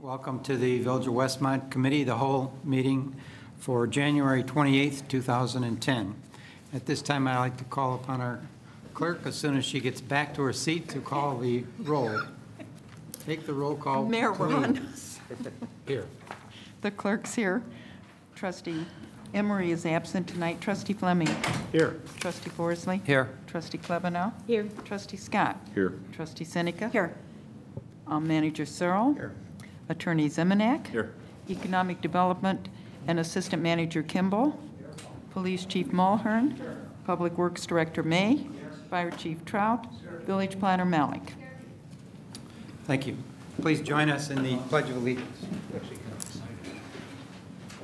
Welcome to the Village of Westmont Committee, the whole meeting for January 28th, 2010. At this time, I'd like to call upon our clerk, as soon as she gets back to her seat, to call the roll. Take the roll call, Mayor, we're on. Here. The clerk's here. Trustee Emery is absent tonight. Trustee Fleming. Here. Trustee Forsley. Here. Trustee Klebanow. Here. Trustee Scott. Here. Trustee Seneca. Here. Manager Searle. Here. Attorney Zemanek. Here. Economic Development and Assistant Manager Kimball. Police Chief Mulhern. Public Works Director May. Fire Chief Trout. Village Planner Malik. Thank you. Please join us in the Pledge of Allegiance.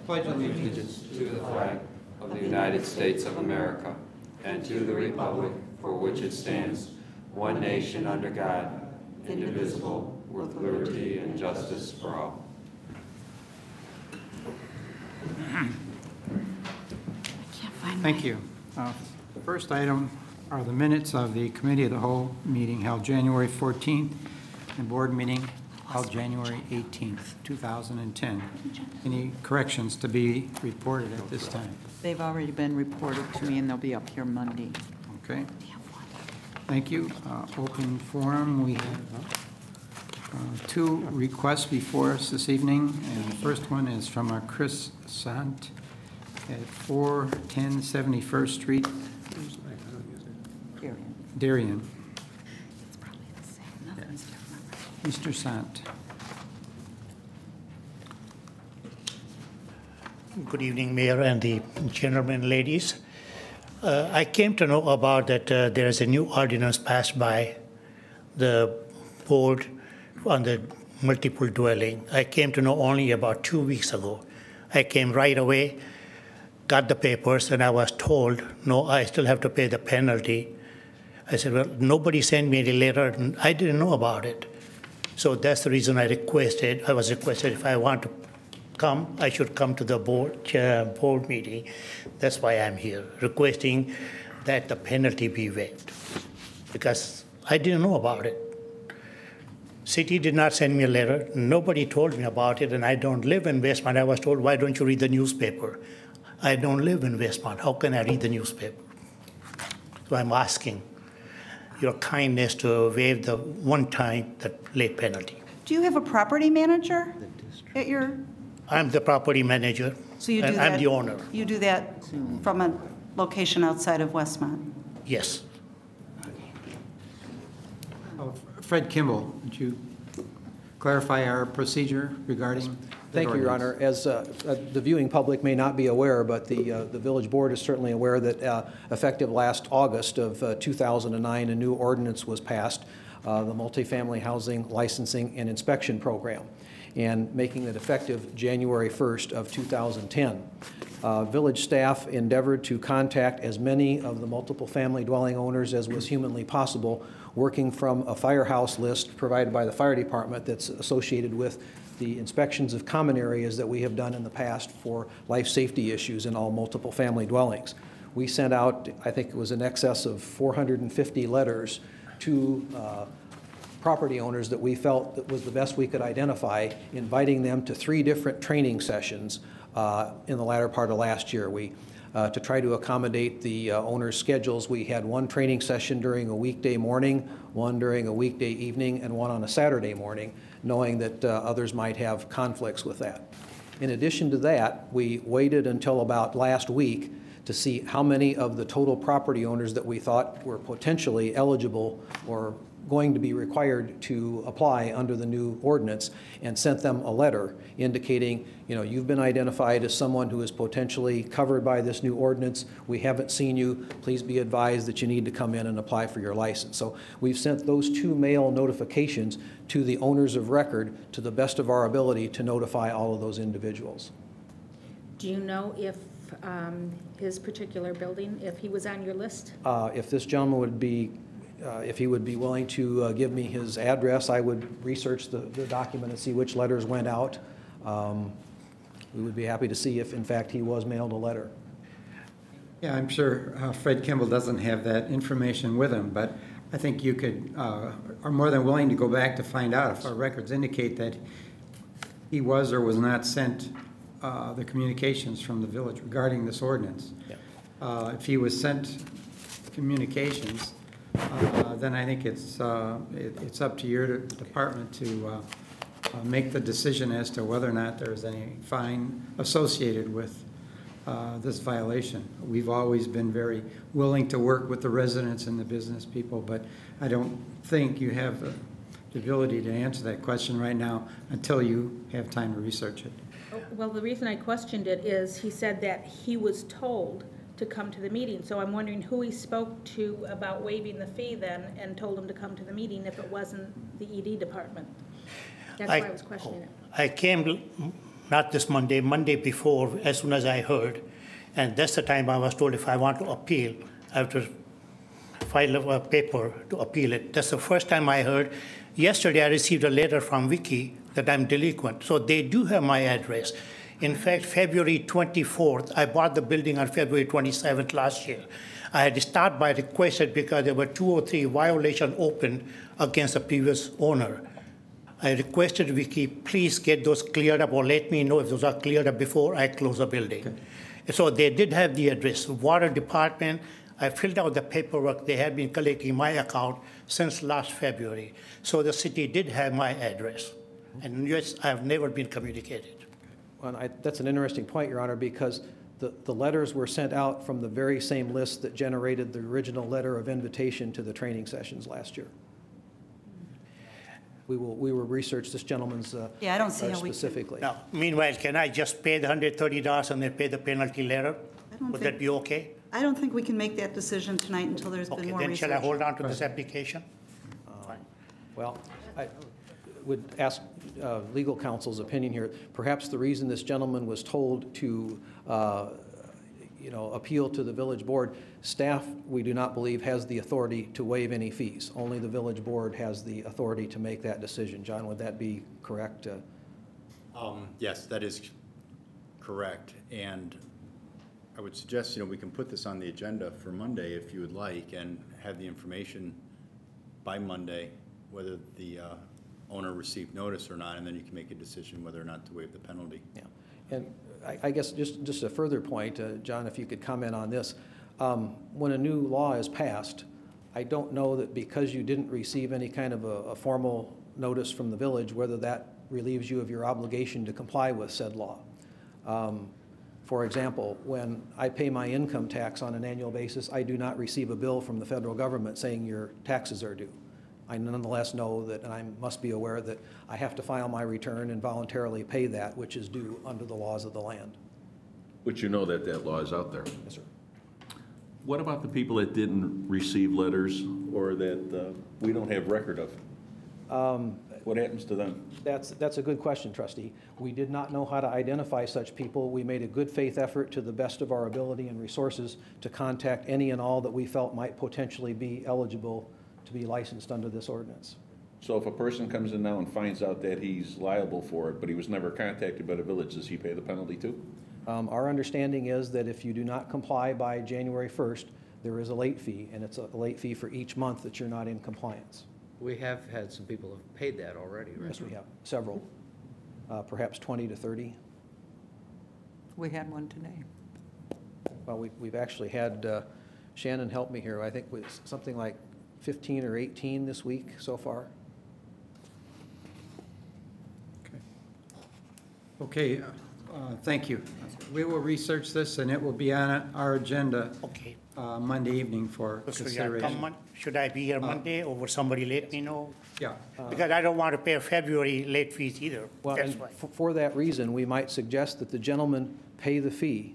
Pledge of Allegiance to the flag of the United States of America and to the republic for which it stands, one nation under God, indivisible, with liberty and justice for all. Thank you. The first item are the minutes of the Committee of the Whole meeting held January 14th and board meeting held January 18th, 2010. Any corrections to be reported at this time? They've already been reported to me, and they'll be up here Monday. Okay. Thank you. Open forum. We have two requests before us this evening, and the first one is from Chris Sant at 410 71st Street, Darien. It's probably the same. Nothing's different. Mr. Sant. Good evening, Mayor and the gentlemen and ladies. I came to know about that there is a new ordinance passed by the board on the multiple dwelling. I came to know only about 2 weeks ago. I came right away, got the papers, and I was told, no, I still have to pay the penalty. I said, well, nobody sent me any letter, and I didn't know about it. So that's the reason I was requested if I want to come, I should come to the board meeting. That's why I'm here, requesting that the penalty be waived, because I didn't know about it. City did not send me a letter. Nobody told me about it, and I don't live in Westmont. I was told, why don't you read the newspaper? I don't live in Westmont. How can I read the newspaper? So I'm asking your kindness to waive the the late penalty. Do you have a property manager at your? I'm the property manager, So you do and that, I'm the owner. You do that from a location outside of Westmont? Yes. Fred Kimball, would you clarify our procedure regarding? Thank you, Your Honor. As the viewing public may not be aware, but the village board is certainly aware that effective last August of 2009, a new ordinance was passed, the Multifamily Housing Licensing and Inspection Program, and making it effective January 1st of 2010. Village staff endeavored to contact as many of the multiple family dwelling owners as was humanly possible, working from a firehouse list provided by the fire department that's associated with the inspections of common areas that we have done in the past for life safety issues in all multiple family dwellings. We sent out, I think it was in excess of 450 letters to property owners that we felt that was the best we could identify, inviting them to 3 different training sessions in the latter part of last year. To try to accommodate the owners' schedules, we had one training session during a weekday morning, one during a weekday evening, and one on a Saturday morning, knowing that others might have conflicts with that. In addition to that, we waited until about last week to see how many of the total property owners that we thought were potentially eligible or going to be required to apply under the new ordinance, and sent them a letter indicating, you've been identified as someone who is potentially covered by this new ordinance. We haven't seen you. Please be advised that you need to come in and apply for your license. So we've sent those 2 mail notifications to the owners of record to the best of our ability to notify all of those individuals. Do you know if his particular building, if he was on your list? If this gentleman would be if he would be willing to give me his address, I would research the document and see which letters went out. We would be happy to see if, in fact, he was mailed a letter. Yeah, I'm sure Fred Kimball doesn't have that information with him, but I think you could, are more than willing to go back to find out if our records indicate that he was or was not sent the communications from the village regarding this ordinance. Yeah. If he was sent communications, then I think it's up to your department to make the decision as to whether or not there is any fine associated with this violation. We've always been very willing to work with the residents and the business people, but I don't think you have the ability to answer that question right now until you have time to research it. Well, the reason I questioned it is he said that he was told to come to the meeting. So I'm wondering who he spoke to about waiving the fee then and told him to come to the meeting if it wasn't the ED department. That's why I was questioning it. I came not this Monday, Monday before, as soon as I heard. And that's the time I was told if I want to appeal, I have to file a paper to appeal it. That's the first time I heard. Yesterday, I received a letter from Vicky that I'm delinquent. So they do have my address. In fact, February 24th, I bought the building on February 27th last year. I had to start by requested because there were 2 or 3 violations open against the previous owner. I requested Vicky, please get those cleared up or let me know if those are cleared up before I close the building. Okay. So they did have the address. Water department, I filled out the paperwork. They had been collecting my account since last February. So the city did have my address. And yes, I have never been communicated. Well, that's an interesting point, Your Honor, because the letters were sent out from the very same list that generated the original letter of invitation to the training sessions last year. We will research this gentleman's Yeah, I don't see how we specifically. Now, meanwhile, can I just pay the $130 and then pay the penalty later? Would that be okay? I don't think we can make that decision tonight until there's been Okay, more then research. shall I hold on to this application? Fine. Well, I would ask legal counsel's opinion here. Perhaps the reason this gentleman was told to, appeal to the village board, staff, we do not believe, has the authority to waive any fees. Only the village board has the authority to make that decision. John, would that be correct? Yes, that is correct. And I would suggest, we can put this on the agenda for Monday if you would like and have the information by Monday, whether the owner received notice or not, and then you can make a decision whether or not to waive the penalty. Yeah. And I guess just a further point, John, if you could comment on this. When a new law is passed, I don't know that because you didn't receive any kind of a formal notice from the village, whether that relieves you of your obligation to comply with said law. For example, when I pay my income tax on an annual basis, I do not receive a bill from the federal government saying your taxes are due. I nonetheless know that, and I must be aware that I have to file my return and voluntarily pay that which is due under the laws of the land. But you know that law is out there. Yes, sir. What about the people that didn't receive letters or that we don't have record of? What happens to them? That's a good question, trustee. We did not know how to identify such people. We made a good faith effort to the best of our ability and resources to contact any and all that we felt might potentially be eligible to be licensed under this ordinance. So if a person comes in now and finds out that he's liable for it, but he was never contacted by the village, does he pay the penalty too? Our understanding is that if you do not comply by January 1st, there is a late fee, and it's a late fee for each month that you're not in compliance. We have had some people who have paid that already, right? Yes, we have. Several. Perhaps 20 to 30. We had one today. Well, we've actually had, Shannon help me here, I think it was something like 15 or 18 this week so far. Okay, thank you. We will research this, and it will be on our agenda Okay. Monday evening for So consideration. should I be here Monday, or will somebody let me know? Yeah. Because I don't want to pay February late fees either. Well, That's and why. for that reason, we might suggest that the gentleman pay the fee,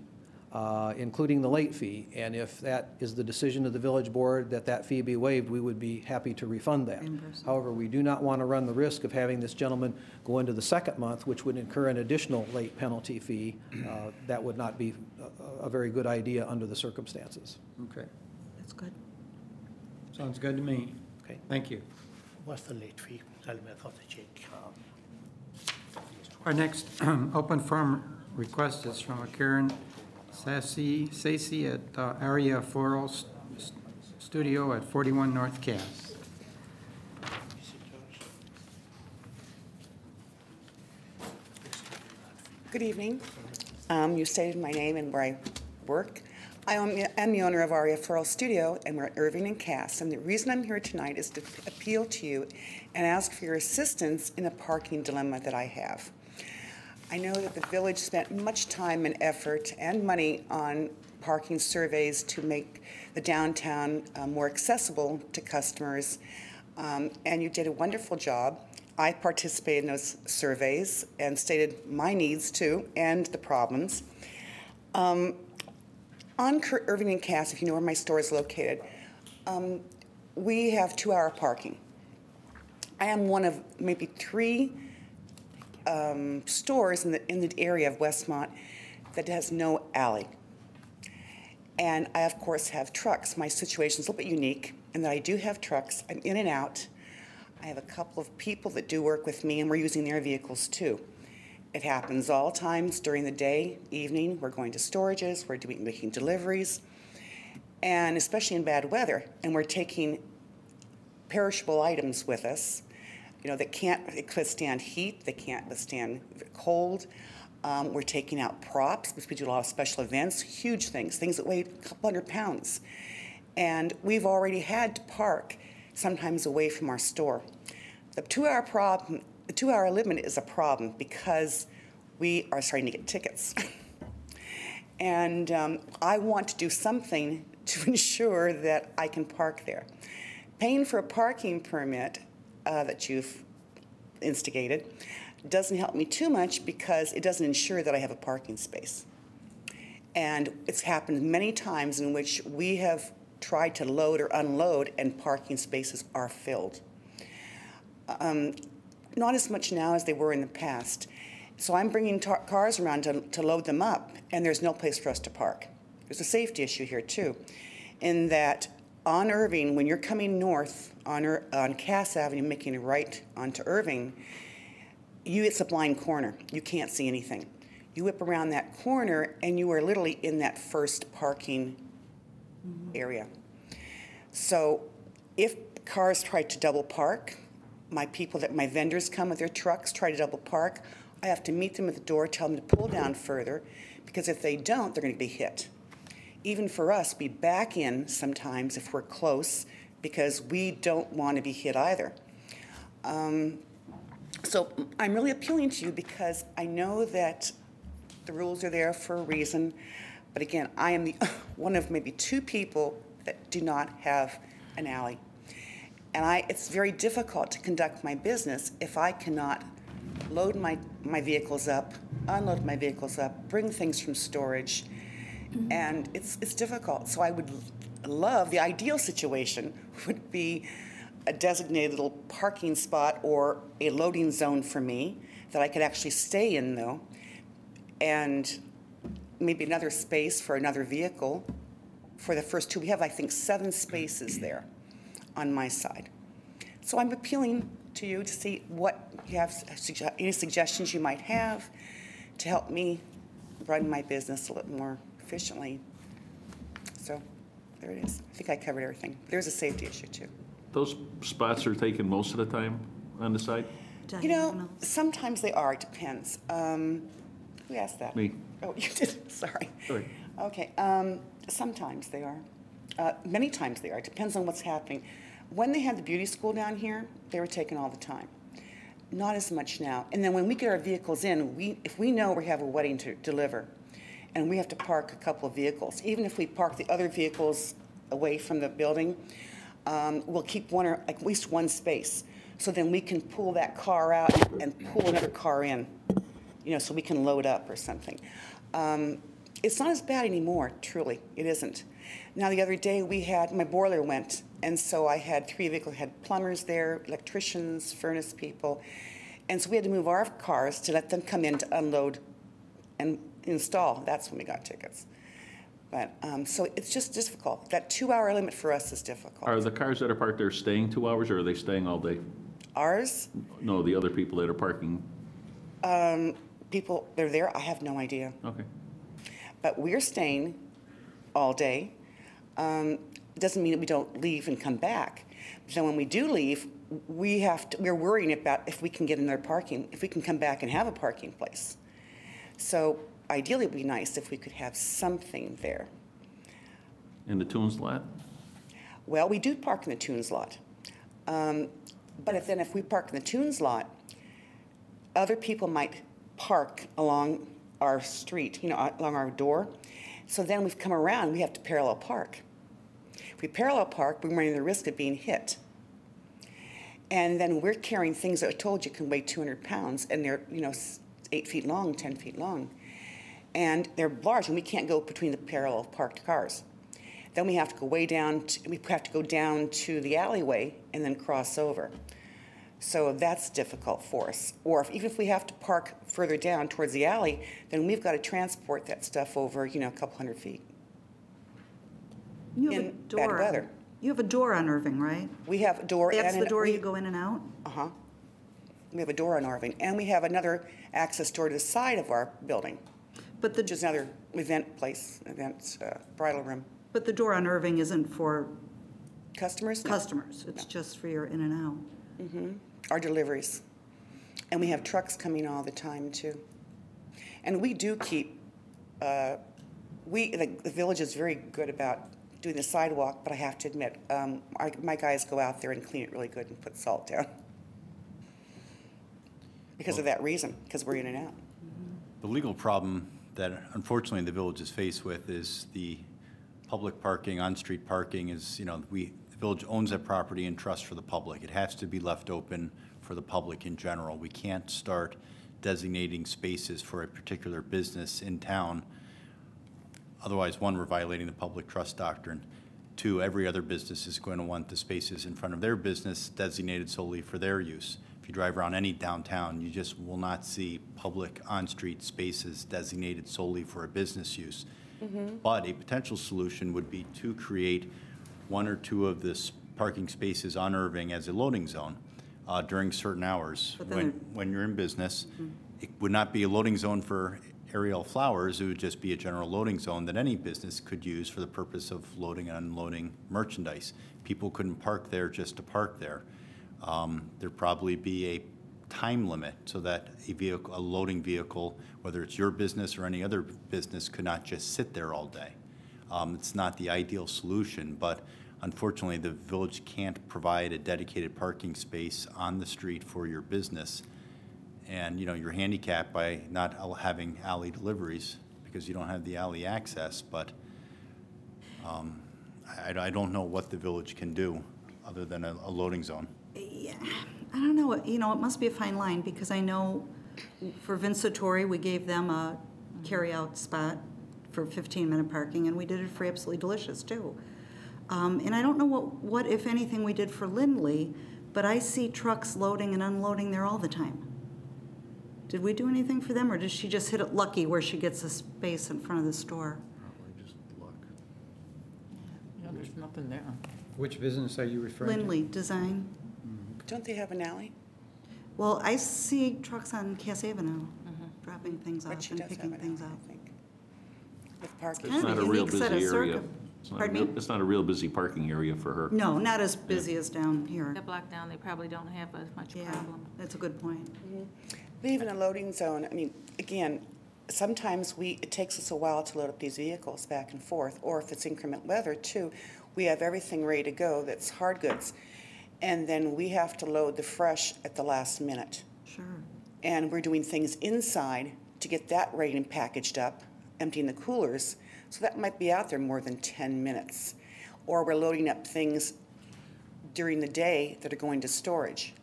including the late fee, and if that is the decision of the village board that that fee be waived, we would be happy to refund that. However, we do not want to run the risk of having this gentleman go into the second month, which would incur an additional late penalty fee. That would not be a very good idea under the circumstances. Okay. That's good. Sounds good to me. Okay. Thank you. What's the late fee? Tell me, I thought to check. Our next open forum request is from Karen Sacy at Area Floral Studio at 41 North Cass. Good evening. You stated my name and where I work. I am the owner of our referral studio, and we're at Irving and Cass. And the reason I'm here tonight is to appeal to you and ask for your assistance in a parking dilemma that I have. I know that the village spent much time and effort and money on parking surveys to make the downtown more accessible to customers, and you did a wonderful job. I participated in those surveys and stated my needs too and the problems. On Irving and Cass, if you know where my store is located, we have 2-hour parking. I am one of maybe 3 stores in the area of Westmont that has no alley. And I, of course, have trucks. My situation is a little bit unique in that I do have trucks. I'm in and out. I have a couple of people that do work with me, and we're using their vehicles too. It happens all times during the day, evening. We're going to storages, we're making deliveries, and especially in bad weather. And we're taking perishable items with us, that can't withstand heat, they can't withstand cold. We're taking out props, because we do a lot of special events, huge things that weigh a couple hundred pounds. And we've already had to park sometimes away from our store. The 2-hour limit is a problem because we are starting to get tickets. And I want to do something to ensure that I can park there. Paying for a parking permit that you've instigated doesn't help me too much because it doesn't ensure that I have a parking space. And it's happened many times in which we have tried to load or unload and parking spaces are filled. Not as much now as they were in the past. So I'm bringing cars around to load them up, and there's no place for us to park. There's a safety issue here too, in that on Irving, when you're coming north on Cass Avenue, making a right onto Irving, it's a blind corner. You can't see anything. You whip around that corner, and you are literally in that first parking area. So if cars try to double park, my vendors come with their trucks, try to double park, I have to meet them at the door, tell them to pull down further, because if they don't, they're going to be hit. Even for us, we back in sometimes if we're close, because we don't want to be hit either. So I'm really appealing to you because I know that the rules are there for a reason, but again, I am one of maybe 2 people that do not have an alley. And it's very difficult to conduct my business if I cannot load my vehicles up, unload my vehicles up, bring things from storage, and it's difficult. So I would love, the ideal situation would be a designated little parking spot or a loading zone for me that I could actually stay in though, and maybe another space for another vehicle. For the first 2, we have, I think, 7 spaces there on my side. So I'm appealing to you to see what you have, any suggestions you might have to help me run my business a little more efficiently. So there it is. I think I covered everything. There's a safety issue too. Those spots are taken most of the time on the site? Sometimes they are. It depends. Who asked that? Me. Oh, you did? Sorry. Sorry. Okay. Sometimes they are. Many times they are. It depends on what's happening. When they had the beauty school down here, they were taken all the time. Not as much now. And then when we get our vehicles in, if we know we have a wedding to deliver, and we have to park a couple of vehicles, even if we park the other vehicles away from the building, we'll keep at least one space. So then we can pull that car out and pull another car in, so we can load up or something. It's not as bad anymore, truly. It isn't. Now, the other day my boiler went, and so I had 3 vehicles, had plumbers there, electricians, furnace people, and so we had to move our cars to let them come in to unload and install. That's when we got tickets. But, so it's just difficult. That 2-hour limit for us is difficult. Are the cars that are parked there staying 2 hours, or are they staying all day? Ours? No, the other people that are parking. People, they're there, I have no idea. Okay. But we're staying all day. It doesn't mean that we don't leave and come back. So when we do leave, we're worrying about if we can get another parking, if we can come back and have a parking place. So ideally, it would be nice if we could have something there. In the Tunes lot? Well, we do park in the Tunes lot. But if we park in the Tunes lot, other people might park along our street, along our door. So then we've come around, we have to parallel park. If we parallel park, we're running the risk of being hit. And then we're carrying things that I told you can weigh 200 pounds, and they're, 8 feet long, 10 feet long. And they're large, and we can't go between the parallel parked cars. Then we have to go way down, we have to go down to the alleyway and then cross over. So that's difficult for us. Or even if we have to park further down towards the alley, then we've got to transport that stuff over, a couple hundred feet. You have a In door. bad weather. You have a door on Irving, right? We have a door. That's the door you go in and out? Uh-huh. We have a door on Irving, and we have another access door to the side of our building, But which is another event place, bridal room. But the door on Irving isn't for Customers? No. customers. It's just for your in and out. Our deliveries. And we have trucks coming all the time, too. And we do keep, the village is very good about doing the sidewalk, but I have to admit, my guys go out there and clean it really good and put salt down. Because of that reason, because we're in and out. The legal problem that unfortunately the village is faced with is the public parking, on-street parking is, the village owns that property in trust for the public. It has to be left open for the public in general. We can't start designating spaces for a particular business in town. Otherwise, one, we're violating the public trust doctrine. Two, every other business is going to want the spaces in front of their business designated solely for their use. If you drive around any downtown, you just will not see public on-street spaces designated solely for a business use. But a potential solution would be to create one or two of the parking spaces on Irving as a loading zone during certain hours. When you're in business, it would not be a loading zone for Ariel Flowers. It would just be a general loading zone that any business could use for the purpose of loading and unloading merchandise. People couldn't park there just to park there. There'd probably be a time limit so that a loading vehicle, whether it's your business or any other business, could not just sit there all day. It's not the ideal solution, but unfortunately the village can't provide a dedicated parking space on the street for your business. And you're handicapped by not having alley deliveries because you don't have the alley access, but I don't know what the village can do other than a loading zone. Yeah, I don't know. It must be a fine line because I know for Vince Sartori, we gave them a carry-out spot for 15-minute parking, and we did it for Absolutely Delicious, too. And I don't know what, if anything, we did for Lindley, but I see trucks loading and unloading there all the time. Did we do anything for them, or did she just hit it lucky where she gets a space in front of the store? Probably just luck. Yeah, there's nothing there. Which business are you referring to? Lindley Design. Don't they have an alley? Well, I see trucks on Cass Avenue dropping things But off she and does picking have an things alley, up. I think. With parking. Kind It's of not a a real unique set busy of area. Pardon me? It's not a real busy parking area for her. No, not as busy as down here. That block down, they probably don't have as much Yeah, problem. that's a good point. Even a loading zone, again, sometimes it takes us a while to load up these vehicles back and forth, or if it's inclement weather too, we have everything ready to go that's hard goods. And then we have to load the fresh at the last minute. Sure. And we're doing things inside to get that ready and packaged up, emptying the coolers, so that might be out there more than 10 minutes. Or we're loading up things during the day that are going to storage.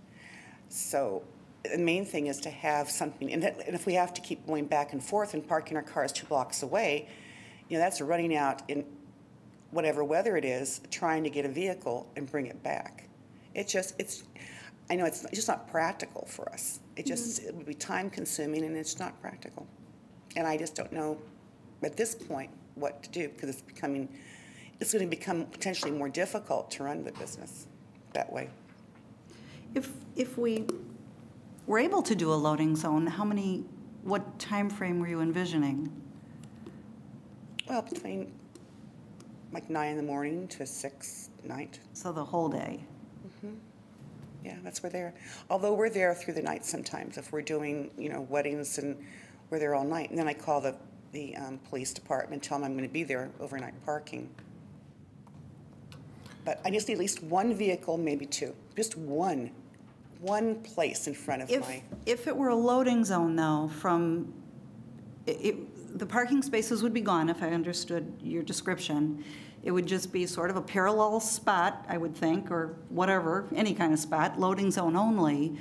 So the main thing is to have something, and if we have to keep going back and forth and parking our cars 2 blocks away, that's running out in whatever weather it is, trying to get a vehicle and bring it back. I know it's just not practical for us. It would be time consuming and it's not practical. And I just don't know at this point what to do because it's going to become potentially more difficult to run the business that way. If we were able to do a loading zone, what time frame were you envisioning? Well, between like 9 in the morning to 6 at night. So the whole day? Yeah, that's where they're. Although we're there through the night sometimes if we're doing, weddings and we're there all night. And then I call the police department, tell them I'm going to be there overnight parking. But I just need at least one vehicle, maybe two, just one place in front of my. If it were a loading zone, though, from, the parking spaces would be gone, if I understood your description. It would just be sort of a parallel spot, I would think, or whatever, any kind of spot, loading zone only,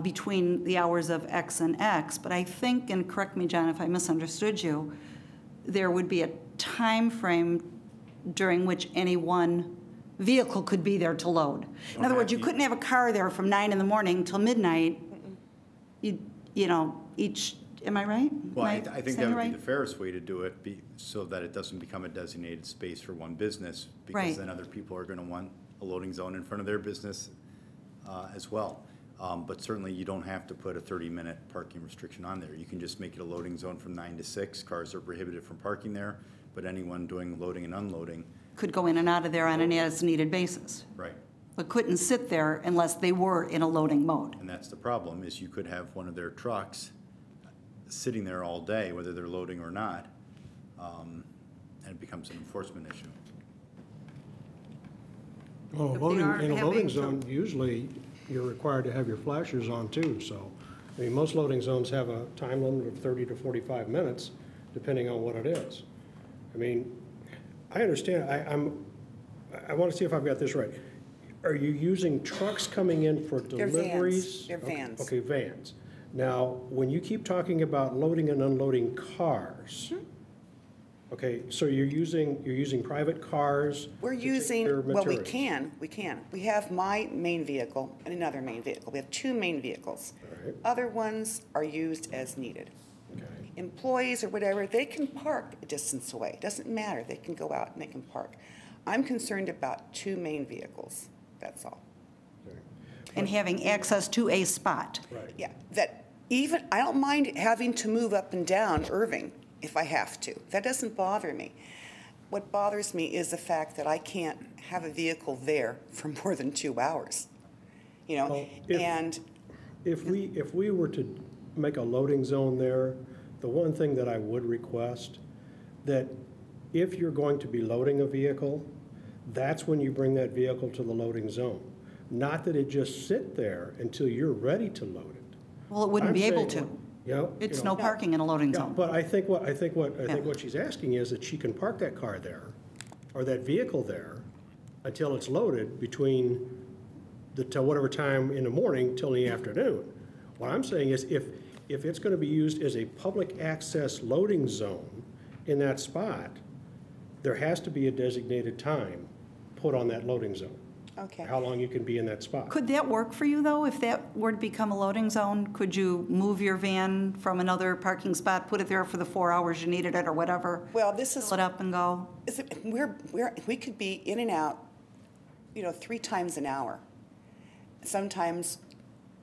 between the hours of X and X. But I think, and correct me, John, if I misunderstood you, there would be a time frame during which any one vehicle could be there to load. In other words, you couldn't have a car there from 9 in the morning till midnight. You know, each, am I right? Well, I think that would be the fairest way to do it, so that it doesn't become a designated space for one business, because then other people are going to want a loading zone in front of their business as well. But certainly you don't have to put a 30-minute parking restriction on there. You can just make it a loading zone from 9 to 6. Cars are prohibited from parking there, but anyone doing loading and unloading could go in and out of there on an as-needed basis. Right. But couldn't sit there unless they were in a loading mode. And that's the problem, is you could have one of their trucks sitting there all day, whether they're loading or not, and it becomes an enforcement issue. Well, in a loading zone, usually you're required to have your flashers on too, so, I mean, most loading zones have a time limit of 30 to 45 minutes, depending on what it is. I mean, I understand, I want to see if I've got this right. Are you using trucks coming in for deliveries? They're vans. Okay, vans. Now, when you keep talking about loading and unloading cars, okay, so you're using private cars? We're using, well, we can. We have my main vehicle and another main vehicle. We have two main vehicles. Right. Other ones are used as needed. Okay. Employees or whatever, they can park a distance away. It doesn't matter. They can go out and they can park. I'm concerned about two main vehicles. That's all. Okay. And having access to a spot. Right. Yeah, that even, I don't mind having to move up and down Irving if I have to. That doesn't bother me. What bothers me is the fact that I can't have a vehicle there for more than 2 hours. You know, well, if we were to make a loading zone there, the one thing that I would request, that if you're going to be loading a vehicle, that's when you bring that vehicle to the loading zone. Not that it just sit there until you're ready to load it. Well, it wouldn't be able to. It's no parking in a loading zone. But I think what she's asking is that she can park that car there, or that vehicle there, until it's loaded between till whatever time in the morning till the afternoon. What I'm saying is, if it's going to be used as a public access loading zone in that spot, there has to be a designated time put on that loading zone. Okay. How long you can be in that spot. Could that work for you, though, if that were to become a loading zone? Could you move your van from another parking spot, put it there for the 4 hours you needed it or whatever? Well, this is, fill it up and go? we could be in and out, 3 times an hour. Sometimes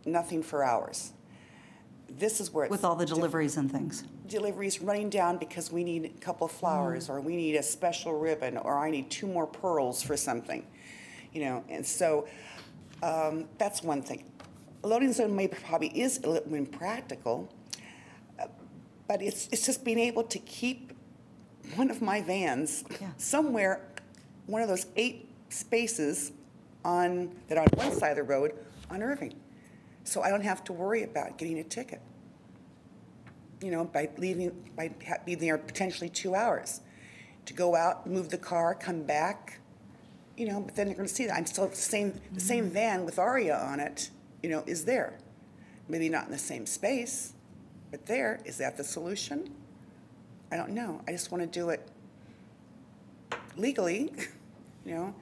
nothing for hours. This is where it's with all the deliveries and things. Deliveries running down because we need a couple of flowers, or we need a special ribbon, or I need 2 more pearls for something. And so that's one thing. A loading zone probably is a little impractical, but it's just being able to keep one of my vans somewhere, one of those 8 spaces on one side of the road on Irving, so I don't have to worry about getting a ticket. By being there potentially 2 hours, to go out, move the car, come back. But then you're going to see that I'm still the same van with Aria on it, is there. Maybe not in the same space, but there. Is that the solution? I don't know. I just want to do it legally, Sure.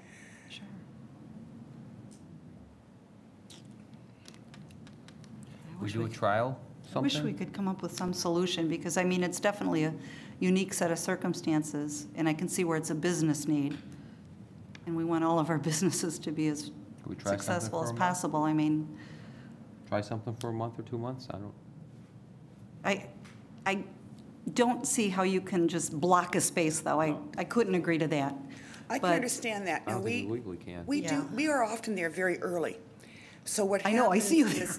We do a trial, I something? wish we could come up with some solution, because, I mean, it's definitely a unique set of circumstances, and I can see where it's a business need. And we want all of our businesses to be as successful as possible. I mean, Try something for a month or 2 months? I don't see how you can just block a space, though. I couldn't agree to that. I can understand that. I don't Now, think we legally can. We are often there very early. So what I happens know, I see you is,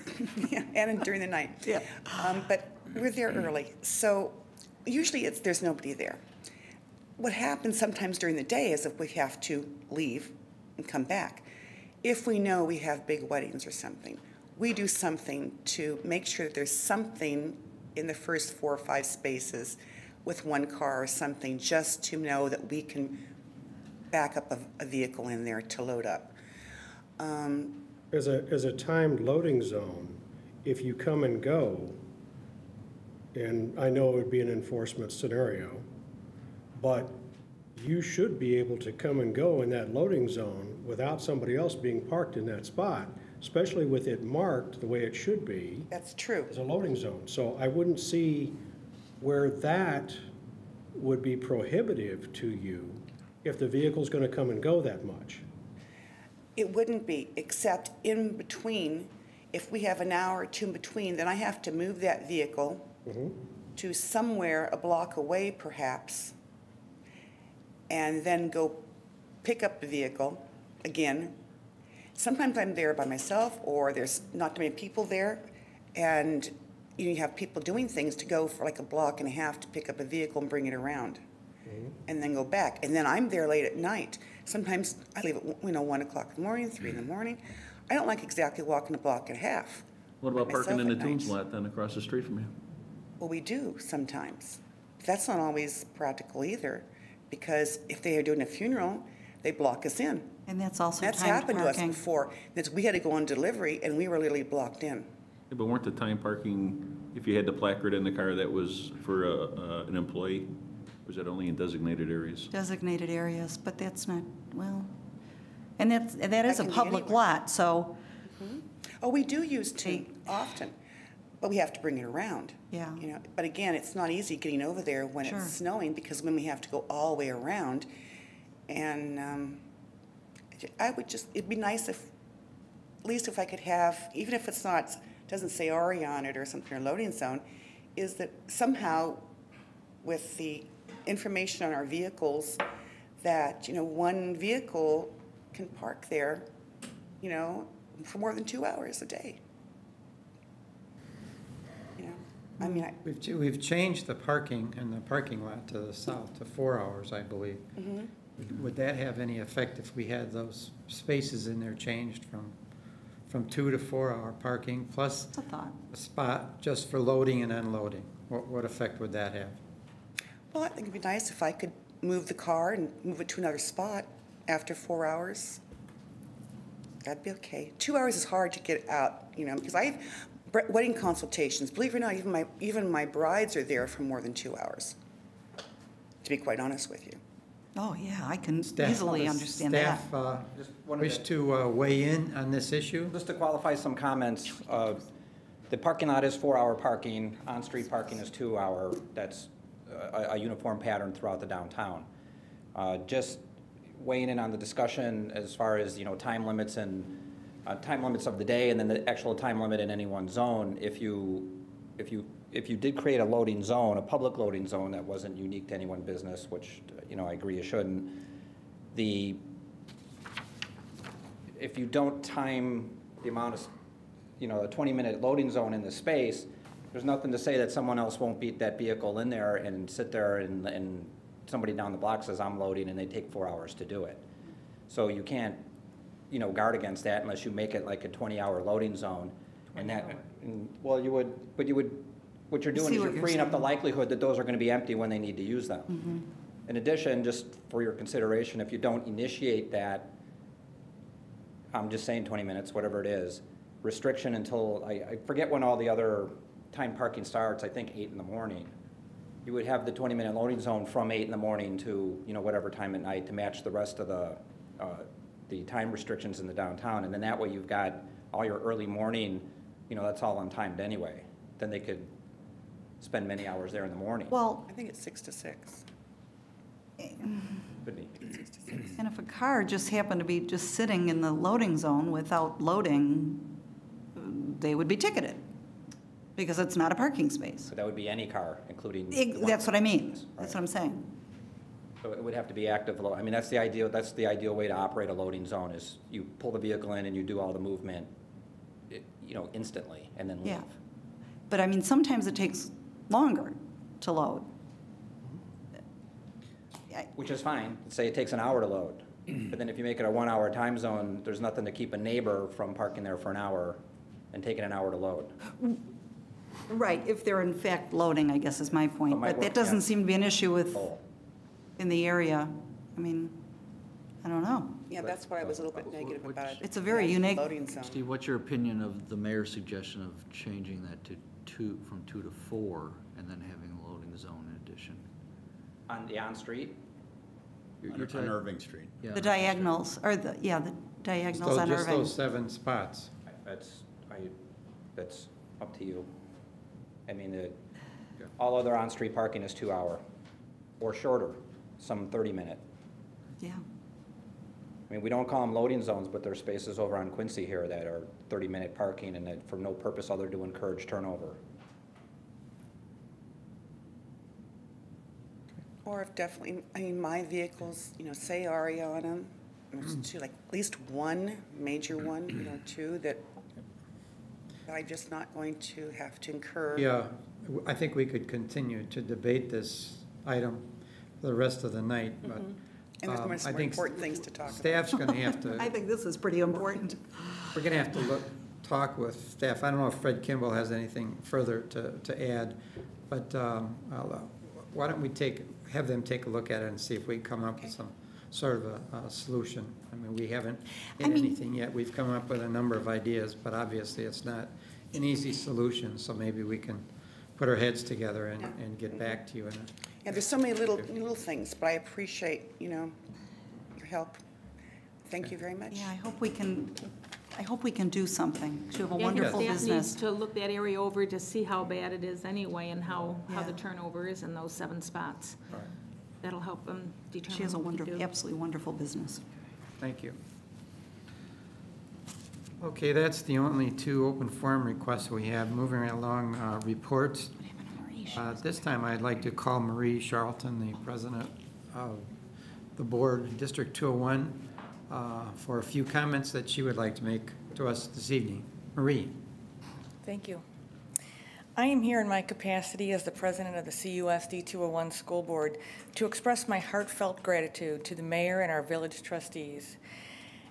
yeah, and during the night. Yeah. But we're there early, so usually there's nobody there. What happens sometimes during the day is if we have to leave and come back. If we know we have big weddings or something, we do something to make sure that there's something in the first 4 or 5 spaces with one car or something, just to know that we can back up a vehicle in there to load up. As a timed loading zone, if you come and go, and I know it would be an enforcement scenario, but you should be able to come and go in that loading zone without somebody else being parked in that spot, especially with it marked the way it should be. That's true. As a loading zone. So I wouldn't see where that would be prohibitive to you if the vehicle's going to come and go that much. It wouldn't be, except in between, if we have an hour or two in between, then I have to move that vehicle to somewhere a block away perhaps, and then go pick up the vehicle again. Sometimes I'm there by myself, or there's not too many people there, and you have people doing things to go for like a block and a half to pick up a vehicle and bring it around, and then go back. And then I'm there late at night. Sometimes I leave at 1 o'clock in the morning, 3 in the morning. I don't like exactly walking a block and a half. What about myself parking in the at night. Tunes lot then across the street from you? Well, we do sometimes. That's not always practical either, because if they are doing a funeral, they block us in. And that's also That's timed happened to us parking. before. We had to go on delivery, and we were literally blocked in. Yeah, but weren't the time parking, if you had the placard in the car, that was for an employee? Or was that only in designated areas? Designated areas, but that's not, well, and that is a can be public anywhere. lot, so, Oh, we do use T often, but we have to bring it around. Yeah. You know, but again, it's not easy getting over there when Sure. it's snowing, because when we have to go all the way around, and I would just, it'd be nice if, at least if I could have, even if it's not, doesn't say RE on it or something, or loading zone, is that somehow with the information on our vehicles, that, one vehicle can park there, for more than 2 hours a day. I mean, We've changed the parking in the parking lot to the south to 4 hours, I believe. Would that have any effect if we had those spaces in there changed from 2 to 4 hour parking plus it's a thought. a spot just for loading and unloading? What effect would that have? well, I think it'd be nice if I could move the car and move it to another spot after 4 hours. That'd be okay. 2 hours is hard to get out, because I have wedding consultations. Believe it or not, even my brides are there for more than 2 hours, to be quite honest with you. Oh, yeah, I can easily understand that. Staff Just wanted wish to weigh in on this issue? Just to qualify some comments, the parking lot is 4-hour parking, on-street parking is 2-hour. That's a uniform pattern throughout the downtown. Just weighing in on the discussion as far as, time limits and time limits of the day, and then the actual time limit in any one zone. If you did create a loading zone, a public loading zone that wasn't unique to any one business, which, I agree you shouldn't, if you don't time the amount of, a 20-minute loading zone in the space, there's nothing to say that someone else won't beat that vehicle in there and sit there and somebody down the block says, I'm loading, and they take 4 hours to do it. So you can't, guard against that unless you make it like a 20-hour loading zone. And that, well, what you're doing is you're freeing up the likelihood that those are going to be empty when they need to use them. In addition, just for your consideration, if you don't initiate that, I'm just saying 20 minutes, whatever it is, restriction until, I forget when all the other time parking starts, I think 8 in the morning. You would have the 20-minute loading zone from 8 in the morning to, whatever time at night to match the rest of the time restrictions in the downtown. And then that way you've got all your early morning, that's all untimed anyway. Then they could spend many hours there in the morning. Well, I think it's 6 to 6. Could be. and if a car just happened to be just sitting in the loading zone without loading, they would be ticketed because it's not a parking space. So that would be any car, including. That's what I mean. Right. That's what I'm saying. So it would have to be active. I mean, that's the ideal way to operate a loading zone is you pull the vehicle in and you do all the movement you know, instantly and then leave. Yeah. But I mean, sometimes it takes longer to load. Which is fine. Say it takes an hour to load. But then if you make it a 1 hour time zone, there's nothing to keep a neighbor from parking there for an hour and taking an hour to load. Right, if they're in fact loading, I guess is my point. might But work, that doesn't yeah. seem to be an issue with, Oh. in the area. I mean, I don't know. Yeah, that's why I was a little bit negative about it. It's a very unique- Loading zone. Steve, what's your opinion of the mayor's suggestion of changing that to from 2 to 4, and then having a loading zone in addition? On the on-street? On Irving Street. Yeah. The diagonals, or the diagonals on Just Irving. those 7 spots. That's up to you. I mean, all other on-street parking is 2 hour or shorter, some 30-minute. Yeah. I mean, we don't call them loading zones, but there's spaces over on Quincy here that are 30-minute parking and that for no purpose other to encourage turnover. Or if definitely, I mean, my vehicles, you know, say Aria on them, there's two, like, at least one major one, you know, two that I'm just not going to have to incur. Yeah, I think we could continue to debate this item for the rest of the night, but And there's much I more think important things to talk about. staff's going to have to. I think this is pretty important. We're going to have to talk with staff. I don't know if Fred Kimball has anything further to add, but why don't we have them take a look at it and see if we can come up with some sort of a solution. I mean, we haven't hit anything yet. We've come up with a number of ideas, but obviously it's not an easy solution, so maybe we can put our heads together and get back to you. Yeah, there's so many little things, but I appreciate, you know, your help. Thank you very much. Yeah, I hope we can do something. You have a Yeah, wonderful staff business. needs to look that area over to see how bad it is anyway and how the turnover is in those 7 spots. Right. That'll help them determine. She has a what to do. absolutely wonderful business. Thank you. Okay, that's the only 2 open forum requests we have. Moving right along, reports. This time I'd like to call Marie Charlton, the president of the board, District 201, for a few comments that she would like to make to us this evening. Marie. Thank you. I am here in my capacity as the president of the CUSD 201 School Board to express my heartfelt gratitude to the mayor and our village trustees.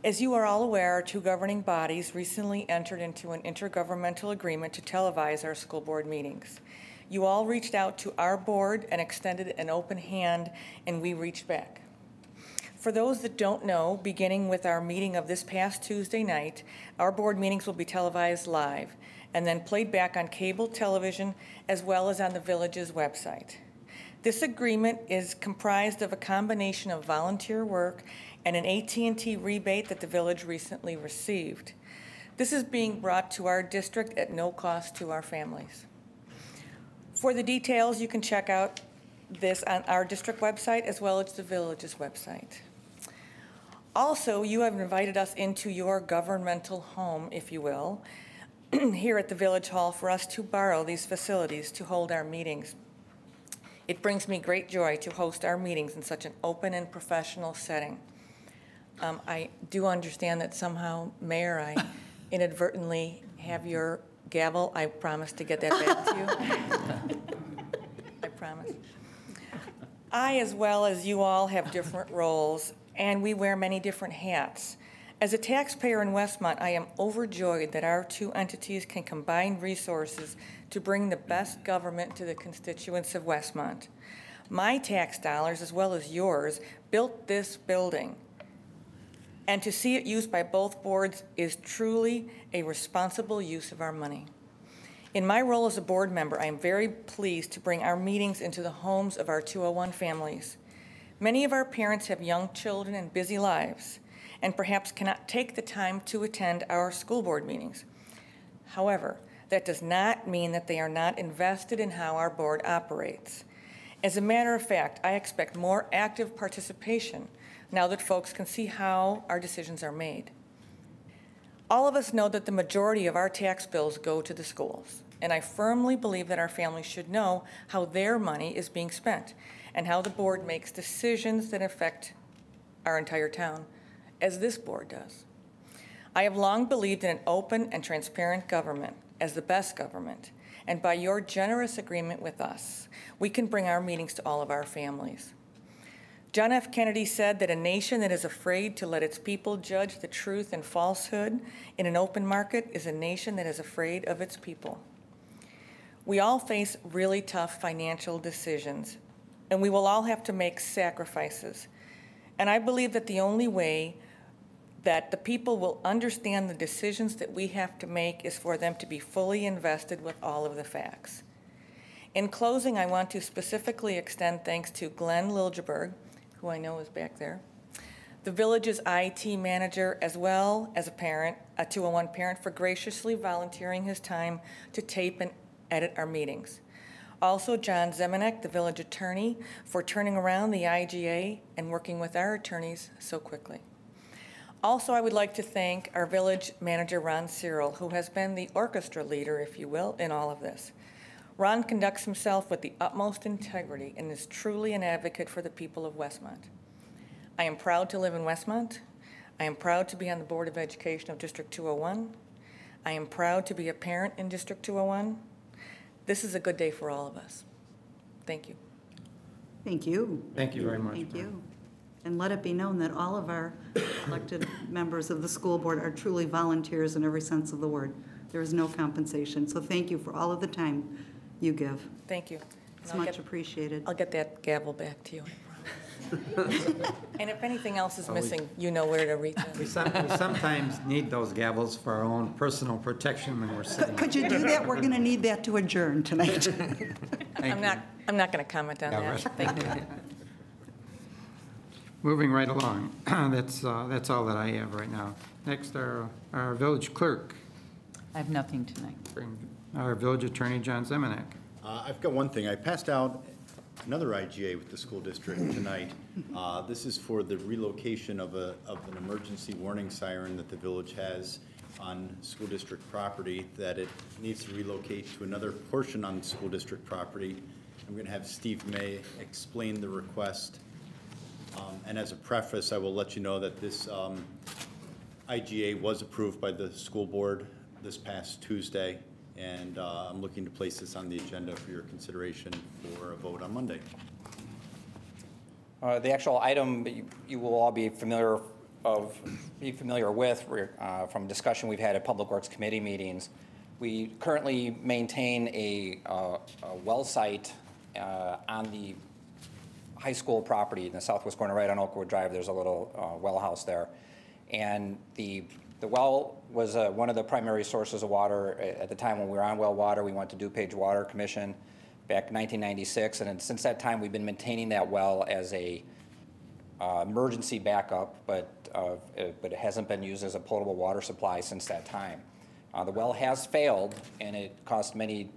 As you are all aware, our 2 governing bodies recently entered into an intergovernmental agreement to televise our school board meetings. You all reached out to our board and extended an open hand, and we reached back. For those that don't know, beginning with our meeting of this past Tuesday night, our board meetings will be televised live and then played back on cable television as well as on the village's website. This agreement is comprised of a combination of volunteer work and an AT&T rebate that the village recently received. This is being brought to our district at no cost to our families. For the details, you can check out this on our district website as well as the village's website. Also, you have invited us into your governmental home, if you will, here at the Village Hall for us to borrow these facilities to hold our meetings. It brings me great joy to host our meetings in such an open and professional setting. I do understand that somehow, Mayor, I inadvertently have your gavel. I promise to get that back to you. I promise. I, as well as you all, have different roles, and we wear many different hats. As a taxpayer in Westmont, I am overjoyed that our 2 entities can combine resources to bring the best government to the constituents of Westmont. My tax dollars, as well as yours, built this building. And to see it used by both boards is truly a responsible use of our money. In my role as a board member, I am very pleased to bring our meetings into the homes of our 201 families. Many of our parents have young children and busy lives, and perhaps cannot take the time to attend our school board meetings. However, that does not mean that they are not invested in how our board operates. As a matter of fact, I expect more active participation now that folks can see how our decisions are made. All of us know that the majority of our tax bills go to the schools, and I firmly believe that our families should know how their money is being spent and how the board makes decisions that affect our entire town, as this board does. I have long believed in an open and transparent government as the best government, and by your generous agreement with us, we can bring our meetings to all of our families. John F. Kennedy said that a nation that is afraid to let its people judge the truth and falsehood in an open market is a nation that is afraid of its people. We all face really tough financial decisions, and we will all have to make sacrifices. And I believe that the only way that the people will understand the decisions that we have to make is for them to be fully invested with all of the facts. In closing, I want to specifically extend thanks to Glenn Liljeberg, who I know is back there, the village's IT manager, as well as a parent, a 201 parent, for graciously volunteering his time to tape and edit our meetings. Also, John Zemanek, the village attorney, for turning around the IGA and working with our attorneys so quickly. Also, I would like to thank our village manager, Ron Cyril, who has been the orchestra leader, if you will, in all of this. Ron conducts himself with the utmost integrity and is truly an advocate for the people of Westmont. I am proud to live in Westmont. I am proud to be on the Board of Education of District 201. I am proud to be a parent in District 201. This is a good day for all of us. Thank you. Thank you. Thank you very much. Thank you. And let it be known that all of our elected members of the school board are truly volunteers in every sense of the word. There is no compensation. So thank you for all of the time you give. Thank you. It's much appreciated. I'll get that gavel back to you, I promise. And if anything else is missing, you know where to reach us. We sometimes need those gavels for our own personal protection when we're sitting. Could you do that? We're going to need that to adjourn tonight. I'm not going to comment on that. Thank you. Moving right along. That's all that I have right now. Next, our village clerk. I have nothing tonight. Our village attorney, John Zemanek. I've got one thing. I passed out another IGA with the school district tonight. This is for the relocation of an emergency warning siren that the village has on school district property, that it needs to relocate to another portion on school district property. I'm going to have Steve May explain the request. And as a preface, I will let you know that this IGA was approved by the school board this past Tuesday, and I'm looking to place this on the agenda for your consideration for a vote on Monday. The actual item you will all be familiar with from discussion we've had at Public Works Committee meetings. We currently maintain a well site on the high school property in the southwest corner, right on Oakwood Drive. There's a little well house there, and the well was one of the primary sources of water at the time when we were on well water. We went to DuPage Water Commission back in 1996, and since that time we've been maintaining that well as a emergency backup, but it hasn't been used as a potable water supply since that time. The well has failed, and it cost many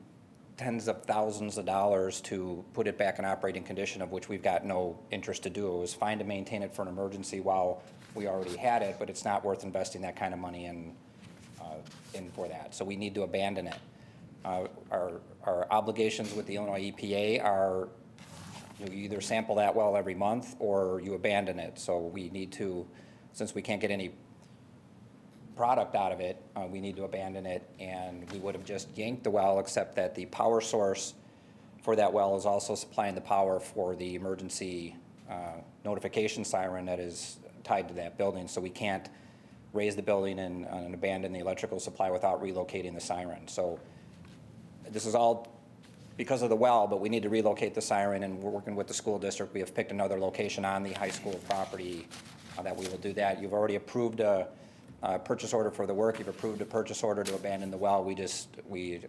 tens of thousands of dollars to put it back in operating condition, of which we've got no interest to do. It was fine to maintain it for an emergency while we already had it, but it's not worth investing that kind of money in for that. So we need to abandon it. Our obligations with the Illinois EPA are you either sample that well every month or you abandon it. So we need to, since we can't get any product out of it, we need to abandon it, and we would have just yanked the well, except that the power source for that well is also supplying the power for the emergency notification siren that is tied to that building, so we can't raise the building and abandon the electrical supply without relocating the siren. So this is all because of the well, but we need to relocate the siren, and we're working with the school district. We have picked another location on the high school property that we will do that. You've already approved a purchase order for the work. You've approved a purchase order to abandon the well. We just need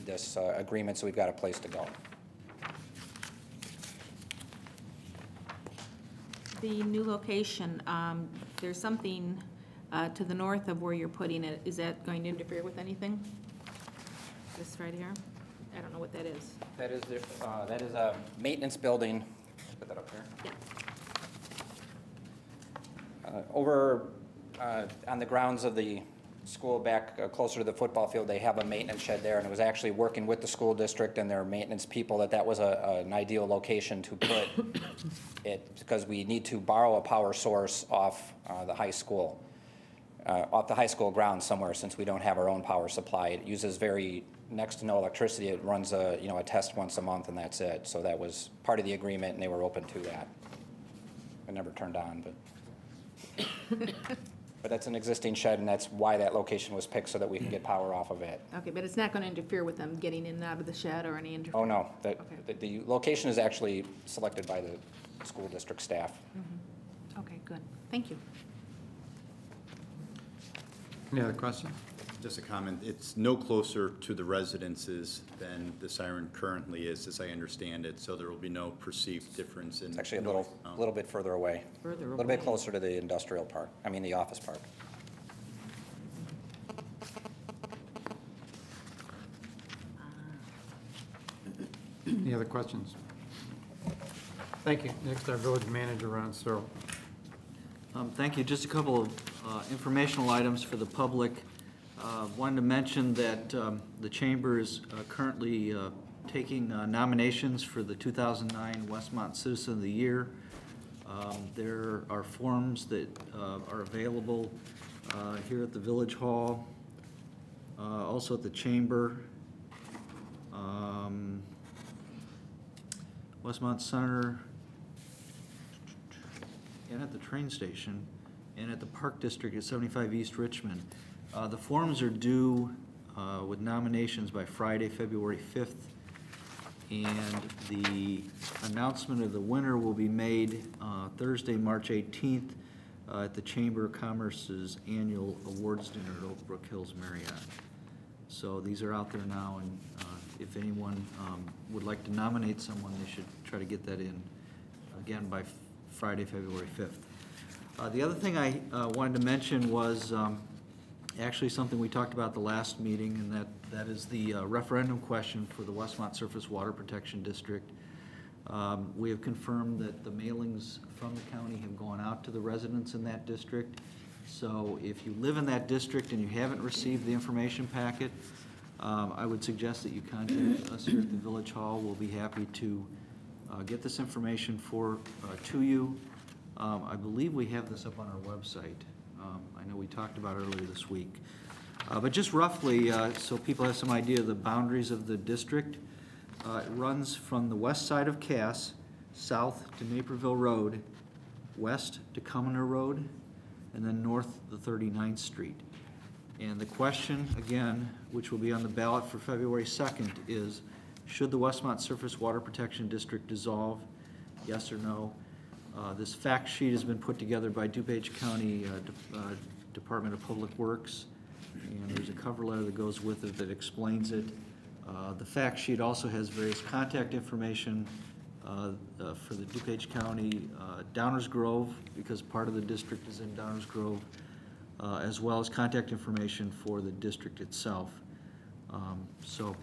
this agreement, so we've got a place to go. The new location, there's something to the north of where you're putting it. Is that going to interfere with anything? This right here? I don't know what that is. That is a maintenance building. Put that up here. Yeah. Over on the grounds of the school back closer to the football field, they have a maintenance shed there, and it was actually working with the school district and their maintenance people that was an ideal location to put it, because we need to borrow a power source off the high school. off the high school grounds somewhere, since we don't have our own power supply. It uses very next to no electricity. It runs a test once a month, and that's it. So that was part of the agreement, and they were open to that. It never turned on, but that's an existing shed, and that's why that location was picked, so that we can get power off of it. Okay, but it's not going to interfere with them getting in and out of the shed or any interference? Oh, no. The location is actually selected by the school district staff. Okay, good. Thank you. Any other questions? Just a comment, it's no closer to the residences than the Siren currently is, as I understand it, so there will be no perceived difference in. It's actually a little bit further away. A little bit closer to the industrial park, the office park. Any other questions? Thank you. Next, our village manager, Ron Searle. Thank you. Just a couple of informational items for the public. Wanted to mention that the Chamber is currently taking nominations for the 2009 Westmont Citizen of the Year. There are forms that are available here at the Village Hall, also at the Chamber, Westmont Center, and at the train station, and at the Park District at 75 East Richmond. The forms are due with nominations by Friday, February 5th, and the announcement of the winner will be made Thursday, March 18th at the Chamber of Commerce's annual awards dinner at Oak Brook Hills Marriott. So these are out there now, and if anyone would like to nominate someone, they should try to get that in, again, by Friday, February 5th. The other thing I wanted to mention was actually something we talked about the last meeting, and that is the referendum question for the Westmont Surface Water Protection District. We have confirmed that the mailings from the county have gone out to the residents in that district. So if you live in that district and you haven't received the information packet, I would suggest that you contact us here at the Village Hall. We'll be happy to get this information to you. I believe we have this up on our website. I know we talked about it earlier this week. But just roughly, so people have some idea of the boundaries of the district, it runs from the west side of Cass, south to Naperville Road, west to Cumner Road, and then north to 39th Street. And the question, again, which will be on the ballot for February 2nd, is should the Westmont Surface Water Protection District dissolve? Yes or no? This fact sheet has been put together by DuPage County Department of Public Works, and there's a cover letter that goes with it that explains it. The fact sheet also has various contact information for the DuPage County, Downers Grove, because part of the district is in Downers Grove, as well as contact information for the district itself. So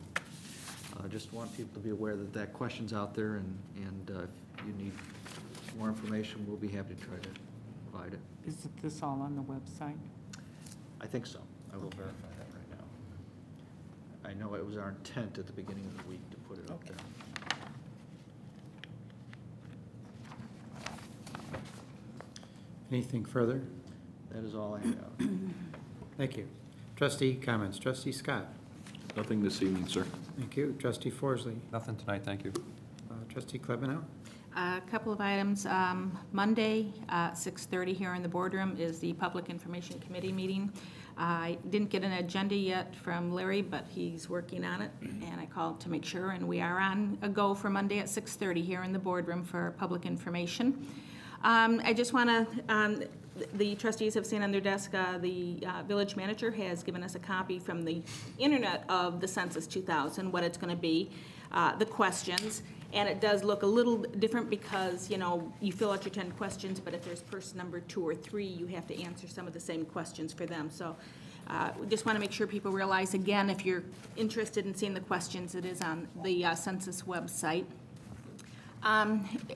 I just want people to be aware that that question's out there, and if you need more information, we'll be happy to try to provide it. Is this all on the website? I think so. I will verify that right now. I know it was our intent at the beginning of the week to put it up there. Anything further? That is all I have. Thank you. Trustee comments. Trustee Scott. Nothing this evening, sir. Thank you. Trustee Forsley. Nothing tonight, thank you. Trustee Klebanow. A couple of items. Monday, 6:30 here in the boardroom is the Public Information Committee meeting. I didn't get an agenda yet from Larry, but he's working on it, and I called to make sure, and we are on a go for Monday at 6:30 here in the boardroom for public information. I just want to, the trustees have seen on their desk, the village manager has given us a copy from the internet of the Census 2000, what it's going to be, the questions. And it does look a little different because, you fill out your 10 questions, but if there's person number 2 or 3, you have to answer some of the same questions for them. So we just want to make sure people realize, again, if you're interested in seeing the questions, it is on the census website.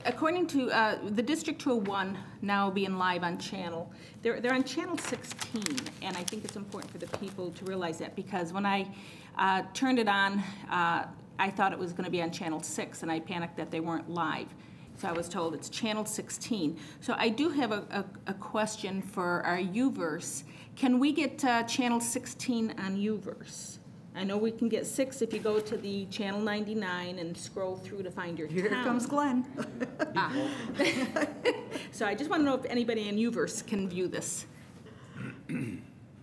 According to the District 201 now being live on channel, they're on channel 16, and I think it's important for the people to realize that, because when I turned it on, I thought it was going to be on channel 6, and I panicked that they weren't live. So I was told it's channel 16. So I do have a question for our Uverse. Can we get channel 16 on Uverse? I know we can get 6 if you go to the channel 99 and scroll through to find your Here town. comes Glenn. So I just want to know if anybody in Uverse can view this.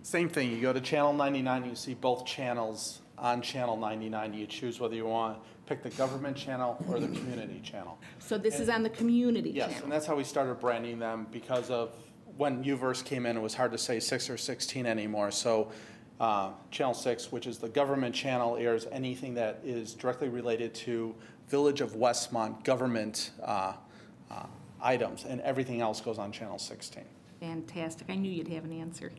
Same thing, you go to channel 99, you see both channels on channel 99. You choose whether you want to pick the government channel or the community channel. So this is on the community Yes, channel? and that's how we started branding them, because of when Uverse came in, it was hard to say 6 or 16 anymore. So channel 6, which is the government channel, airs anything that is directly related to Village of Westmont government items, and everything else goes on channel 16. Fantastic. I knew you'd have an answer.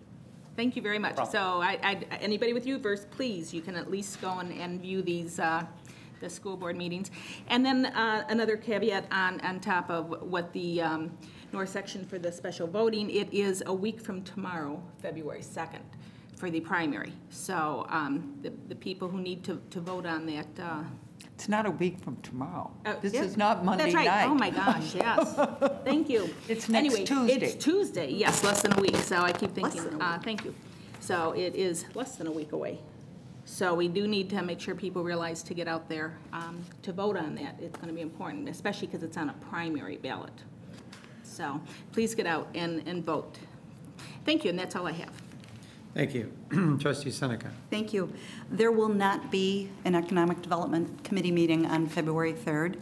Thank you very much. No So anybody with Uverse, please, you can at least go and view these, the school board meetings. And then another caveat on top of what the north section for the special voting, it is a week from tomorrow, February 2nd, for the primary. So the people who need to vote on that. It's not a week from tomorrow. This Yeah. is not Monday That's right. night. Oh, my gosh, yes. Thank you. It's next Tuesday. It's Tuesday, yes, less than a week, so I keep thinking, Less than a week. thank you. So it is less than a week away. So we do need to make sure people realize to get out there to vote on that. It's going to be important, especially because it's on a primary ballot. So please get out and vote. Thank you, and that's all I have. Thank you. Trustee Seneca. Thank you. There will not be an Economic Development Committee meeting on February 3rd.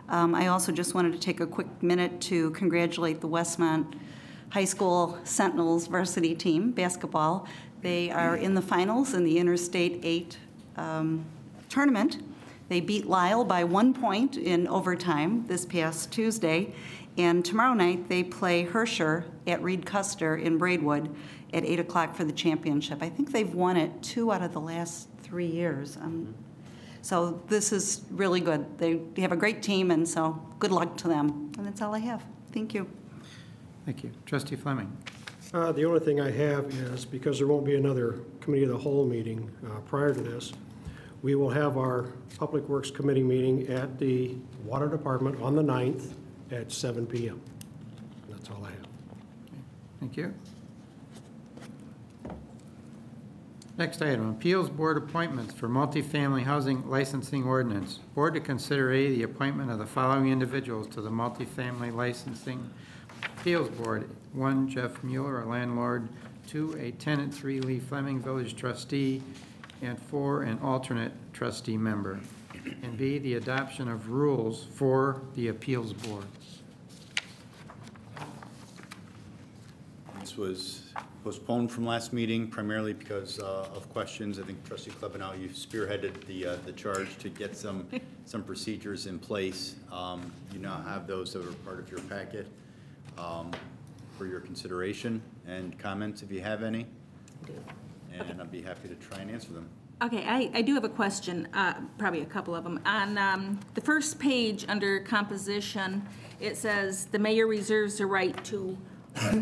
I also just wanted to take a quick minute to congratulate the Westmont High School Sentinels varsity team, basketball. They are in the finals in the Interstate 8 tournament. They beat Lyle by 1 point in overtime this past Tuesday. And tomorrow night, they play Herscher at Reed Custer in Braidwood at 8 o'clock for the championship. I think they've won it 2 out of the last 3 years. So this is really good. They have a great team, and so good luck to them. And that's all I have. Thank you. Thank you. Trustee Fleming. The only thing I have is, because there won't be another Committee of the Whole meeting prior to this, we will have our Public Works Committee meeting at the Water Department on the 9th at 7 p.m. That's all I have. Thank you. Next item, Appeals Board appointments for multifamily housing licensing ordinance. Board to consider the appointment of the following individuals to the multifamily licensing appeals board. 1, Jeff Mueller, a landlord. 2, a tenant. 3, Lee Fleming, village trustee. And 4, an alternate trustee member. And B, the adoption of rules for the appeals board. This was postponed from last meeting primarily because of questions. I think Trustee Klebanow, you spearheaded the charge to get some procedures in place. You now have those that are part of your packet for your consideration and comments if you have any. And I'd be happy to try and answer them. Okay, I do have a question, probably a couple of them. On the first page under composition, it says the mayor reserves the right to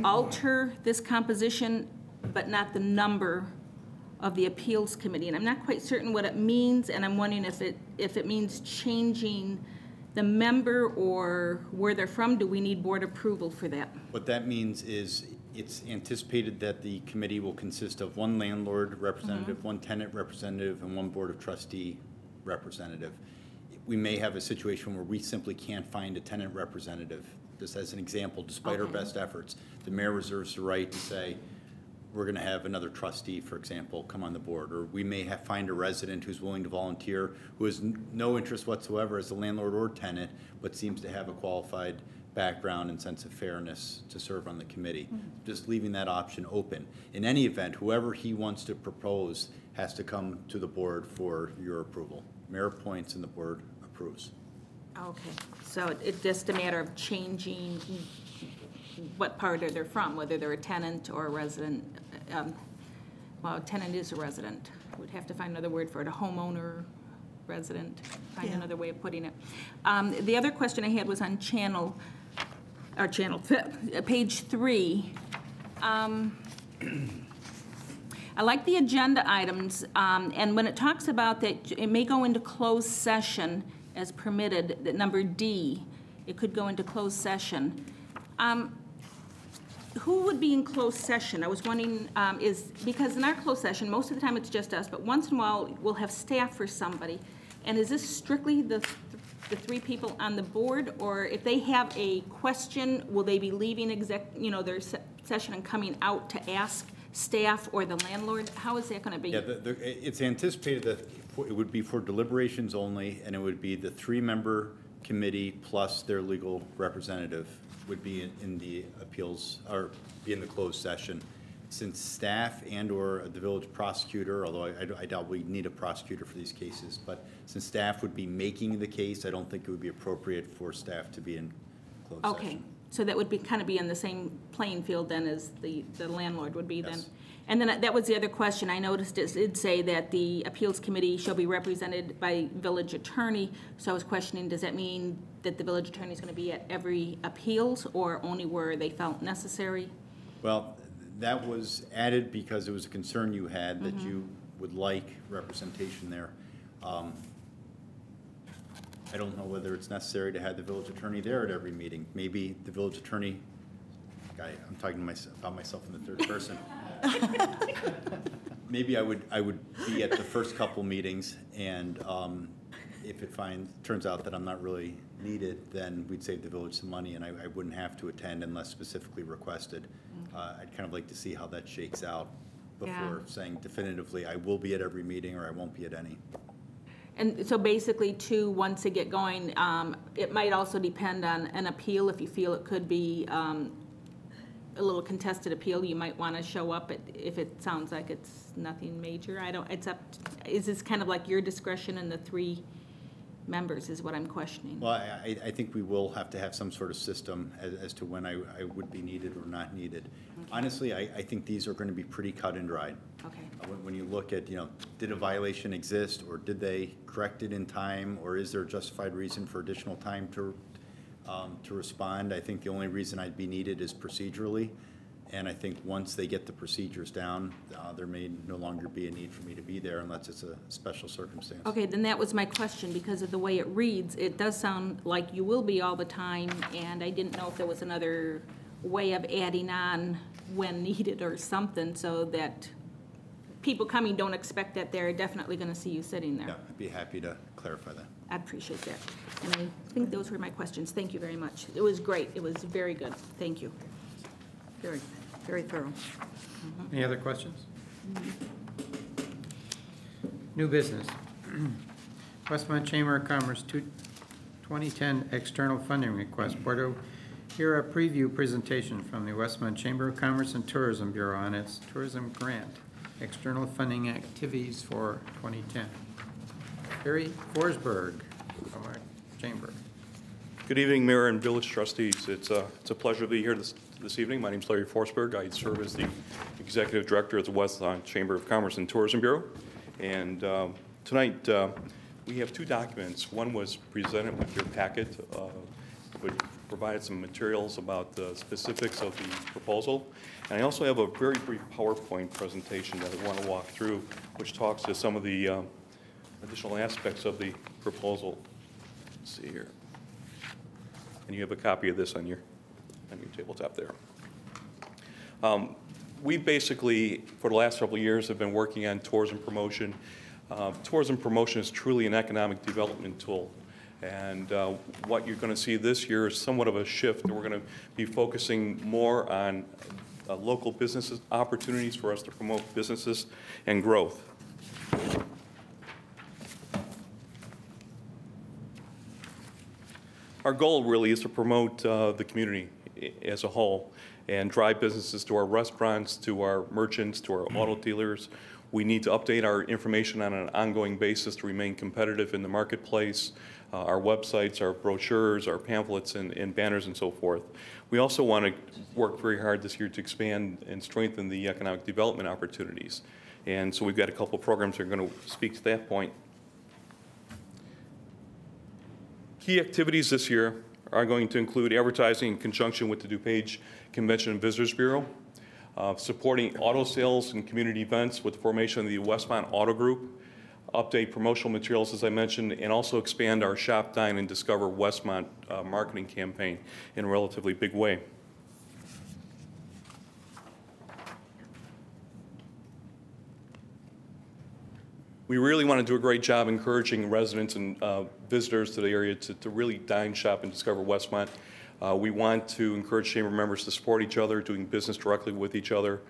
alter this composition, but not the number of the appeals committee. And I'm not quite certain what it means, and I'm wondering if it means changing the member or where they're from. Do we need board approval for that? What that means is it's anticipated that the committee will consist of 1 landlord representative, 1 tenant representative, and 1 board of trustee representative. We may have a situation where we simply can't find a tenant representative. Just as an example, despite our best efforts, the mayor reserves the right to say, we're going to have another trustee, for example, come on the board. Or we may find a resident who's willing to volunteer, who has no interest whatsoever as a landlord or tenant, but seems to have a qualified background and sense of fairness to serve on the committee. Just leaving that option open. In any event, whoever he wants to propose has to come to the board for your approval. Mayor appoints and the board approves. Okay, so it's just a matter of changing what part they're from, whether they're a tenant or a resident. Well, a tenant is a resident. We'd have to find another word for it, a homeowner, resident, find another way of putting it. The other question I had was on page 3. I like the agenda items, and when it talks about that it may go into closed session as permitted, that number D, it could go into closed session. Who would be in closed session? I was wondering, because in our closed session, most of the time it's just us, but once in a while, we'll have staff or somebody. And is this strictly the three people on the board, or if they have a question, will they be leaving their session and coming out to ask staff or the landlord? How is that going to be? Yeah, it's anticipated that it would be for deliberations only, and it would be the 3-member committee plus their legal representative would be in the appeals, or be in the closed session. Since staff and/or the village prosecutor, although I doubt we need a prosecutor for these cases, but since staff would be making the case, I don't think it would be appropriate for staff to be in closed session. Okay, so that would be kind of be in the same playing field then as the landlord would be then. Yes. And then that was the other question. I noticed it did say that the appeals committee shall be represented by village attorney. So I was questioning, does that mean that the village attorney is going to be at every appeals or only where they felt necessary? Well, that was added because it was a concern you had that you would like representation there. I don't know whether it's necessary to have the village attorney there at every meeting. Maybe the village attorney, I'm talking about myself in the third person. Maybe I would be at the first couple meetings, and if it turns out that I'm not really needed, then we'd save the village some money, and I wouldn't have to attend unless specifically requested. I'd kind of like to see how that shakes out before saying definitively I will be at every meeting or I won't be at any. And so basically, too, once they get going, it might also depend on an appeal. If you feel it could be a little contested appeal, you might want to show up if it sounds like it's nothing major. Is this kind of like your discretion and the 3 members is what I'm questioning? Well, I think we will have to have some sort of system as to when I would be needed or not needed. Okay. Honestly, I think these are going to be pretty cut and dried. Okay. When you look at, did a violation exist, or did they correct it in time, or is there a justified reason for additional time to respond? I think the only reason I'd be needed is procedurally, and I think once they get the procedures down, there may no longer be a need for me to be there unless it's a special circumstance. Okay, then that was my question, because of the way it reads, it does sound like you will be all the time, and I didn't know if there was another way of adding on when needed or something, so that people coming don't expect that they're definitely going to see you sitting there. Yeah, I'd be happy to clarify that. I appreciate that. And I think those were my questions. Thank you very much. It was great. It was very good. Thank you. Very, very thorough. Any other questions? New business. Westmont Chamber of Commerce 2010 external funding request. Board will hear a preview presentation from the Westmont Chamber of Commerce and Tourism Bureau on its tourism grant external funding activities for 2010. Harry Forsberg from our chamber. Good evening, Mayor and Village Trustees. It's a pleasure to be here this evening. My name is Larry Forsberg. I serve as the Executive Director at the Westmont Chamber of Commerce and Tourism Bureau. And tonight we have 2 documents. One was presented with your packet, which provided some materials about the specifics of the proposal. And I also have a very brief PowerPoint presentation that I want to walk through, which talks to some of the additional aspects of the proposal. Let's see here. And you have a copy of this on your tabletop there. We basically, for the last several years, have been working on tourism promotion. Tourism promotion is truly an economic development tool. And what you're going to see this year is somewhat of a shift. We're going to be focusing more on local business opportunities for us to promote businesses and growth. Our goal really is to promote the community as a whole and drive businesses to our restaurants, to our merchants, to our auto dealers. We need to update our information on an ongoing basis to remain competitive in the marketplace, our websites, our brochures, our pamphlets, and banners, and so forth. We also want to work very hard this year to expand and strengthen the economic development opportunities. And so we've got a couple of programs that are going to speak to that point. Key activities this year are going to include advertising in conjunction with the DuPage Convention and Visitors Bureau, supporting auto sales and community events with the formation of the Westmont Auto Group, update promotional materials, as I mentioned, and also expand our Shop, Dine, and Discover Westmont marketing campaign in a relatively big way. We really want to do a great job encouraging residents and visitors to the area to really dine, shop, and discover Westmont. We want to encourage chamber members to support each other, doing business directly with each other.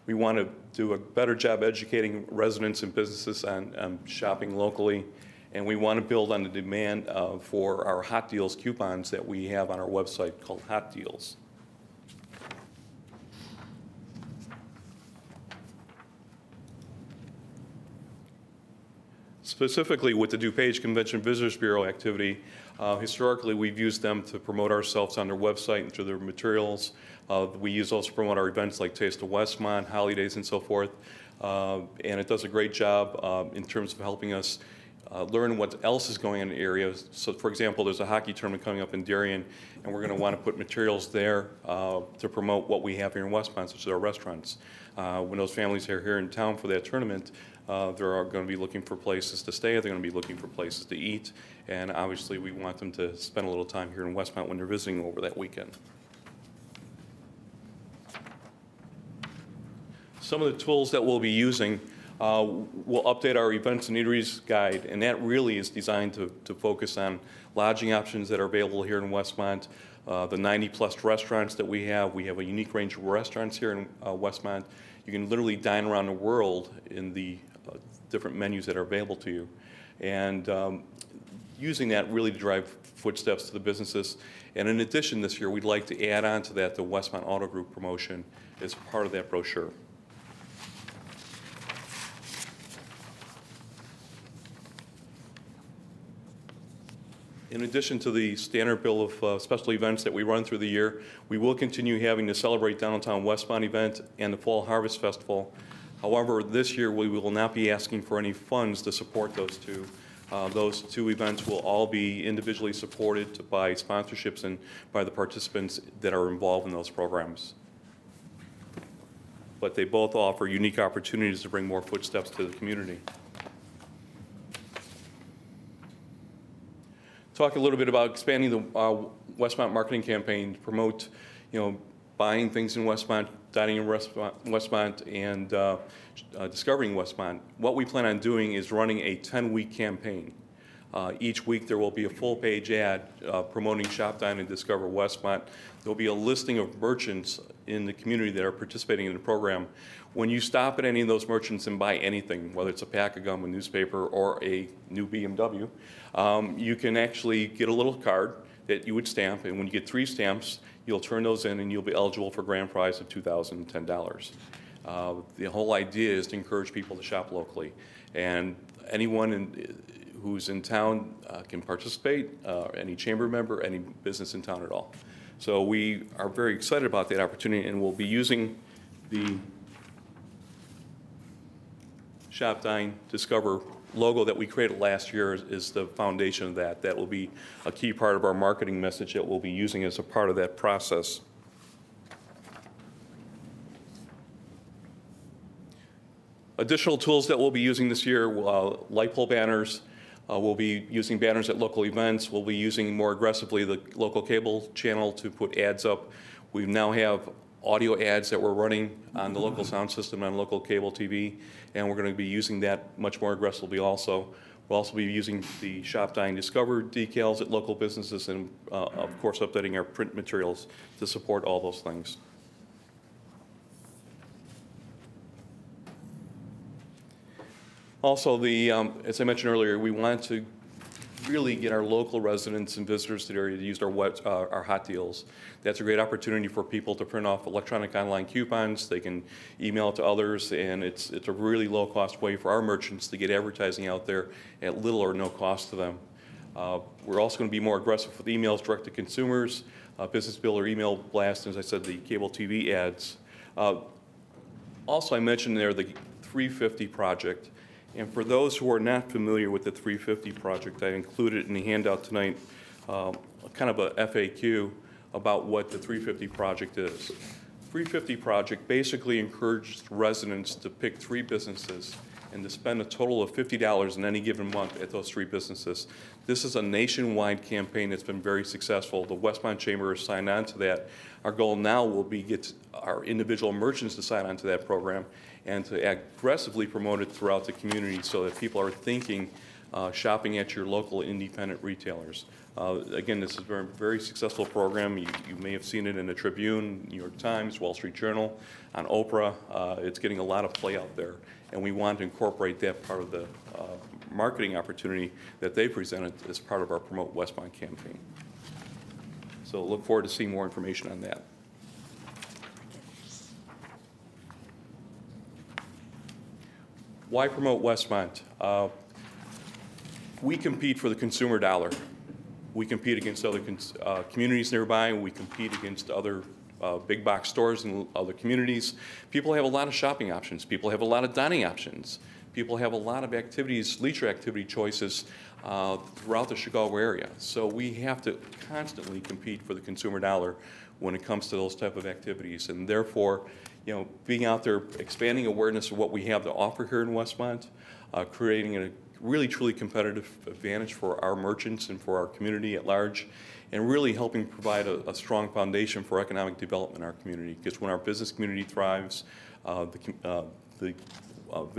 We want to do a better job educating residents and businesses on shopping locally. And we want to build on the demand for our Hot Deals coupons that we have on our website called Hot Deals. Specifically with the DuPage Convention Visitors Bureau activity, historically we've used them to promote ourselves on their website and through their materials. We use those to promote our events like Taste of Westmont, holidays, and so forth. And it does a great job in terms of helping us learn what else is going on in the area. So, for example, there's a hockey tournament coming up in Darien, and we're going to want to put materials there to promote what we have here in Westmont, such as our restaurants. When those families are here in town for that tournament, they're going to be looking for places to stay, they're going to be looking for places to eat, and obviously we want them to spend a little time here in Westmont when they're visiting over that weekend. Some of the tools that we'll be using, we'll update our events and eateries guide, and that really is designed to focus on lodging options that are available here in Westmont. The 90-plus restaurants that we have a unique range of restaurants here in Westmont. You can literally dine around the world in the different menus that are available to you. And using that really to drive footsteps to the businesses. And in addition, this year, we'd like to add on to that the Westmont Auto Group promotion as part of that brochure. In addition to the standard bill of special events that we run through the year, we will continue having the Celebrate Downtown Westmont event and the Fall Harvest Festival. However, this year we will not be asking for any funds to support those two. Those two events will all be individually supported by sponsorships and by the participants that are involved in those programs. But they both offer unique opportunities to bring more footsteps to the community. Talk a little bit about expanding the Westmont marketing campaign to promote, buying things in Westmont, dining in Westmont, and discovering Westmont. What we plan on doing is running a 10-week campaign. Each week there will be a full-page ad promoting Shop, Dine, and Discover Westmont. There will be a listing of merchants in the community that are participating in the program. When you stop at any of those merchants and buy anything, whether it's a pack of gum, a newspaper, or a new BMW, you can actually get a little card that you would stamp, and when you get 3 stamps, you'll turn those in and you'll be eligible for a grand prize of $2,010. The whole idea is to encourage people to shop locally, and anyone who's in town can participate, any chamber member, any business in town at all. So we are very excited about that opportunity, and we'll be using the Shop, Dine, Discover logo that we created last year is the foundation of that. That will be a key part of our marketing message that we'll be using as a part of that process. Additional tools that we'll be using this year, light pole banners. We'll be using banners at local events. We'll be using more aggressively the local cable channel to put ads up. We now have audio ads that we're running on the local sound system on local cable TV, and we're going to be using that much more aggressively also. We'll also be using the Shop, Dine, Discover decals at local businesses, and of course updating our print materials to support all those things. Also, as I mentioned earlier, we want to really get our local residents and visitors to the area to use our hot deals. That's a great opportunity for people to print off electronic online coupons. They can email it to others, and it's a really low-cost way for our merchants to get advertising out there at little or no cost to them. We're also going to be more aggressive with emails direct to consumers, business bill or email blast, as I said, the cable TV ads. Also, I mentioned there the 350 project. And for those who are not familiar with the 350 project, I included in the handout tonight kind of a FAQ about what the 350 project is. 350 project basically encourages residents to pick 3 businesses and to spend a total of $50 in any given month at those 3 businesses. This is a nationwide campaign that's been very successful. The Westmont Chamber has signed on to that. Our goal now will be get our individual merchants to sign on to that program and to aggressively promote it throughout the community so that people are thinking shopping at your local independent retailers. Again, this is a very, very successful program. You may have seen it in the Tribune, New York Times, Wall Street Journal, on Oprah. It's getting a lot of play out there, and we want to incorporate that part of the marketing opportunity that they presented as part of our Promote Westmont campaign. So look forward to seeing more information on that. Why Promote Westmont? We compete for the consumer dollar. We compete against other communities nearby. We compete against other big box stores in other communities. People have a lot of shopping options. People have a lot of dining options. People have a lot of activities, leisure activity choices throughout the Chicago area. So we have to constantly compete for the consumer dollar when it comes to those type of activities. And therefore, you know, being out there, expanding awareness of what we have to offer here in Westmont, creating a really truly competitive advantage for our merchants and for our community at large, and really helping provide a strong foundation for economic development in our community. Because when our business community thrives, the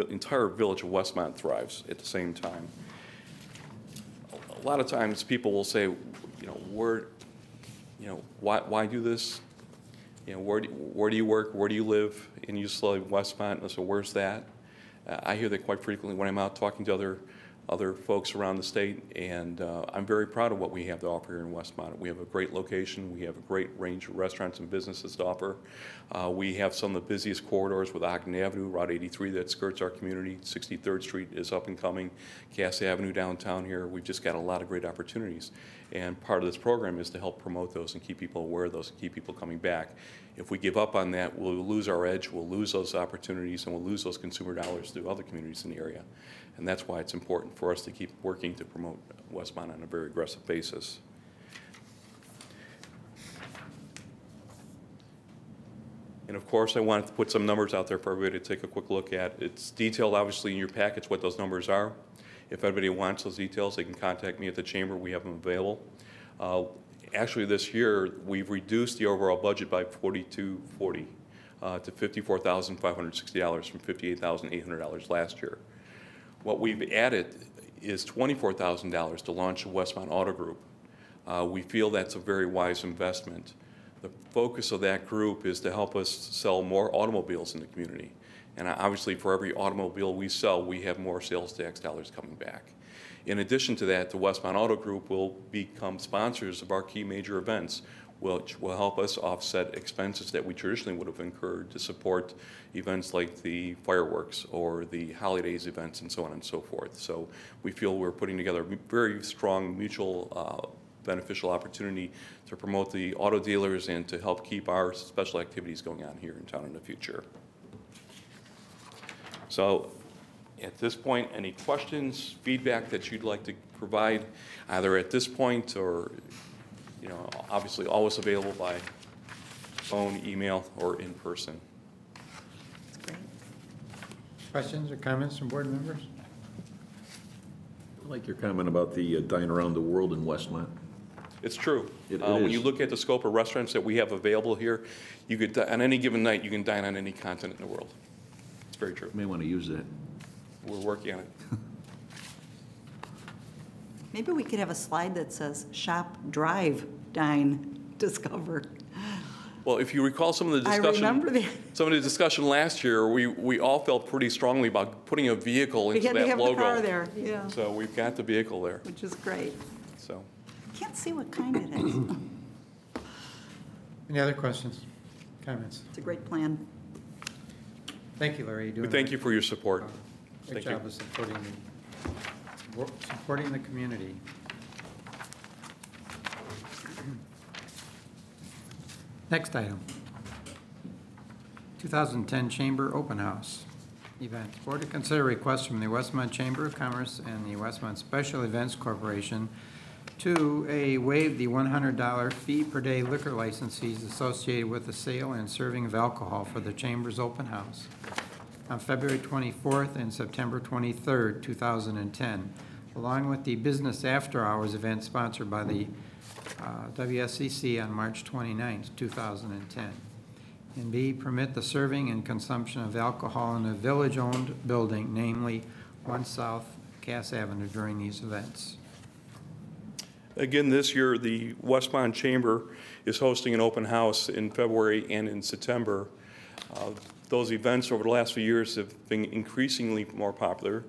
entire village of Westmont thrives at the same time. A lot of times people will say, why do this? Where do you work? Where do you live? And you say Westmont, and I say, where's that? I hear that quite frequently when I'm out talking to other folks around the state, and I'm very proud of what we have to offer here in Westmont. We have a great location. We have a great range of restaurants and businesses to offer. We have some of the busiest corridors with Ogden Avenue, Route 83 that skirts our community. 63rd Street is up and coming. Cass Avenue downtown here. We've just got a lot of great opportunities. And part of this program is to help promote those and keep people aware of those and keep people coming back. If we give up on that, we'll lose our edge, we'll lose those opportunities, and we'll lose those consumer dollars to other communities in the area. And that's why it's important for us to keep working to promote Westmont on a very aggressive basis. And of course, I wanted to put some numbers out there for everybody to take a quick look at. It's detailed, obviously, in your packets what those numbers are. If anybody wants those details, they can contact me at the chamber. We have them available. Actually, this year, we've reduced the overall budget by $4,240 to $54,560 from $58,800 last year. What we've added is $24,000 to launch the Westmont Auto Group. We feel that's a very wise investment. The focus of that group is to help us sell more automobiles in the community. And obviously, for every automobile we sell, we have more sales tax dollars coming back. In addition to that, the Westmont Auto Group will become sponsors of our key major events, which will help us offset expenses that we traditionally would have incurred to support events like the fireworks or the holidays events and so on and so forth. So we feel we're putting together a very strong mutual beneficial opportunity to promote the auto dealers and to help keep our special activities going on here in town in the future. So at this point, any questions, feedback that you'd like to provide, either at this point or, obviously always available by phone, email, or in person. That's great. Questions or comments from board members? I like your comment about the dine around the world in Westmont. It's true. When you look at the scope of restaurants that we have available here, you could, on any given night, you can dine on any continent in the world. It's very true. You may want to use that. We're working on it. Maybe we could have a slide that says shop, drive, dine, discover. Well, if you recall some of the discussion, I remember that. some of the discussion last year, we all felt pretty strongly about putting a vehicle into that logo. We had to have the car there, yeah. So we've got the vehicle there. Which is great. So. I can't see what kind it is. Any other questions, comments? It's a great plan. Thank you, Larry. We thank you for your support. Great Thank you. job of supporting the community. Next item, 2010 Chamber Open House event. Board to consider request from the Westmont Chamber of Commerce and the Westmont Special Events Corporation to waive the $100 fee per day liquor license fees associated with the sale and serving of alcohol for the Chamber's open house. on February 24th and September 23rd, 2010, along with the Business After Hours event sponsored by the WSCC on March 29th, 2010. And B, permit the serving and consumption of alcohol in a village-owned building, namely 1 South Cass Avenue, during these events. Again, this year, the Westmont Chamber is hosting an open house in February and in September. Those events over the last few years have been increasingly more popular.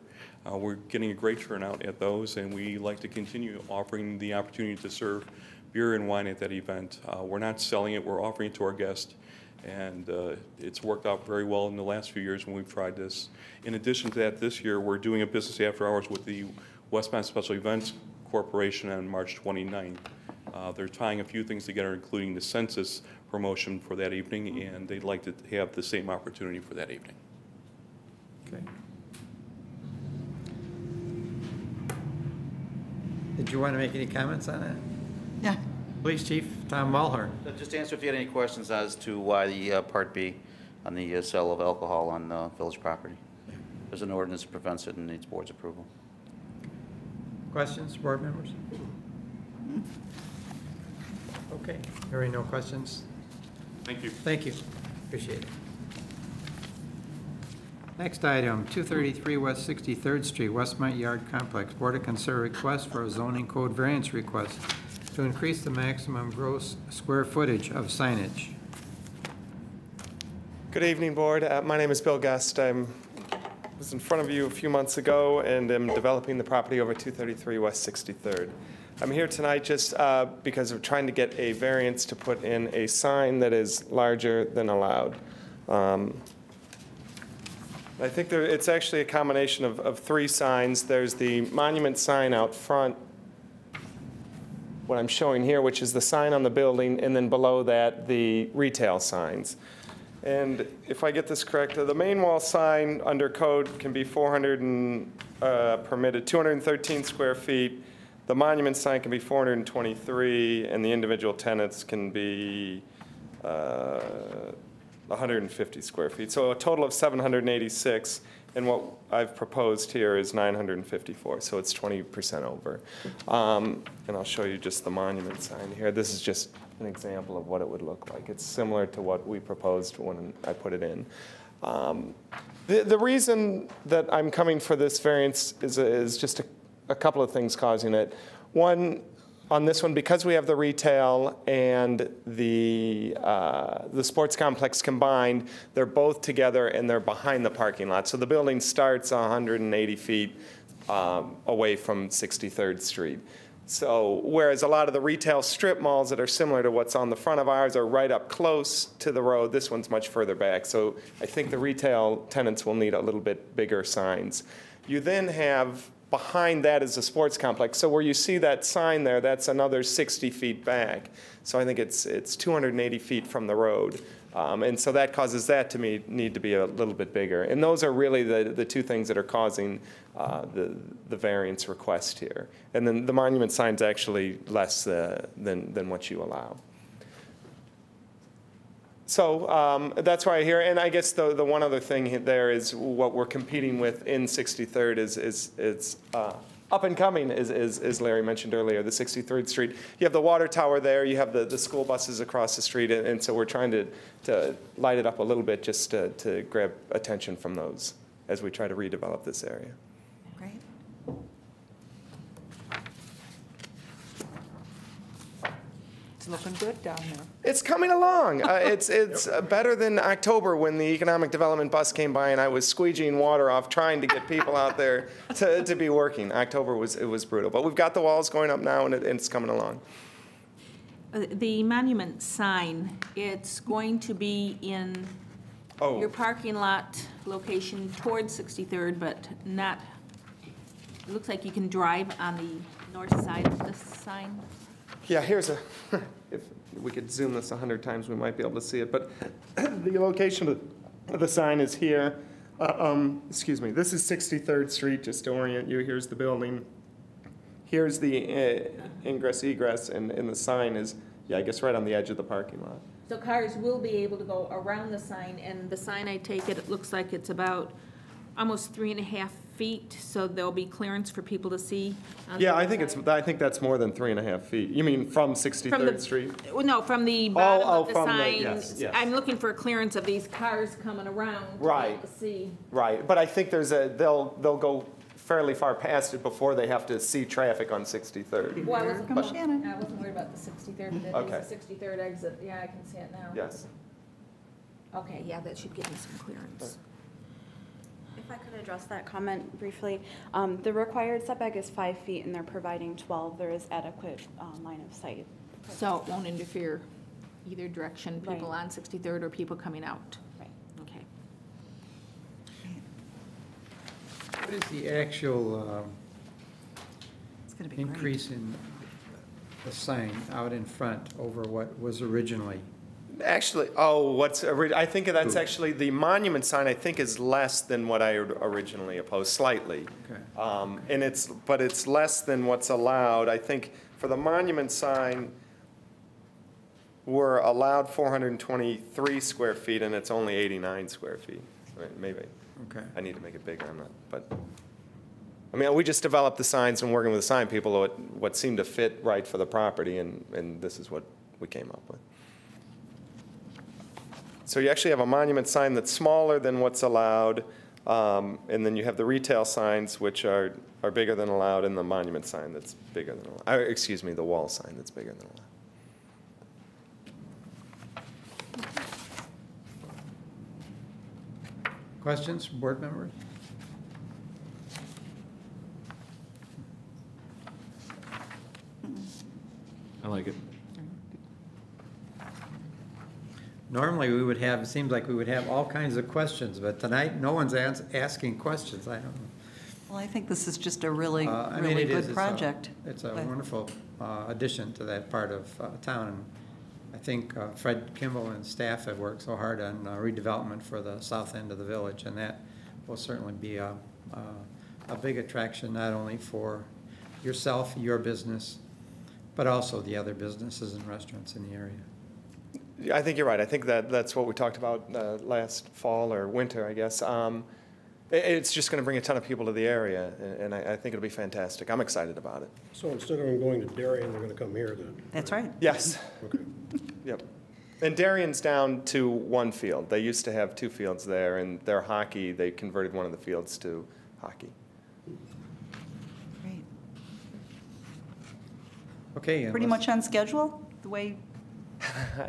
We're getting a great turnout at those, and we like to continue offering the opportunity to serve beer and wine at that event. We're not selling it, we're offering it to our guests, and it's worked out very well in the last few years when we've tried this. In addition to that, this year, we're doing a business after hours with the Westmont Special Events Corporation on March 29th. They're tying a few things together, including the census promotion for that evening, and they'd like to have the same opportunity for that evening. Okay. Did you want to make any comments on that? Yeah. Police Chief Tom Mulhern. Just to answer if you had any questions as to why the Part B on the sale of alcohol on village property. There's an ordinance that prevents it and needs board's approval. Questions, board members? Okay, hearing no questions. Thank you. Thank you. Appreciate it. Next item, 233 West 63rd Street, Westmont Yard Complex. Board to consider request for a zoning code variance request to increase the maximum gross square footage of signage. Good evening, Board. My name is Bill Guest. I was in front of you a few months ago and am developing the property over 233 West 63rd. I'm here tonight just because of trying to get a variance to put in a sign that is larger than allowed. I think it's actually a combination of 3 signs. There's the monument sign out front, what I'm showing here, which is the sign on the building, and then below that, the retail signs. And if I get this correct, the main wall sign under code can be 213 square feet. The monument sign can be 423, and the individual tenants can be 150 square feet. So a total of 786, and what I've proposed here is 954, so it's 20% over. And I'll show you just the monument sign here. This is just an example of what it would look like. It's similar to what we proposed when I put it in. The reason that I'm coming for this variance is just a couple of things causing it. One, on this one, because we have the retail and the sports complex combined, they're both together and they're behind the parking lot. So the building starts 180 feet away from 63rd Street. So whereas a lot of the retail strip malls that are similar to what's on the front of ours are right up close to the road, this one's much further back. So I think the retail tenants will need a little bit bigger signs. You then have behind that is a sports complex. So where you see that sign there, that's another 60 feet back. So I think it's 280 feet from the road. And so that causes that to need to be a little bit bigger. And those are really the 2 things that are causing the variance request here. And then the monument sign's actually less than what you allow. So that's why I hear, and I guess the one other thing there is what we're competing with in 63rd is up and coming, as Larry mentioned earlier, the 63rd Street. You have the water tower there, you have the school buses across the street, and so we're trying to light it up a little bit just to grab attention from those as we try to redevelop this area. Great. It's looking good down there. It's coming along. It's better than October when the economic development bus came by and I was squeegeeing water off trying to get people out there to be working. October was brutal, but we've got the walls going up now and it's coming along. The monument sign, it's going to be in your parking lot location towards 63rd, but not, it looks like you can drive on the north side of this sign. Yeah, here's if we could zoom this 100 times, we might be able to see it. But the location of the sign is here. Excuse me, this is 63rd Street, just to orient you. Here's the building. Here's the ingress, egress, and the sign is, yeah, I guess right on the edge of the parking lot. So cars will be able to go around the sign, and the sign, I take it, it looks like it's about almost 3.5 feet, so there'll be clearance for people to see. On Yeah, the I think side. I think that's more than 3.5 feet. You mean from 63rd the- Street? Well, no, from the bottom of the from the- sign. yes, yes. I'm looking for a clearance of these cars coming around to be Right. able to see. Right, but I think they'll go fairly far past it before they have to see traffic on 63rd. Well, I wasn't, But- I wasn't worried about the 63rd, but Okay. it is the 63rd exit. Yeah, I can see it now. Yes. Okay, yeah, that should give me some clearance. If I could address that comment briefly, the required setback is 5 feet and they're providing 12. There is adequate line of sight. So it won't interfere either direction, people Right. on 63rd or people coming out? Right. Okay. What is the actual gonna be great. increase in the sign out in front over what was originally? Actually, I think that's actually, the monument sign, I think, is less than what I had originally opposed, slightly. Okay. But it's less than what's allowed. I think for the monument sign, we're allowed 423 square feet, and it's only 89 square feet. Right, maybe. Okay. I need to make it bigger, I'm not, but, I mean, we just developed the signs and working with the sign people, what seemed to fit right for the property, and this is what we came up with. So you actually have a monument sign that's smaller than what's allowed, and then you have the retail signs, which are bigger than allowed, and the monument sign that's bigger than allowed. Excuse me, the wall sign that's bigger than allowed. Questions, board members? I like it. Normally, we would have, it seems like we would have all kinds of questions, but tonight, no one's asking questions. I don't know. Well, I think this is just a really, I mean, really it is. good project. It's a But- wonderful addition to that part of town. And I think Fred Kimball and staff have worked so hard on redevelopment for the south end of the village, and that will certainly be a big attraction, not only for yourself, your business, but also the other businesses and restaurants in the area. I think you're right. I think that's what we talked about last fall or winter, I guess. It's just going to bring a ton of people to the area, and I think it'll be fantastic. I'm excited about it. So instead of them going to Darien, they're going to come here then? That's right. Yes. Okay. Yep. And Darien's down to one field. They used to have 2 fields there, and their hockey, they converted one of the fields to hockey. Great. Okay. Pretty much on schedule, the way?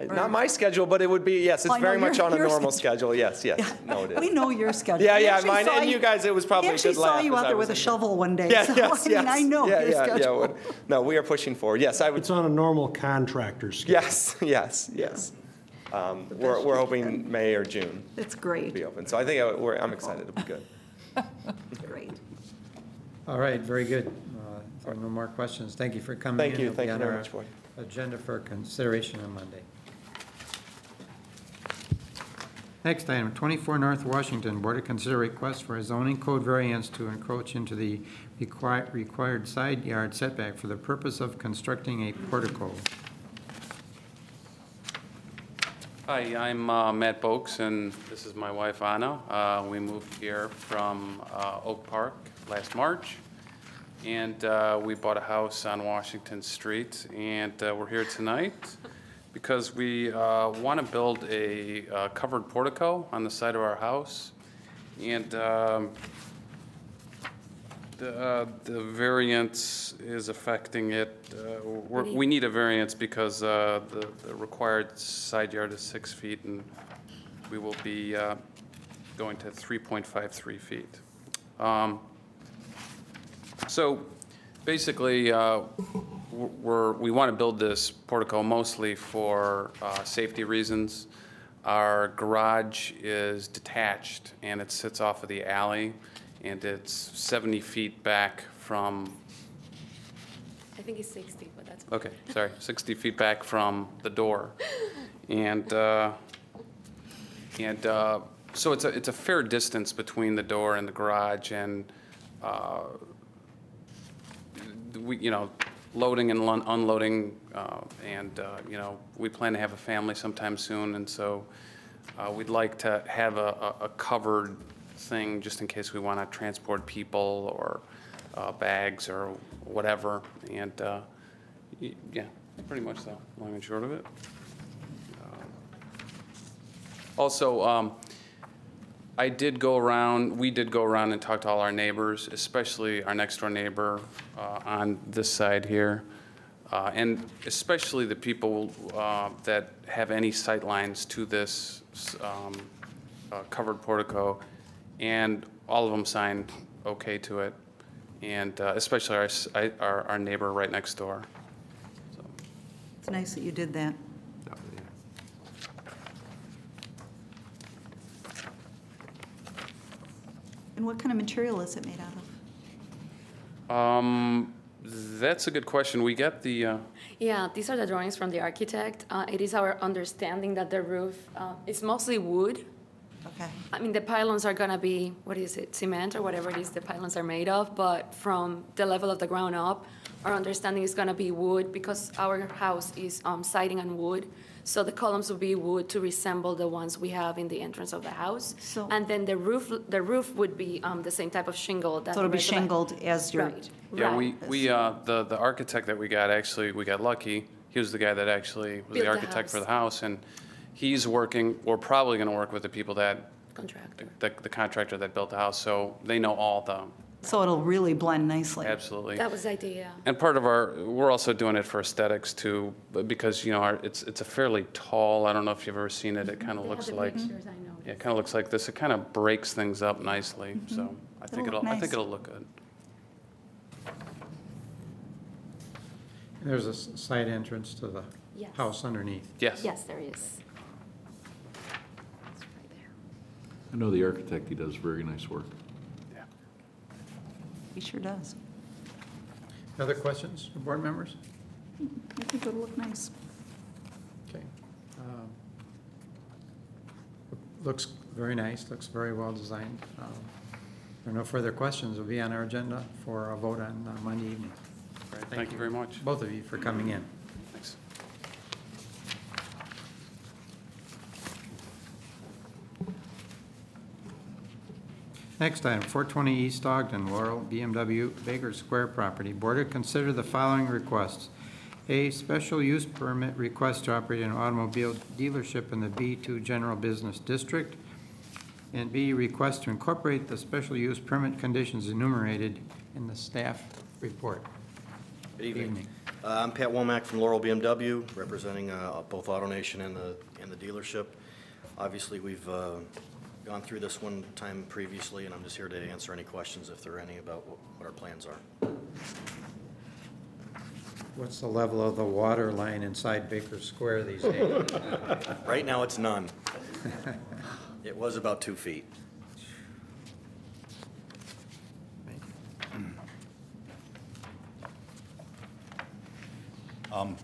Not my schedule, but it would be, yes, it's Well, I know very much on a your normal schedule. Yes, yes. No, it is. We know your schedule. Yeah, We yeah, actually mine, saw and you guys, it was probably a We actually good laugh. saw you as out I there was with a in shovel one day. Yeah, so, yes, I mean, I know your schedule. No, we are pushing forward. Yes, I would. It's on a normal contractor schedule. Yes, yes, yes. We're hoping May or June It's to great. be open. So I think I'm excited. It'll be good. Great. All right, very good. If there are no more questions, thank you for coming in. Thank you. It'll be Thank you on very our much, Boyd. Agenda for consideration on Monday. Next item, 24 North Washington, Board to consider request for a zoning code variance to encroach into the required side yard setback for the purpose of constructing a portico. Hi, I'm Matt Boakes, and this is my wife, Anna. We moved here from Oak Park last March, and we bought a house on Washington Street, and we're here tonight because we want to build a covered portico on the side of our house, and the variance is affecting it. We need a variance because the required side yard is 6 feet, and we will be going to 3.53 feet. So basically, we want to build this portico mostly for safety reasons. Our garage is detached, and it sits off of the alley, and it's 70 feet back from, I think it's 60, but that's okay, sorry, 60 feet back from the door. And so it's a fair distance between the door and the garage, and we loading and unloading, and, you know, we plan to have a family sometime soon, and so we'd like to have a covered thing just in case we want to transport people or bags or whatever, and yeah, pretty much so, long and short of it. Also, we did go around and talk to all our neighbors, especially our next door neighbor on this side here, and especially the people that have any sight lines to this covered portico, and all of them signed okay to it, and especially our neighbor right next door. So. It's nice that you did that. And what kind of material is it made out of? That's a good question. We get the... Yeah, these are the drawings from the architect. It is our understanding that the roof is mostly wood. Okay. I mean, the pylons are going to be, what is it, cement or whatever it is the pylons are made of, but from the level of the ground up, our understanding is going to be wood because our house is siding on wood. So the columns will be wood to resemble the ones we have in the entrance of the house. So, and then the roof would be the same type of shingle. That so it'll be resident- shingled as your... Right. Yeah, right. the architect that we got lucky. He was the guy that actually was the architect for the house, and he's working, we're probably going to work with the people that... Contractor. The contractor that built the house, so they know all the... So it'll really blend nicely. Absolutely. That was the idea. And part of we're also doing it for aesthetics too, because, you know, it's a fairly tall, I don't know if you've ever seen it, it kind of looks like... Yeah, it kind of looks like this. It kind of breaks things up nicely, so I think it'll look good. There's a side entrance to the Yes. house underneath. Yes. Yes, there is. I know the architect, he does very nice work. He sure does. Other questions from board members? I think it'll look nice. Okay. Looks very nice, looks very well designed. If there are no further questions, will be on our agenda for a vote on Monday evening. All right, Thank you very much. Both of you for coming in. Thanks. Next item, 420 East Ogden, Laurel, BMW, Baker Square property. Board to consider the following requests. A, special use permit request to operate an automobile dealership in the B2 General Business District. And B, request to incorporate the special use permit conditions enumerated in the staff report. Good evening. I'm Pat Womack from Laurel BMW, representing both AutoNation and the dealership. Obviously, we've gone through this one time previously, and I'm just here to answer any questions if there are any about what our plans are. What's the level of the water line inside Baker Square these days? Right now, it's none. It was about 2 feet.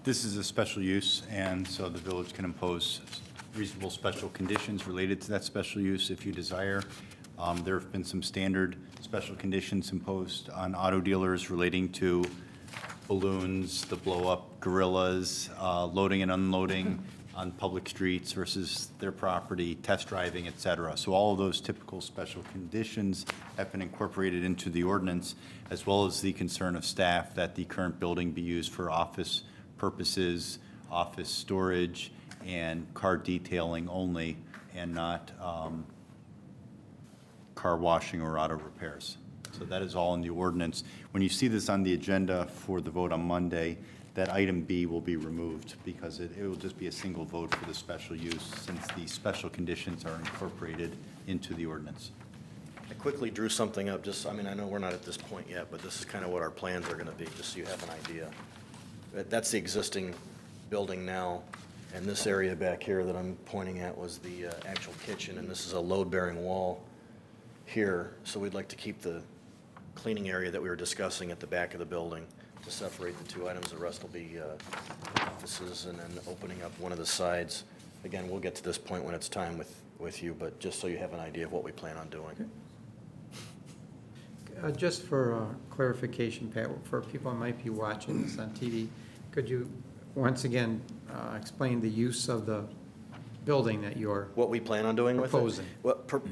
This is a special use, and so the village can impose reasonable special conditions related to that special use if you desire. There have been some standard special conditions imposed on auto dealers relating to balloons, the blow-up gorillas, loading and unloading on public streets versus their property, test driving, et cetera. So all of those typical special conditions have been incorporated into the ordinance, as well as the concern of staff that the current building be used for office purposes, office storage, and car detailing only, and not car washing or auto repairs. So that is all in the ordinance. When you see this on the agenda for the vote on Monday, that item B will be removed because it will just be a single vote for the special use since the special conditions are incorporated into the ordinance. I quickly drew something up, I know we're not at this point yet, but this is kind of what our plans are going to be, just so you have an idea. That's the existing building now, and this area back here that I'm pointing at was the actual kitchen, and this is a load-bearing wall here. So we'd like to keep the cleaning area that we were discussing at the back of the building to separate the two items. The rest will be offices and then opening up one of the sides. Again, we'll get to this point when it's time with you, but just so you have an idea of what we plan on doing. Just for clarification, Pat, for people who might be watching this on TV, could you once again explain the use of the building that you're What we plan on doing proposing? with it?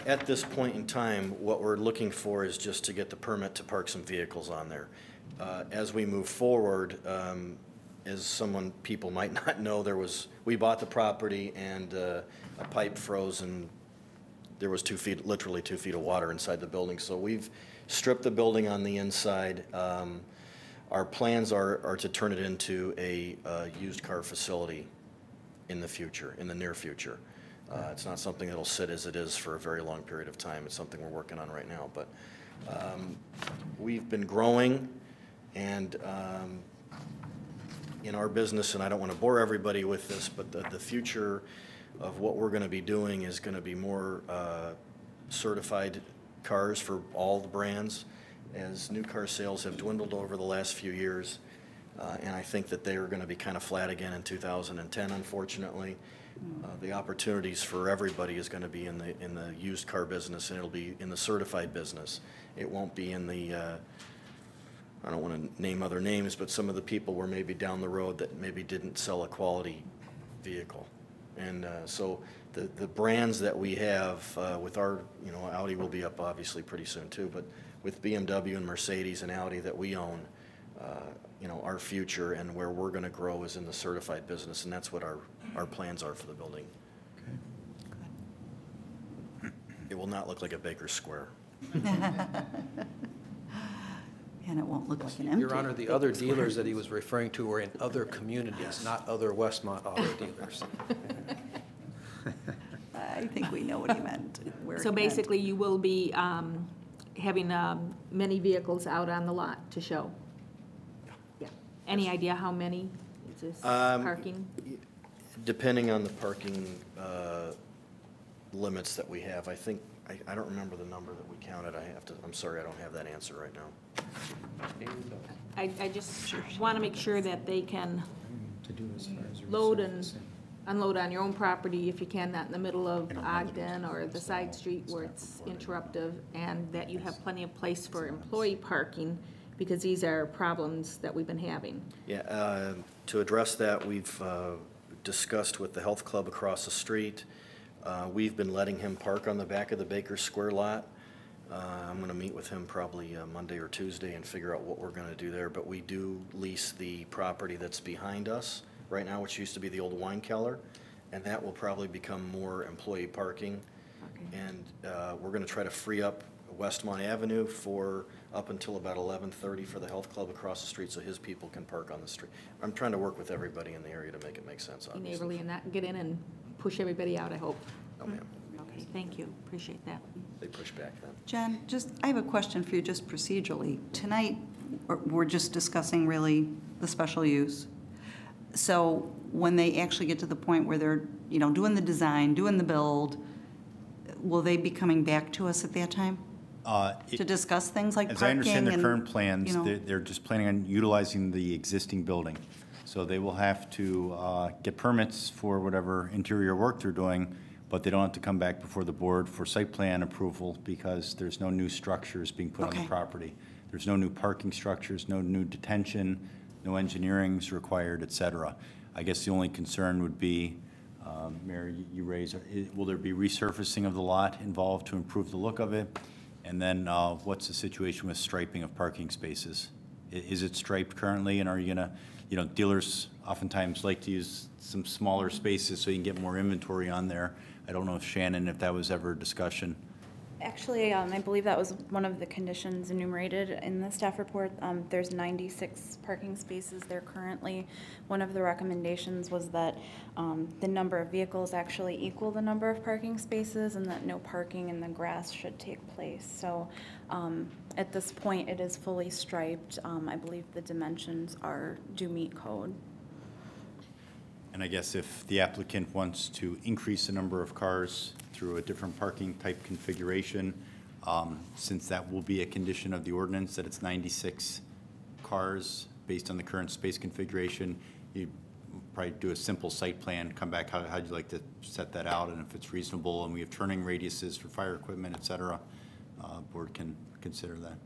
At this point in time, what we're looking for is just to get the permit to park some vehicles on there. As we move forward, as people might not know, we bought the property and a pipe froze and there was literally 2 feet of water inside the building. So we've stripped the building on the inside. Our plans are to turn it into a used car facility in the near future. It's not something that'll sit as it is for a very long period of time. It's something we're working on right now. But we've been growing, and in our business, and I don't want to bore everybody with this, but the future of what we're going to be doing is going to be more certified cars for all the brands, as new car sales have dwindled over the last few years. And I think that they are going to be kind of flat again in 2010, unfortunately. The opportunities for everybody is going to be in the used car business, and it'll be in the certified business. It won't be in the, I don't want to name other names, but some of the people were maybe down the road that maybe didn't sell a quality vehicle. And so the brands that we have with our, Audi will be up obviously pretty soon too, but with BMW and Mercedes and Audi that we own, our future and where we're going to grow is in the certified business, and that's what our plans are for the building. Okay. It will not look like a Baker's Square. And it won't look like an empty. Your Honor, the other dealers that he was referring to were in other communities, not other Westmont auto dealers. I think we know what he meant. So basically, you will be having many vehicles out on the lot to show? Yeah. Any idea how many? Is this parking? Depending on the parking limits that we have, I think, I don't remember the number that we counted. I'm sorry, I don't have that answer right now. I just want to make sure that they can load and unload on your own property if you can, not in the middle of Ogden or the side street where it's interruptive, and that you have plenty of place for employee parking, because these are problems that we've been having. Yeah, to address that, we've discussed with the health club across the street. We've been letting him park on the back of the Baker's Square lot. I'm going to meet with him probably Monday or Tuesday and figure out what we're going to do there. But we do lease the property that's behind us right now, which used to be the old wine cellar, and that will probably become more employee parking. Okay. And we're going to try to free up Westmont Avenue for up until about 11:30 for the health club across the street, so his people can park on the street. I'm trying to work with everybody in the area to make it make sense, obviously. Be neighborly and not get in and push everybody out, I hope. No, ma'am. Okay, thank you. Appreciate that. They push back then. Jen, I have a question for you just procedurally. Tonight, we're just discussing really the special use. So when they actually get to the point where they're, doing the design, doing the build, will they be coming back to us at that time? To discuss things like parking? As I understand their and, current plans, they're just planning on utilizing the existing building. So they will have to get permits for whatever interior work they're doing, but they don't have to come back before the board for site plan approval because there's no new structures being put on the property. There's no new parking structures, no new detention, no engineering's required, et cetera. I guess the only concern would be, Mayor, you raised, will there be resurfacing of the lot involved to improve the look of it? And then what's the situation with striping of parking spaces? Is it striped currently, and are you gonna, dealers oftentimes like to use some smaller spaces so you can get more inventory on there. I don't know if Shannon, if that was ever a discussion. Actually, I believe that was one of the conditions enumerated in the staff report. There's 96 parking spaces there currently. One of the recommendations was that the number of vehicles actually equal the number of parking spaces, and that no parking in the grass should take place. So at this point, it is fully striped. I believe the dimensions do meet code. And I guess if the applicant wants to increase the number of cars through a different parking type configuration, since that will be a condition of the ordinance that it's 96 cars based on the current space configuration, you probably do a simple site plan, come back, how'd you like to set that out, and if it's reasonable, and we have turning radiuses for fire equipment, et cetera, board can consider that.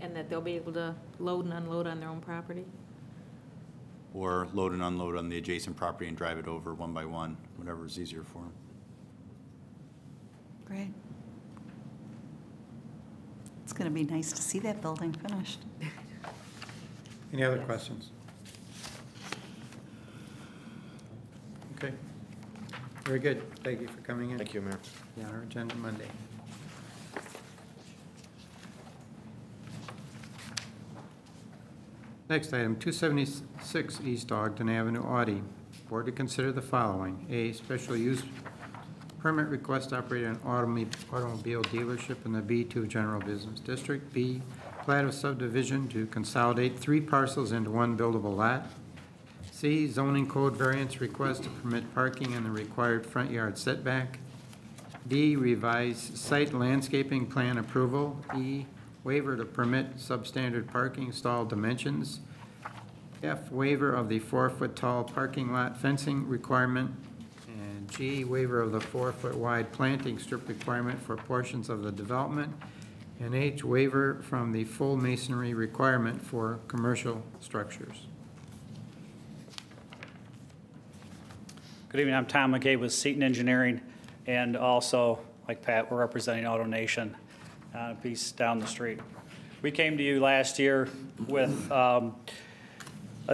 And that they'll be able to load and unload on their own property? Or load and unload on the adjacent property and drive it over one by one, whatever is easier for them. Great. It's going to be nice to see that building finished. Any other questions? Okay. Very good. Thank you for coming in. Thank you, Mayor. Yeah, our agenda Monday. Next item, 276 East Ogden Avenue, Audi. Board to consider the following. A, special use permit request to operate an automobile dealership in the B2 General Business District. B, plat of subdivision to consolidate 3 parcels into 1 buildable lot. C, zoning code variance request to permit parking in the required front yard setback. D, revised site landscaping plan approval. E, waiver to permit substandard parking stall dimensions. F, waiver of the 4-foot tall parking lot fencing requirement. And G, waiver of the 4-foot wide planting strip requirement for portions of the development. And H, waiver from the full masonry requirement for commercial structures. Good evening, I'm Tom McKay with Seton Engineering, and also, like Pat, we're representing AutoNation, a piece down the street. We came to you last year with a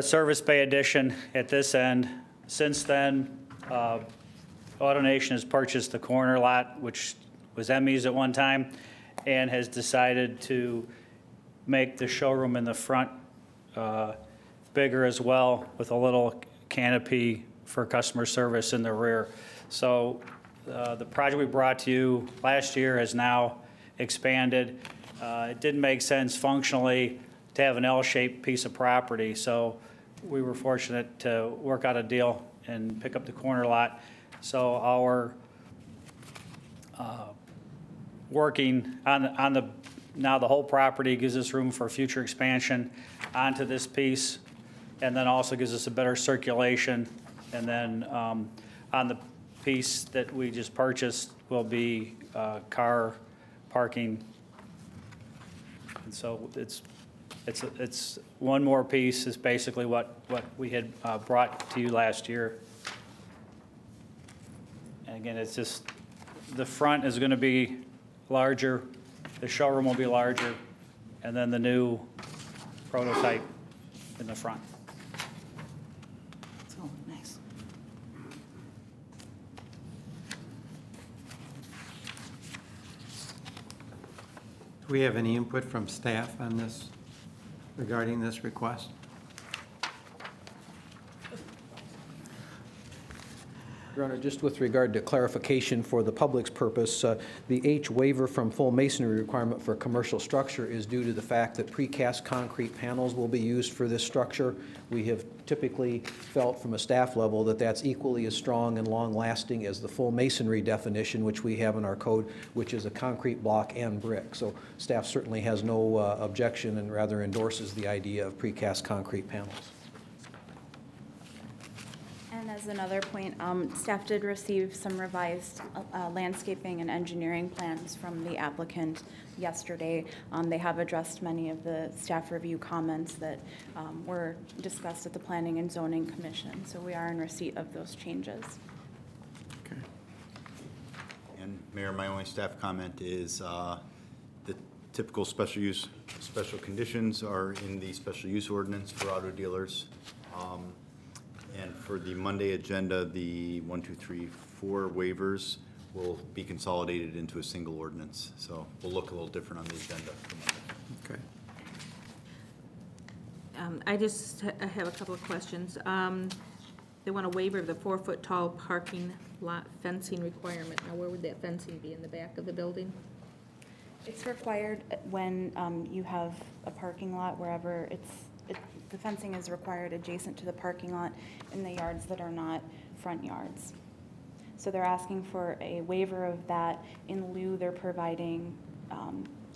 service bay addition at this end. Since then, AutoNation has purchased the corner lot, which was Emmy's at one time, and has decided to make the showroom in the front bigger as well, with a little canopy for customer service in the rear. So the project we brought to you last year has now expanded. It didn't make sense functionally to have an L-shaped piece of property, so we were fortunate to work out a deal and pick up the corner lot. So our working on the now the whole property gives us room for future expansion onto this piece, and then also gives us a better circulation. And then on the piece that we just purchased will be car parking. And so it's one more piece is basically what we had brought to you last year. And again, it's just the front is going to be larger, the showroom will be larger, and then the new prototype in the front. So nice. Do we have any input from staff on this, regarding this request? Your Honor, just with regard to clarification for the public's purpose, the H waiver from full masonry requirement for commercial structure is due to the fact that precast concrete panels will be used for this structure. We have typically felt from a staff level that that's equally as strong and long-lasting as the full masonry definition, which we have in our code, which is a concrete block and brick. So staff certainly has no objection and rather endorses the idea of precast concrete panels. And as another point, staff did receive some revised landscaping and engineering plans from the applicant yesterday. They have addressed many of the staff review comments that were discussed at the Planning and Zoning Commission. So we are in receipt of those changes. Okay. And Mayor, my only staff comment is the typical special use, special conditions are in the special use ordinance for auto dealers. And for the Monday agenda, the 1, 2, 3, 4 waivers will be consolidated into a single ordinance. So we'll look a little different on the agenda for Monday. Okay. I have a couple of questions. They want a waiver of the 4-foot tall parking lot fencing requirement. Now, where would that fencing be, in the back of the building? It's required when you have a parking lot wherever the fencing is required adjacent to the parking lot in the yards that are not front yards. So they're asking for a waiver of that. In lieu, they're providing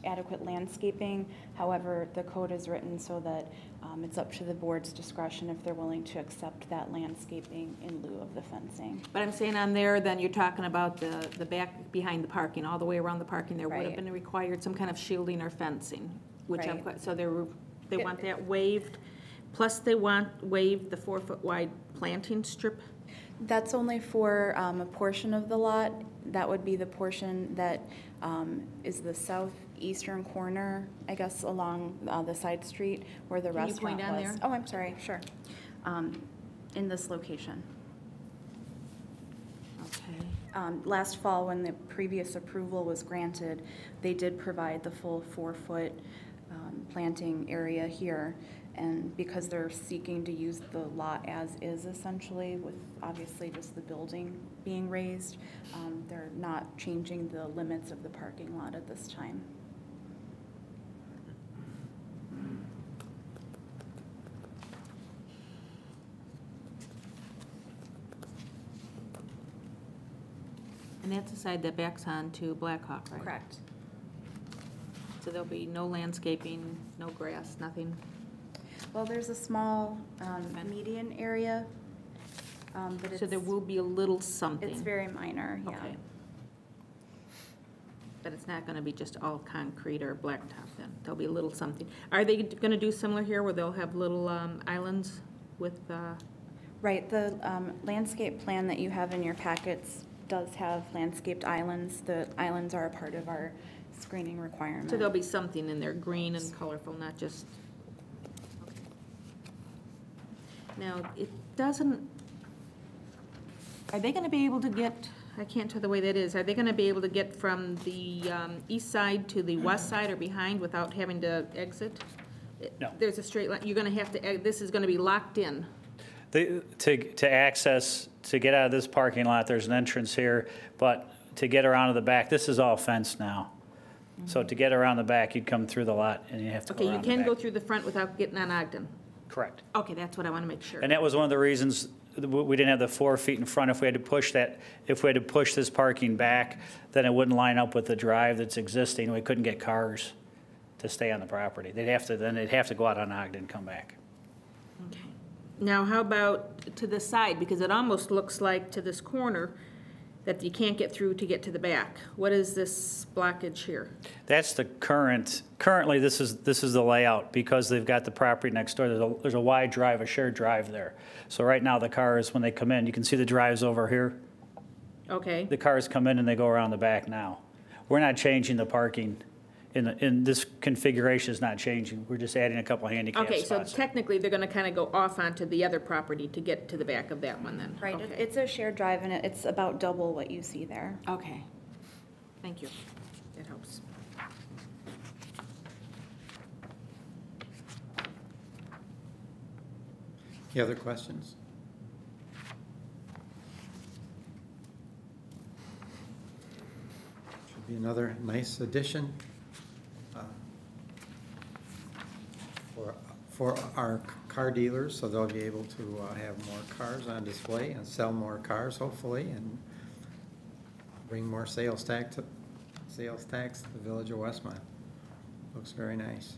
adequate landscaping. However, the code is written so that it's up to the board's discretion if they're willing to accept that landscaping in lieu of the fencing. But I'm saying on there, then you're talking about the back behind the parking, all the way around the parking, there would have Right. been required some kind of shielding or fencing, which I'm Right. quite, so they want that waived, plus they want waived the 4-foot wide planting strip. That's only for a portion of the lot. That would be the portion that is the southeastern corner, I guess, along the side street where the Can you restaurant point on was. there? Oh, I'm sorry, sure. In this location. Okay. Last fall, when the previous approval was granted, they did provide the full 4-foot planting area here. And because they're seeking to use the lot as is essentially, with obviously just the building being raised, they're not changing the limits of the parking lot at this time. And that's the side that backs on to Blackhawk, right? Correct. So there'll be no landscaping, no grass, nothing? Well, there's a small median area, but it's... So there will be a little something? It's very minor, yeah. Okay. But it's not going to be just all concrete or blacktop then? There'll be a little something. Are they going to do similar here where they'll have little islands with... Right, the landscape plan that you have in your packets does have landscaped islands. The islands are a part of our screening requirement. So there'll be something in there, green and colorful, not just... Okay. Now, it doesn't... Are they going to be able to get... I can't tell the way that is. Are they going to be able to get from the east side to the west side or behind without having to exit? No. There's a straight line. You're going to have to, this is going to be locked in. To access, to get out of this parking lot, there's an entrance here, but to get around to the back, this is all fenced now. So to get around the back, you'd come through the lot and you have to go Okay, you around the can back. go through the front without getting on Ogden. Correct. Okay, that's what I want to make sure. And that was one of the reasons we didn't have the 4 feet in front. If we had to push that, if we had to push this parking back, then it wouldn't line up with the drive that's existing. We couldn't get cars to stay on the property. They'd have to go out on Ogden and come back. Okay. Now, how about to the side? Because it almost looks like to this corner that you can't get through to get to the back. What is this blockage here? That's the currently this is the layout because they've got the property next door. There's a wide drive, a shared drive there. So right now the cars, when they come in, you can see the drives over here. Okay. The cars come in and they go around the back now. We're not changing the parking. In this configuration is not changing. We're just adding a couple of handicap Okay, spots. so technically they're going to kind of go off onto the other property to get to the back of that one then? Right, Okay. it's a shared drive and it's about double what you see there. Okay. Thank you. That helps. Any other questions? Should be another nice addition for our car dealers, so they'll be able to have more cars on display and sell more cars, hopefully, and bring more sales tax to the village of Westmont. Looks very nice.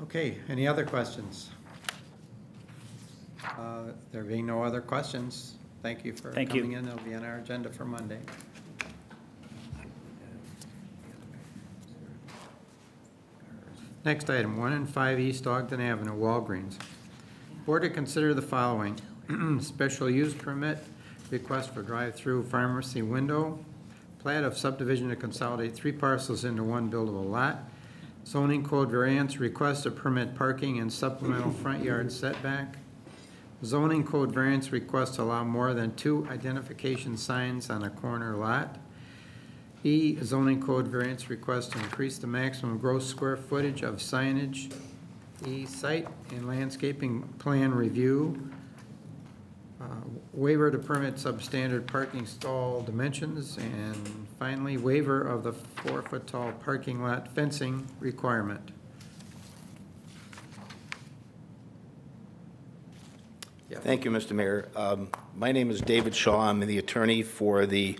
Okay, any other questions? There being no other questions, thank you for coming in. It'll be on our agenda for Monday. Next item, 1 and 5 East Ogden Avenue, Walgreens. Board to consider the following. Special use permit, request for drive-through pharmacy window, plat of subdivision to consolidate 3 parcels into 1 buildable lot, zoning code variance, request to permit parking and supplemental front yard setback, zoning code variance, request to allow more than 2 identification signs on a corner lot, E, zoning code variance request to increase the maximum gross square footage of signage. E, site and landscaping plan review. Waiver to permit substandard parking stall dimensions. And finally, waiver of the 4-foot tall parking lot fencing requirement. Thank you, Mr. Mayor. My name is David Shaw. I'm the attorney for the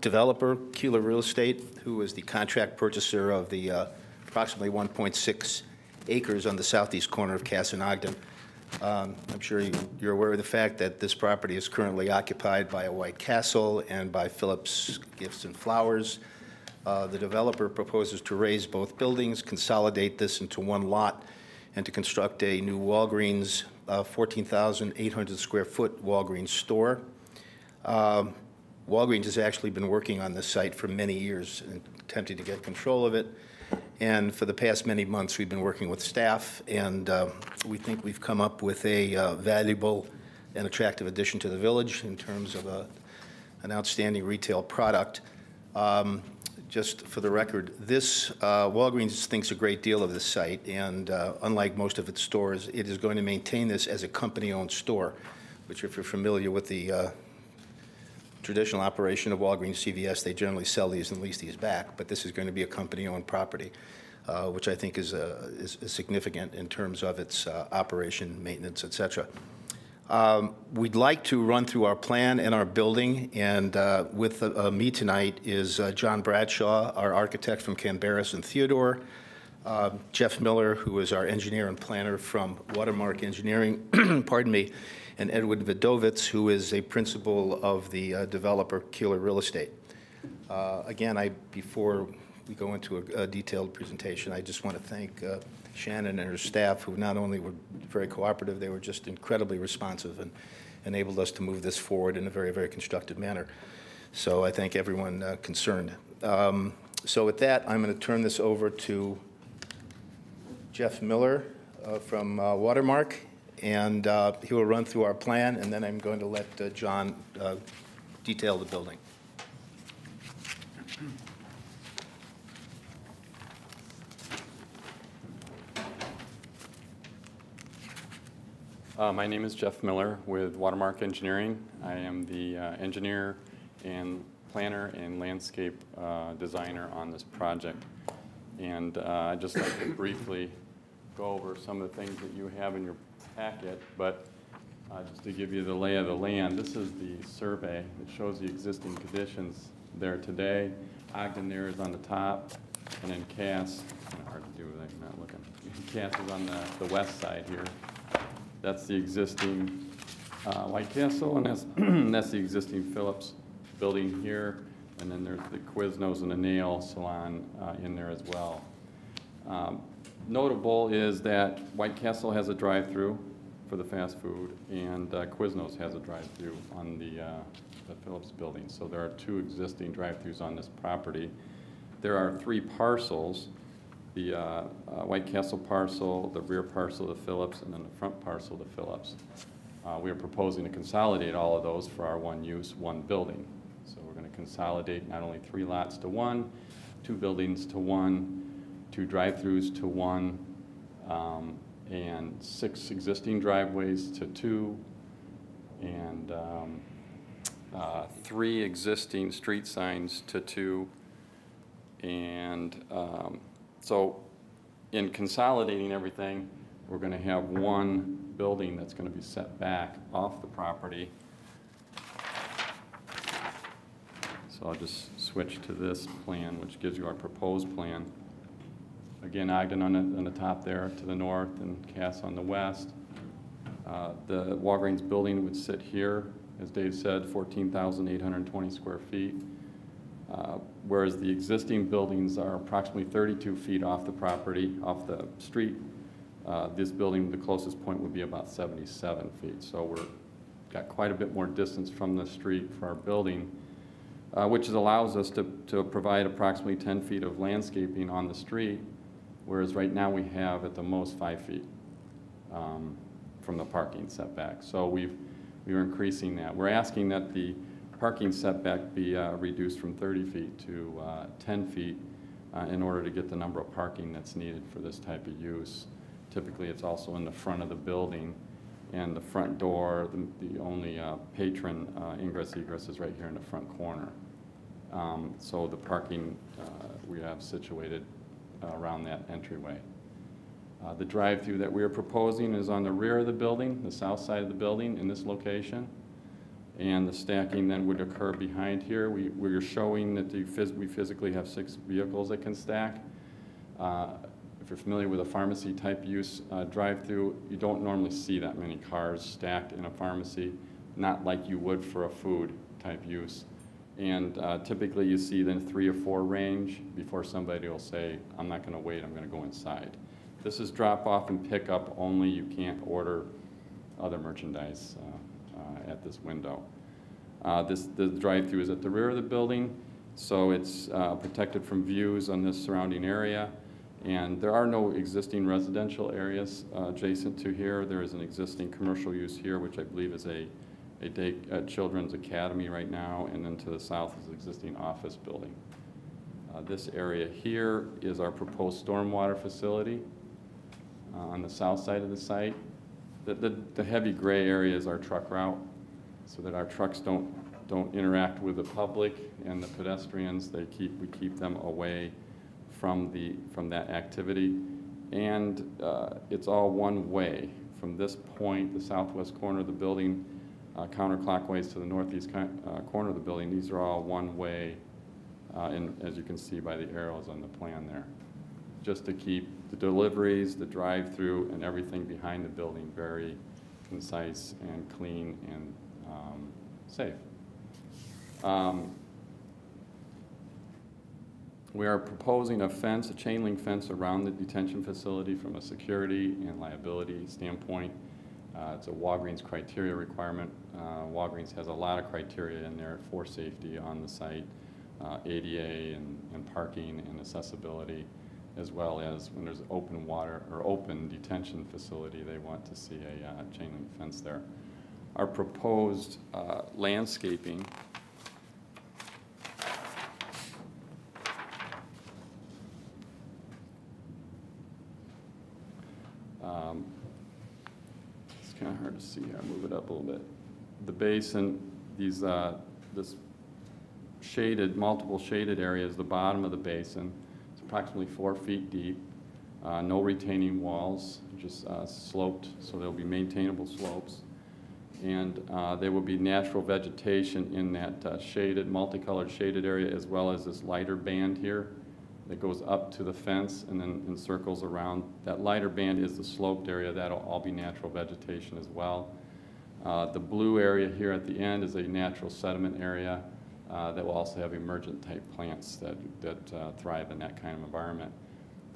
developer, Keeler Real Estate, who is the contract purchaser of the approximately 1.6 acres on the southeast corner of Cass and Ogden. I'm sure you're aware of the fact that this property is currently occupied by a White Castle and by Phillips Gifts and Flowers. The developer proposes to raise both buildings, consolidate this into one lot, and to construct a new Walgreens, 14,800 square foot Walgreens store. Walgreens has actually been working on this site for many years and attempting to get control of it. And for the past many months, we've been working with staff, and we think we've come up with a valuable and attractive addition to the village in terms of an outstanding retail product. Just for the record, this Walgreens thinks a great deal of this site, and unlike most of its stores, it is going to maintain this as a company-owned store, which if you're familiar with the traditional operation of Walgreens CVS, they generally sell these and lease these back, but this is going to be a company-owned property, which I think is significant in terms of its operation, maintenance, et cetera. We'd like to run through our plan and our building, and with me tonight is John Bradshaw, our architect from Cambarras and Theodore, Jeff Miller, who is our engineer and planner from Watermark Engineering, pardon me, and Edward Vidovitz, who is a principal of the developer Keeler Real Estate. Again, before we go into a detailed presentation, I just want to thank Shannon and her staff, who not only were very cooperative, they were just incredibly responsive and enabled us to move this forward in a very, very constructive manner. So I thank everyone concerned. So with that, I'm going to turn this over to Jeff Miller from Watermark, and he will run through our plan, and then I'm going to let John detail the building. My name is Jeff Miller with Watermark Engineering. I am the engineer and planner and landscape designer on this project. And I'd just like to briefly go over some of the things that you have in your packet, but just to give you the lay of the land, this is the survey that shows the existing conditions there today. Ogden there is on the top, and then Cass, kind of hard to do with that, not looking. Cass is on the west side here. That's the existing White Castle, and that's the existing Phillips building here. And then there's the Quiznos and the nail salon in there as well. Notable is that White Castle has a drive-through for the fast food, and Quiznos has a drive-through on the Phillips building. So there are two existing drive-throughs on this property. There are 3 parcels. The White Castle parcel, the rear parcel of the Phillips, and then the front parcel of the Phillips. We are proposing to consolidate all of those for our one use, one building. So we're going to consolidate not only 3 lots to 1, 2 buildings to 1, 2 drive-throughs to 1, and 6 existing driveways to 2, and 3 existing street signs to 2, and so in consolidating everything, we're going to have 1 building that's going to be set back off the property. So I'll just switch to this plan, which gives you our proposed plan. Again, Ogden on the top there to the north, and Cass on the west. The Walgreens building would sit here, as Dave said, 14,820 square feet. Whereas the existing buildings are approximately 32 feet off the property, off the street. This building, the closest point would be about 77 feet. So we've got quite a bit more distance from the street for our building, which allows us to provide approximately 10 feet of landscaping on the street, whereas right now we have at the most 5 feet from the parking setback. So we're increasing that. We're asking that the parking setback be reduced from 30 feet to 10 feet in order to get the number of parking that's needed for this type of use. Typically, it's also in the front of the building, and the front door, the only patron ingress-egress is right here in the front corner. So the parking we have situated around that entryway. The drive-through that we are proposing is on the rear of the building, the south side of the building in this location. and the stacking then would occur behind here. We're showing that we physically have 6 vehicles that can stack. If you're familiar with a pharmacy type use drive-through, you don't normally see that many cars stacked in a pharmacy, not like you would for a food type use. And typically you see then 3 or 4 range before somebody will say, I'm not going to wait, I'm going to go inside. This is drop off and pick up only. You can't order other merchandise at this window. The drive-through is at the rear of the building, so it's protected from views on this surrounding area. And there are no existing residential areas adjacent to here. There is an existing commercial use here, which I believe is a children's academy right now, and then to the south is an existing office building. This area here is our proposed stormwater facility on the south side of the site. The heavy gray area is our truck route, so that our trucks don't interact with the public and the pedestrians. We keep them away from that activity, and it's all one way from this point, the southwest corner of the building, counterclockwise to the northeast corner of the building. These are all one way, as you can see by the arrows on the plan there, just to keep the deliveries, the drive-through, and everything behind the building very concise and clean and safe. We are proposing a fence, a chain link fence around the detention facility from a security and liability standpoint. It's a Walgreens criteria requirement. Walgreens has a lot of criteria in there for safety on the site, ADA and parking and accessibility, as well as when there's open water or open detention facility, they want to see a chain link fence there. Our proposed landscaping it's kind of hard to see here. I'll move it up a little bit. The basin, this multiple shaded areas, the bottom of the basin, it's approximately 4 feet deep. No retaining walls, just sloped, so there'll be maintainable slopes. And there will be natural vegetation in that multicolored shaded area, as well as this lighter band here that goes up to the fence and then encircles around. That lighter band is the sloped area. That'll all be natural vegetation as well. The blue area here at the end is a natural sediment area that will also have emergent type plants that thrive in that kind of environment.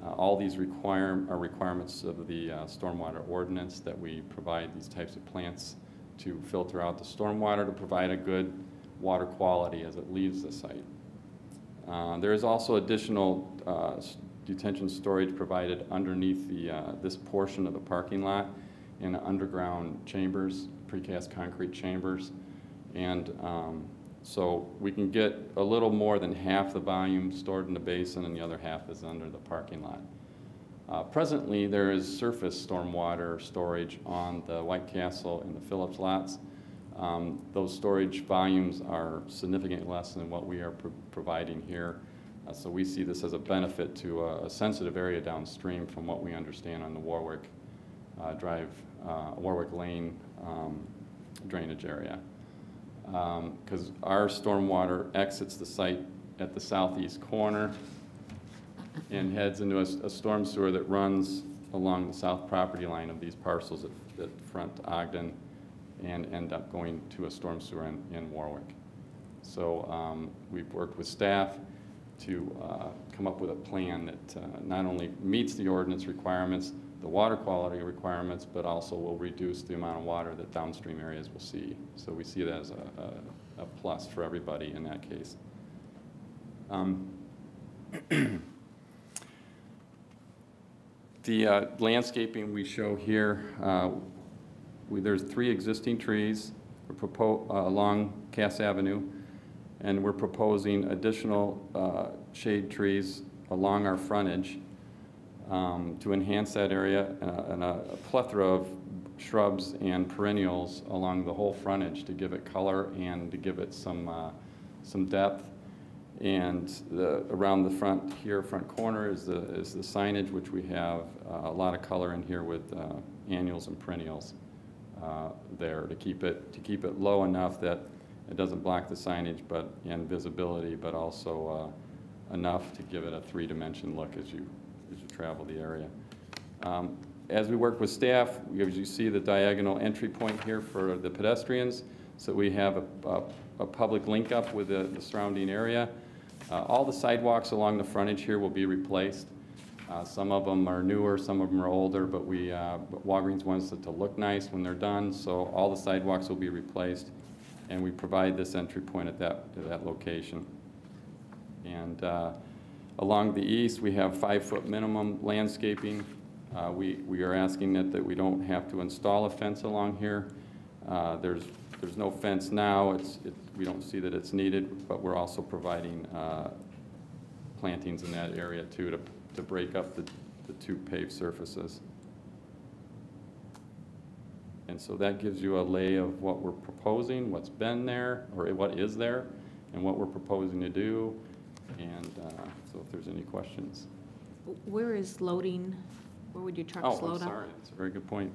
All these are requirements of the Stormwater Ordinance, that we provide these types of plants to filter out the stormwater to provide a good water quality as it leaves the site. There is also additional detention storage provided underneath this portion of the parking lot in underground chambers, precast concrete chambers. And so we can get a little more than half the volume stored in the basin, and the other half is under the parking lot. Presently, there is surface stormwater storage on the White Castle and the Phillips lots. Those storage volumes are significantly less than what we are providing here. So we see this as a benefit to a sensitive area downstream from what we understand on the Warwick Warwick Lane drainage area. Because our stormwater exits the site at the southeast corner and heads into a storm sewer that runs along the south property line of these parcels that front Ogden and end up going to a storm sewer in Warwick. So we've worked with staff to come up with a plan that not only meets the ordinance requirements, the water quality requirements, but also will reduce the amount of water that downstream areas will see. So we see that as a plus for everybody in that case. The landscaping we show here, there's 3 existing trees along Cass Avenue, and we're proposing additional shade trees along our frontage to enhance that area, and a plethora of shrubs and perennials along the whole frontage to give it color and to give it some depth. And around the front corner is the signage, which we have a lot of color in here with annuals and perennials there to keep it low enough that it doesn't block the signage and visibility, but also enough to give it a three-dimension look as you travel the area. As we work with staff, as you see the diagonal entry point here for the pedestrians, so we have a public link up with the surrounding area. All the sidewalks along the frontage here will be replaced. Some of them are newer, some of them are older, but Walgreens wants it to look nice when they're done, so all the sidewalks will be replaced, and we provide this entry point at that location. And along the east, we have 5-foot minimum landscaping. We are asking that we don't have to install a fence along here. There's no fence now. We don't see that it's needed, but we're also providing plantings in that area too to break up the two paved surfaces. And so that gives you a lay of what we're proposing, what's been there, or what is there, and what we're proposing to do. And so if there's any questions. Where is loading? Where would your trucks load up? Oh, I'm sorry. That's a very good point.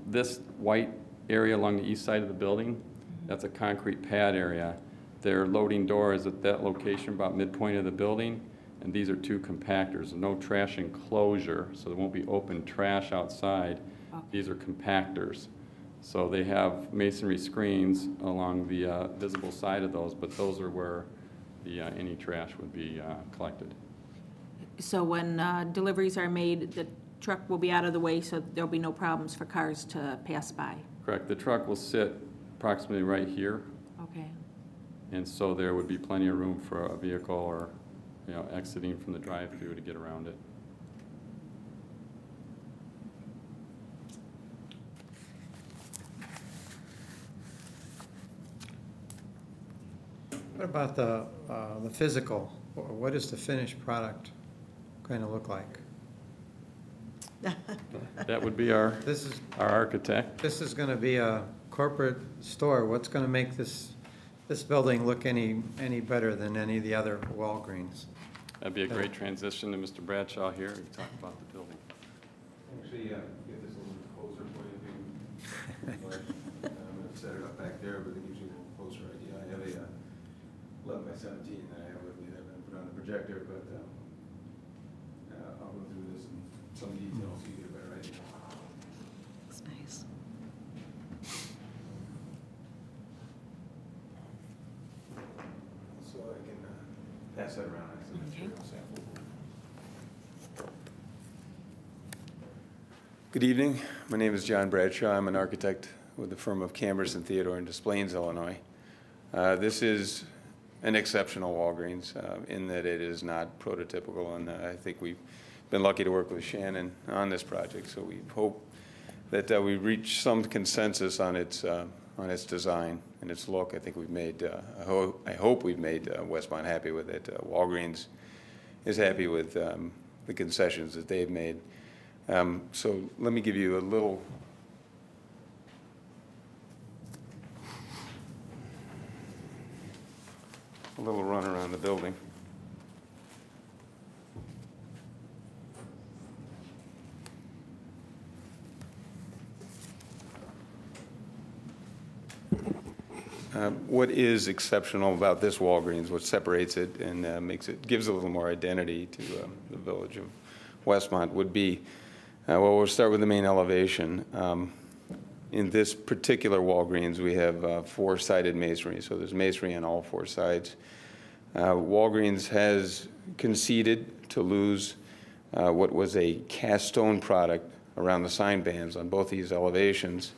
This white area along the east side of the building, that's a concrete pad area. Their loading door is at that location about midpoint of the building, and these are two compactors. No trash enclosure, so there won't be open trash outside. Okay. These are compactors. So they have masonry screens along the visible side of those, but those are where any trash would be collected. So when deliveries are made, the truck will be out of the way, so there'll be no problems for cars to pass by? Correct. The truck will sit approximately right here. Okay. And so there would be plenty of room for a vehicle or, exiting from the drive-through to get around it. What about the physical? What is the finished product going to look like? That would be our architect. This is going to be a corporate store. What's going to make this building look any better than any of the other Walgreens? That'd be a great transition to Mr. Bradshaw here to talk about the building. Actually, get this a little bit closer for you. I'm going to set it up back there, but it gives you a little closer idea. I have a 11 by 17 that I have with me that I'm going to put on the projector, but I'll go through this in some detail so you get a better idea. It's nice. So I can pass that around. Good evening. My name is John Bradshaw. I'm an architect with the firm of Cambers and Theodore in Des Plaines, Illinois. This is an exceptional Walgreens in that it is not prototypical, and I think we've been lucky to work with Shannon on this project. So we hope that we reach some consensus on its design and its look. I think we've made. I hope we've made Westmont happy with it. Walgreens is happy with the concessions that they've made. So let me give you a little run around the building. What is exceptional about this Walgreens, what separates it and gives a little more identity to the village of Westmont would be, well, we'll start with the main elevation. In this particular Walgreens, we have four-sided masonry, so there's masonry on all four sides. Walgreens has conceded to lose what was a cast stone product around the sign bands on both these elevations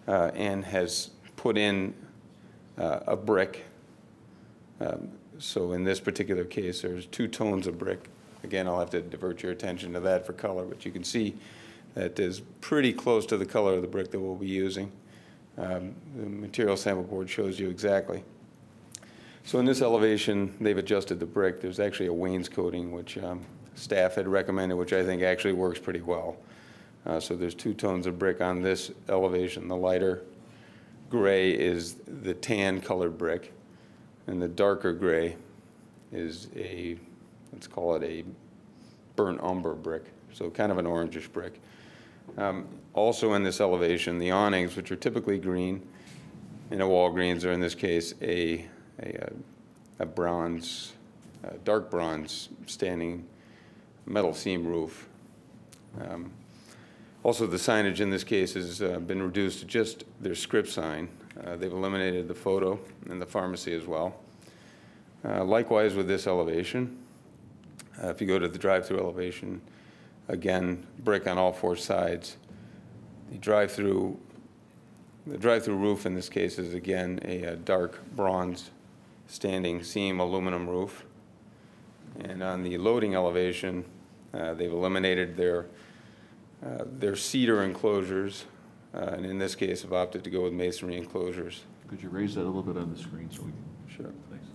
and has put in a brick. So in this particular case, there's two tones of brick. Again, I'll have to divert your attention to that for color, but you can see that is pretty close to the color of the brick that we'll be using. The material sample board shows you exactly. So in this elevation, they've adjusted the brick. There's actually a wainscoting, which staff had recommended, which I think actually works pretty well. So there's two tones of brick on this elevation. The lighter gray is the tan colored brick, and the darker gray is let's call it a burnt umber brick, so kind of an orangish brick. Also in this elevation, the awnings, which are typically green in a Walgreens, are in this case a bronze, dark bronze standing metal seam roof. Also, the signage in this case has been reduced to just their script sign. They've eliminated the photo and the pharmacy as well. Likewise with this elevation, if you go to the drive-through elevation, again, brick on all four sides. The drive-through roof in this case is again a dark bronze standing seam aluminum roof. And on the loading elevation, they've eliminated their cedar enclosures, and in this case have opted to go with masonry enclosures. Could you raise that a little bit on the screen so we can? Sure. Thanks.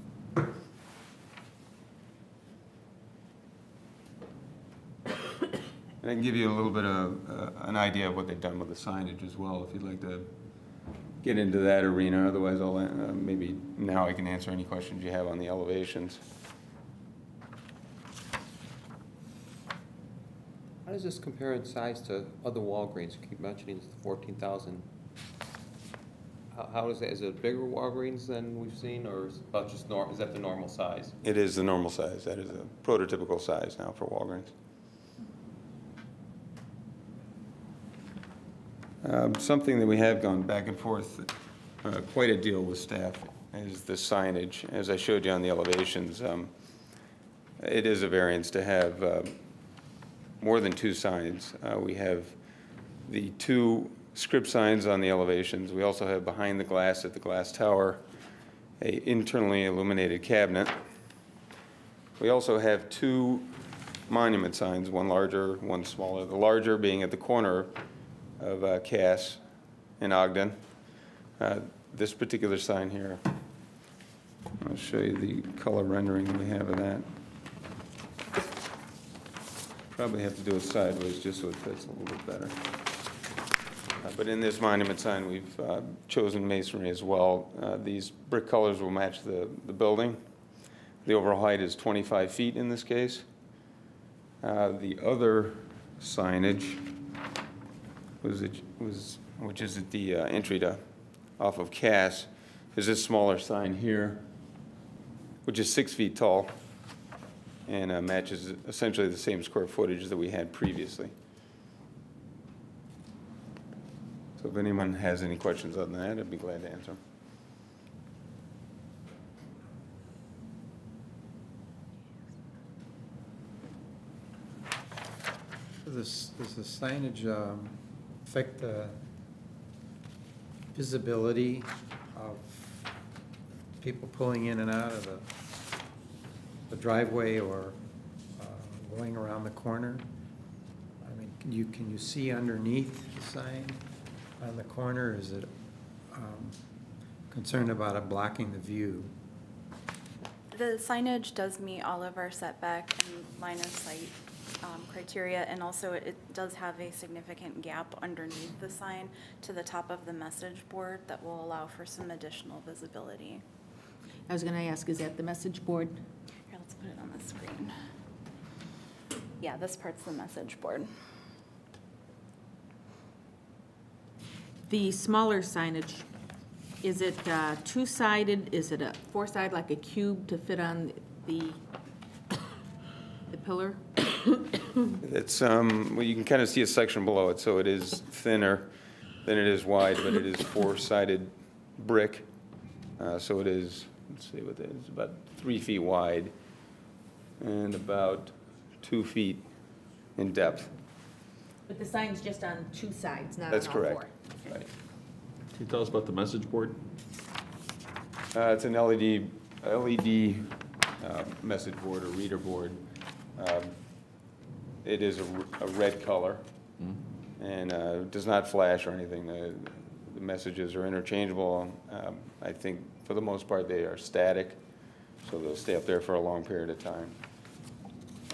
And I can give you a little bit of an idea of what they've done with the signage as well, if you'd like to get into that arena. Otherwise, I'll maybe now I can answer any questions you have on the elevations. How does this compare in size to other Walgreens? You keep mentioning it's 14,000. How is that? Is it a bigger Walgreens than we've seen, or is it about just is that the normal size? It is the normal size. That is a prototypical size now for Walgreens. Something that we have gone back and forth quite a deal with staff is the signage. As I showed you on the elevations, it is a variance to have more than two signs. We have the two script signs on the elevations. We also have behind the glass at the glass tower a internally illuminated cabinet. We also have two monument signs, one larger, one smaller. The larger being at the corner of Cass in Ogden. This particular sign here, I'll show you the color rendering we have of that. Probably have to do it sideways just so it fits a little bit better. But in this monument sign, we've chosen masonry as well. These brick colors will match the building. The overall height is 25 feet in this case. The other signage which is at the entry off of Cass, is this smaller sign here, which is 6 feet tall and matches essentially the same square footage that we had previously. So if anyone has any questions on that, I'd be glad to answer them. Does the signage affect the visibility of people pulling in and out of the driveway or going around the corner? I mean, can you see underneath the sign on the corner? Is it concerned about it blocking the view? The signage does meet all of our setback and line of sight criteria, and also it does have a significant gap underneath the sign to the top of the message board that will allow for some additional visibility. I was going to ask, is that the message board? Here, let's put it on the screen. Yeah, this part's the message board. The smaller signage, is it two-sided? Is it a four-sided, like a cube to fit on the pillar? It's, well, you can kind of see a section below it, so it is thinner than it is wide, but it is four-sided brick. So it is, let's see what that is, about 3 feet wide and about 2 feet in depth. But the sign's just on two sides, not on all four? That's correct. Right. Can you tell us about the message board? It's an LED message board or reader board. It is a red color and does not flash or anything. The messages are interchangeable. I think for the most part they are static, so they'll stay up there for a long period of time.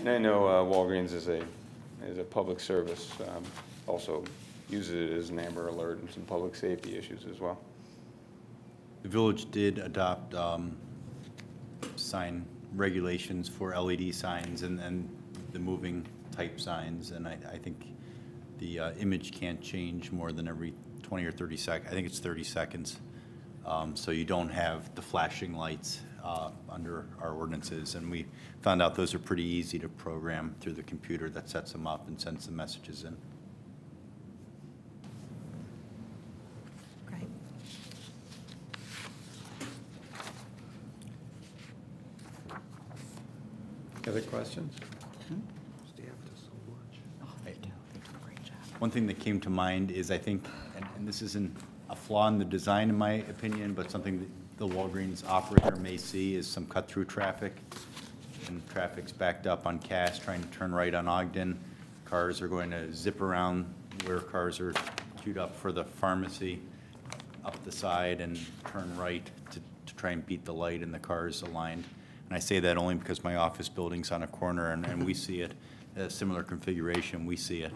And I know Walgreens is a public service, also uses it as an Amber Alert and some public safety issues as well. The village did adopt sign regulations for LED signs and the moving type signs, and I think the image can't change more than every 20 or 30 seconds. I think it's 30 seconds. So you don't have the flashing lights under our ordinances. And we found out those are pretty easy to program through the computer that sets them up and sends the messages in. Great. Other questions? One thing that came to mind is I think, and this isn't a flaw in the design in my opinion, but something that the Walgreens operator may see is some cut-through traffic. And traffic's backed up on Cass trying to turn right on Ogden. Cars are going to zip around where cars are queued up for the pharmacy up the side and turn right to try and beat the light and the cars aligned. And I say that only because my office building's on a corner and we see it, a similar configuration, we see it.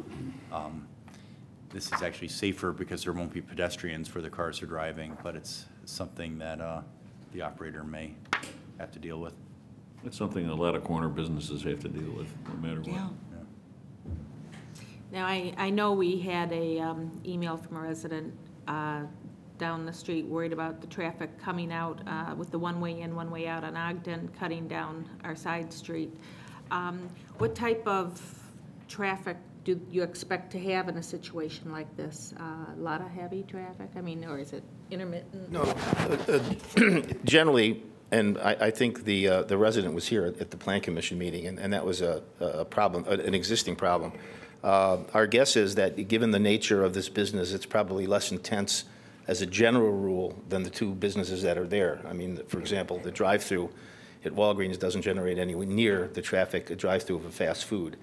This is actually safer because there won't be pedestrians where the cars are driving, but it's something that the operator may have to deal with. It's something a lot of corner businesses have to deal with, no matter what. Yeah. Now, I know we had a email from a resident down the street worried about the traffic coming out with the one-way in, one-way out on Ogden, cutting down our side street. What type of traffic do you expect to have in a situation like this? A lot of heavy traffic? I mean, or is it intermittent? No, generally, and I think the resident was here at the Plan Commission meeting, and that was a problem, an existing problem. Our guess is that given the nature of this business, it's probably less intense as a general rule than the two businesses that are there. I mean, for example, the drive-through at Walgreens doesn't generate anywhere near the traffic a drive-through of a fast food.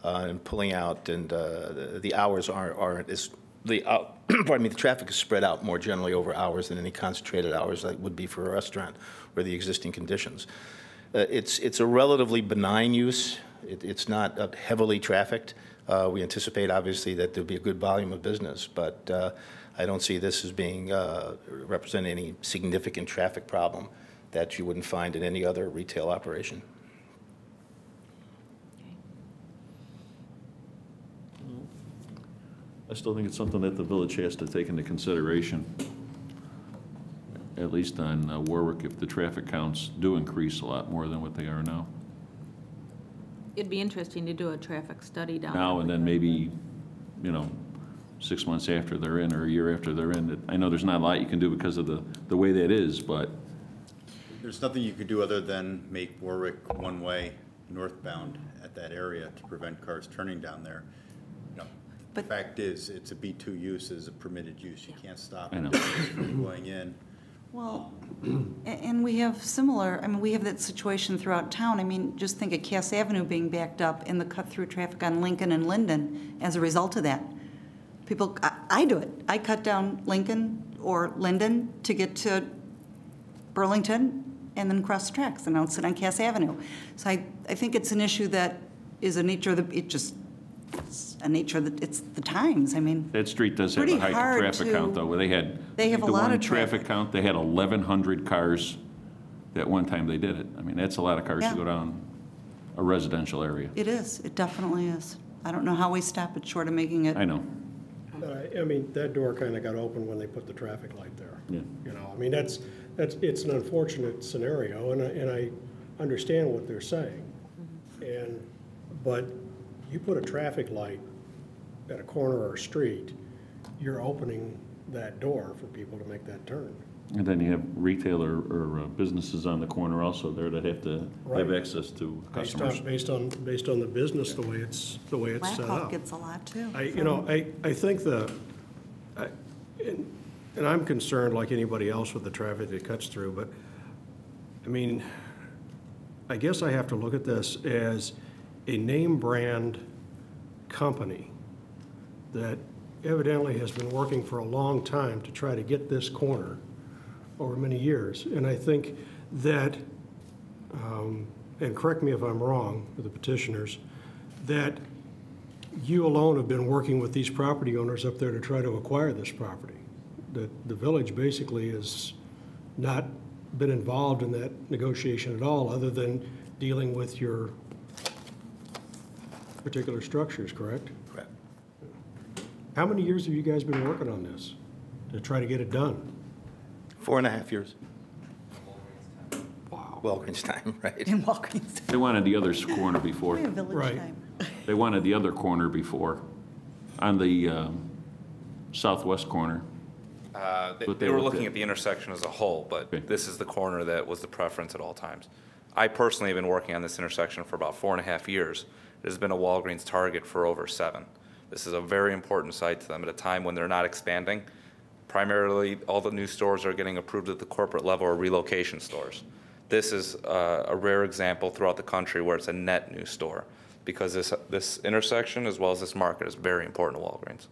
And pulling out, and the hours aren't as pardon me, the traffic is spread out more generally over hours than any concentrated hours that would be for a restaurant or the existing conditions. It's a relatively benign use. It's not heavily trafficked. We anticipate, obviously, that there'll be a good volume of business, but I don't see this as being representing any significant traffic problem that you wouldn't find in any other retail operation. I still think it's something that the village has to take into consideration, at least on Warwick, if the traffic counts do increase a lot more than what they are now. It'd be interesting to do a traffic study down there. Now and then maybe, 6 months after they're in or a year after they're in. I know there's not a lot you can do because of the way that is, but. There's nothing you could do other than make Warwick one-way northbound at that area to prevent cars turning down there. The fact is, it's a B2 use, is a permitted use. You can't stop it from going in. Well, and we have similar, I mean, we have that situation throughout town. I mean, just think of Cass Avenue being backed up and the cut-through traffic on Lincoln and Linden as a result of that. People, I do it. I cut down Lincoln or Linden to get to Burlington and then cross the tracks, and I don't sit on Cass Avenue. So I think it's an issue that is a nature of it's a nature that it's the times. I mean, that street does have a high traffic count, though. Where they have a lot of traffic count. They had 1,100 cars that one time they did it. I mean, that's a lot of cars to go down a residential area. It is. It definitely is. I don't know how we stop it short of making it. I know. I mean, that door kind of got open when they put the traffic light there. Yeah. I mean, it's an unfortunate scenario, and I understand what they're saying. But you put a traffic light at a corner or a street, you're opening that door for people to make that turn. And then you have retail or businesses on the corner also there that have to have access to customers. Based on the business, the way it's set up. Blackhawk gets a lot too. I think and I'm concerned like anybody else with the traffic that cuts through, but I mean, I guess I have to look at this as a name brand company that evidently has been working for a long time to try to get this corner over many years. And I think that, and correct me if I'm wrong with the petitioners, that you alone have been working with these property owners up there to try to acquire this property. That the village basically has not been involved in that negotiation at all, other than dealing with your particular structures, correct? Correct. How many years have you guys been working on this to try to get it done? 4.5 years. Wow. Walgreens time, right? In Walgreens time. They wanted the other corner before. We have village Right. time. They wanted the other corner before, on the southwest corner. They were looking at the intersection as a whole, but this is the corner that was the preference at all times. I personally have been working on this intersection for about 4.5 years. It has been a Walgreens target for over 7. This is a very important site to them at a time when they're not expanding. Primarily, all the new stores are getting approved at the corporate level or relocation stores. This is a rare example throughout the country where it's a net new store, because this intersection as well as this market is very important to Walgreens.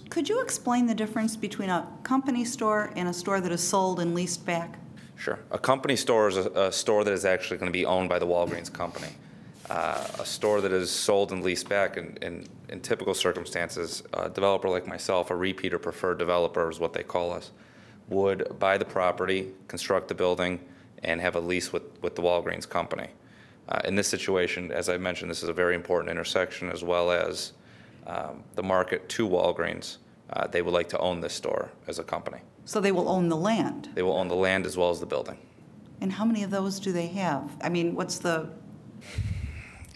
Could you explain the difference between a company store and a store that is sold and leased back? Sure. A company store is a store that is actually going to be owned by the Walgreens company. A store that is sold and leased back in typical circumstances, a developer like myself, a repeat or preferred developer is what they call us, would buy the property, construct the building, and have a lease with the Walgreens company. In this situation, as I mentioned, this is a very important intersection as well as the market to Walgreens. They would like to own this store as a company. So they will own the land? They will own the land as well as the building. And how many of those do they have? I mean, what's the...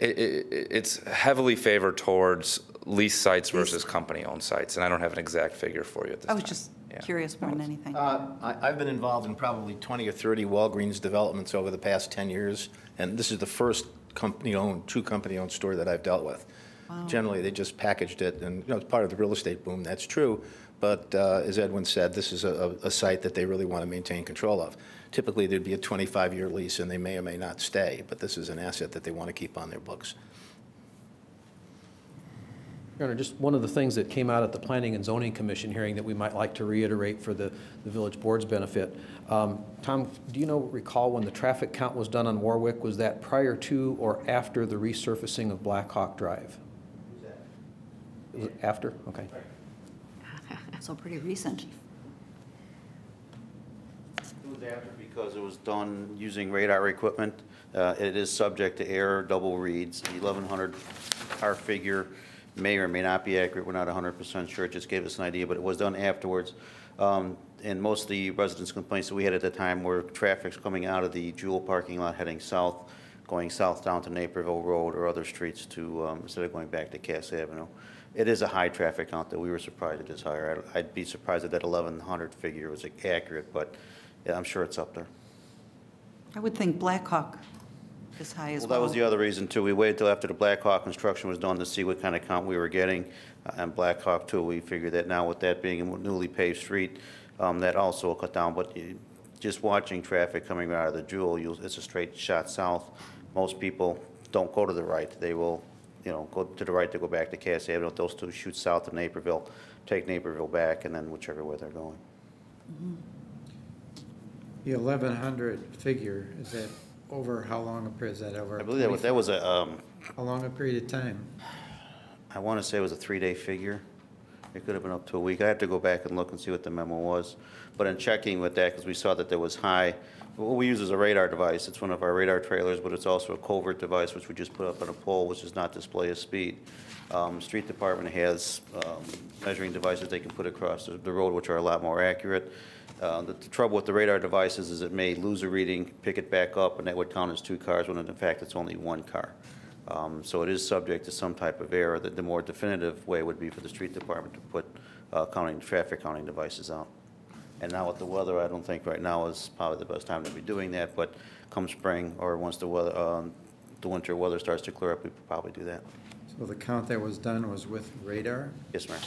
It's heavily favored towards lease sites versus company-owned sites, and I don't have an exact figure for you at this time. I was just curious more than anything. I've been involved in probably 20 or 30 Walgreens developments over the past 10 years, and this is the first company-owned, true company-owned store that I've dealt with. Wow. Generally, they just packaged it, and it's part of the real estate boom, that's true, but as Edwin said, this is a site that they really want to maintain control of. Typically, there'd be a 25-year lease, and they may or may not stay, but this is an asset that they want to keep on their books. Your Honor, just one of the things that came out at the Planning and Zoning Commission hearing that we might like to reiterate for the village board's benefit. Tom, do you recall when the traffic count was done on Warwick? Was that prior to or after the resurfacing of Black Hawk Drive? Was it after? Okay. So pretty recent. It was after because it was done using radar equipment. It is subject to error, double reads. The 1,100 car figure may or may not be accurate. We're not 100% sure. It just gave us an idea, but it was done afterwards. And most of the residents' complaints that we had at the time were traffic's coming out of the Jewel parking lot heading south, going south down to Naperville Road or other streets to instead of going back to Cass Avenue. It is a high traffic count that we were surprised it is higher. I'd be surprised that 1,100 figure was accurate, but yeah, I'm sure it's up there. I would think Black Hawk is high as well. Well, that was the other reason too. We waited till after the Black Hawk construction was done to see what kind of count we were getting. And Black Hawk too, we figured that now with that being a newly paved street, that also will cut down. But just watching traffic coming out of the Jewel, it's a straight shot south. Most people don't go to the right. They will, go to the right to go back to Cass Avenue. Those two shoot south to Naperville, take Naperville back, and then whichever way they're going. Mm-hmm. The 1,100 figure, is that over how long a period? Is that over? I believe that was a... how long a period of time? I want to say it was a 3-day figure. It could have been up to a week. I have to go back and look and see what the memo was. But in checking with that, because we saw that there was high, what we use is a radar device. It's one of our radar trailers, but it's also a covert device, which we just put up on a pole, which does not display a speed. Street Department has measuring devices they can put across the road, which are a lot more accurate. The trouble with the radar devices is it may lose a reading, pick it back up, and that would count as 2 cars, when in fact it's only 1 car. So it is subject to some type of error. The more definitive way would be for the Street Department to put traffic counting devices out. And now with the weather, I don't think right now is probably the best time to be doing that, but come spring or once the winter weather starts to clear up, we could probably do that. So the count that was done was with radar? Yes, ma'am.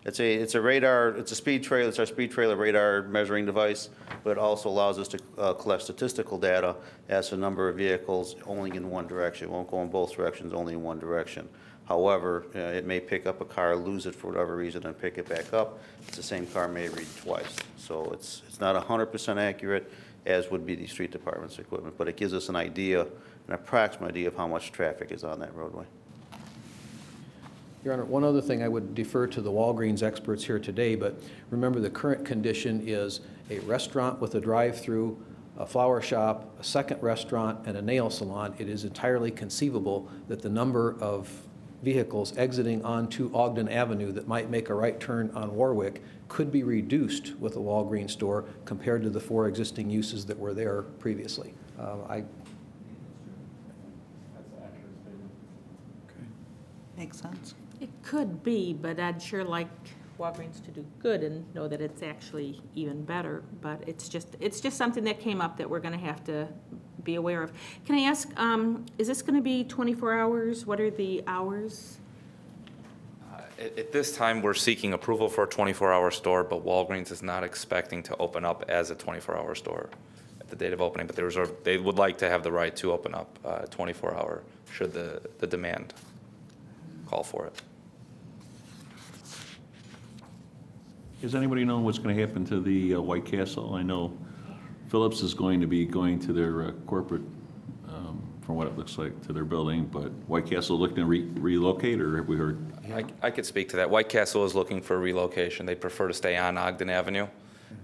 It's a radar, it's a speed trailer, it's our speed trailer radar measuring device, but it also allows us to collect statistical data as to the number of vehicles only in one direction. It won't go in both directions, only in one direction. However, it may pick up a car, lose it for whatever reason, and pick it back up. It's the same car may read twice. So it's not 100% accurate, as would be the Street Department's equipment, but it gives us an idea, an approximate idea of how much traffic is on that roadway. Your Honor, one other thing, I would defer to the Walgreens experts here today, but remember the current condition is a restaurant with a drive-through, a flower shop, a second restaurant, and a nail salon. It is entirely conceivable that the number of vehicles exiting onto Ogden Avenue that might make a right turn on Warwick could be reduced with a Walgreens store compared to the 4 existing uses that were there previously. Makes sense. It could be, but I'd sure like Walgreens to do good and know that it's actually even better. But it's just something that came up that we're going to have to be aware of. Can I ask, is this going to be 24 hours? What are the hours? At this time, we're seeking approval for a 24-hour store, but Walgreens is not expecting to open up as a 24-hour store at the date of opening, but they would like to have the right to open up 24-hour should the demand call for it. Does anybody know what's going to happen to the White Castle? I know Phillips is going to be going to their corporate, from what it looks like, to their building, but White Castle looking to relocate, or have we heard? I could speak to that. White Castle is looking for relocation. They prefer to stay on Ogden Avenue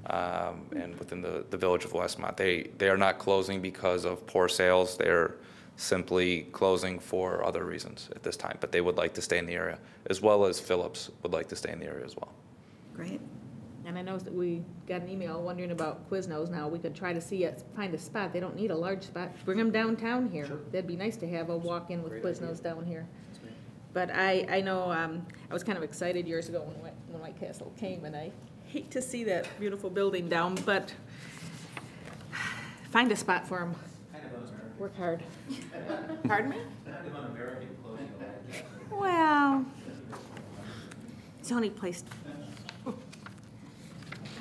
and within the village of Westmont. They are not closing because of poor sales. They're simply closing for other reasons at this time, but they would like to stay in the area, as well as Phillips would like to stay in the area as well. Great. And I know that we got an email wondering about Quiznos now. We could try to find a spot. They don't need a large spot. Bring them downtown here. Sure. That'd be nice to have a walk-in with Quiznos down here. But I know I was kind of excited years ago when White Castle came, and I hate to see that beautiful building down, but find a spot for them. Work hard. Pardon me? Well, it's the only place.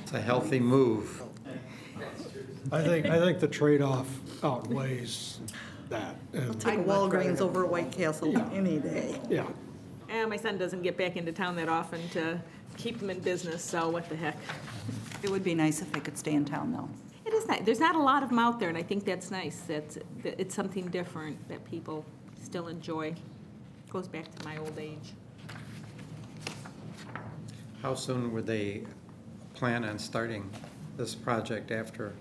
It's a healthy move. I think the trade-off outweighs that. I'll take Walgreens over White Castle any day. Yeah. And my son doesn't get back into town that often to keep him in business, so what the heck. It would be nice if they could stay in town, though. It is nice. There's not a lot of them out there, and I think that's nice. It's something different that people still enjoy. Goes back to my old age. How soon would they plan on starting this project after?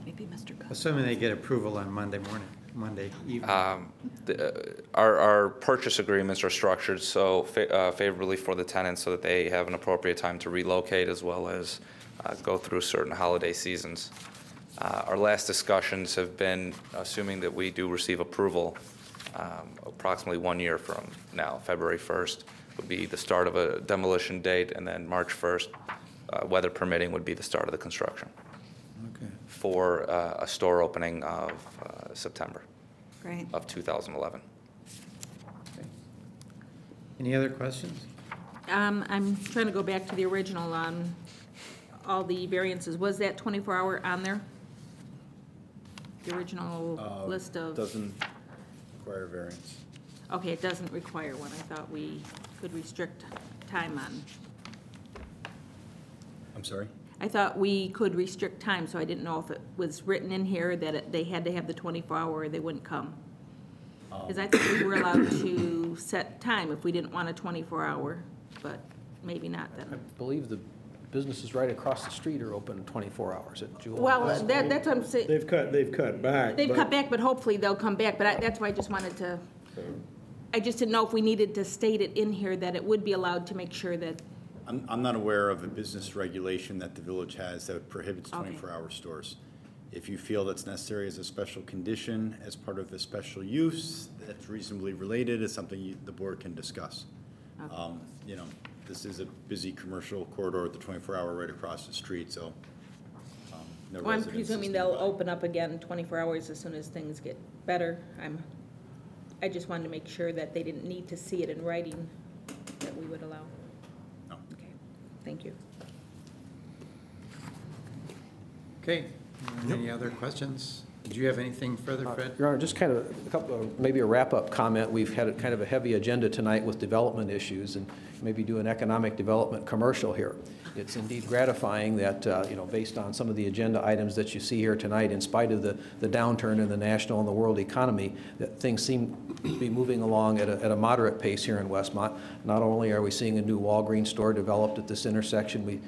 Maybe Mr. Gus. Assuming they get approval on Monday evening. Our purchase agreements are structured so favorably for the tenants so that they have an appropriate time to relocate as well as go through certain holiday seasons. Our last discussions have been, assuming that we do receive approval, approximately 1 year from now, February 1st, would be the start of a demolition date, and then March 1st, weather permitting, would be the start of the construction. Okay. For a store opening of September. Great. Of 2011. Okay. Any other questions? I'm trying to go back to the original on all the variances. Was that 24-hour on there? The original list of... Doesn't require variance. Okay, it doesn't require one. I thought we could restrict time on. I'm sorry? I thought we could restrict time, so I didn't know if it was written in here that they had to have the 24-hour or they wouldn't come. Because I think we were allowed to set time if we didn't want a 24-hour, but maybe not then. I believe the businesses right across the street are open 24 hours at Jewel. Well, that's what I'm saying. They've cut back. They've cut back, but hopefully they'll come back. But that's why I just wanted to, I just didn't know if we needed to state it in here that it would be allowed to make sure that. I'm not aware of a business regulation that the village has that prohibits 24-hour stores. If you feel that's necessary as a special condition, as part of the special use, that's reasonably related, is something the board can discuss. Okay. You know, this is a busy commercial corridor with the 24-hour right across the street, so no Well, I'm residences presuming they'll open up again 24 hours as soon as things get better. I just wanted to make sure that they didn't need to see it in writing that we would allow. No. Okay, thank you. Okay. Any other questions? Did you have anything further, Fred? Your Honor, just kind of a couple, maybe a wrap-up comment. We've had kind of a heavy agenda tonight with development issues, and maybe do an economic development commercial here. It's indeed gratifying that, you know, based on some of the agenda items that you see here tonight, in spite of the downturn in the national and the world economy, that things seem to be moving along at a moderate pace here in Westmont. Not only are we seeing a new Walgreens store developed at this intersection,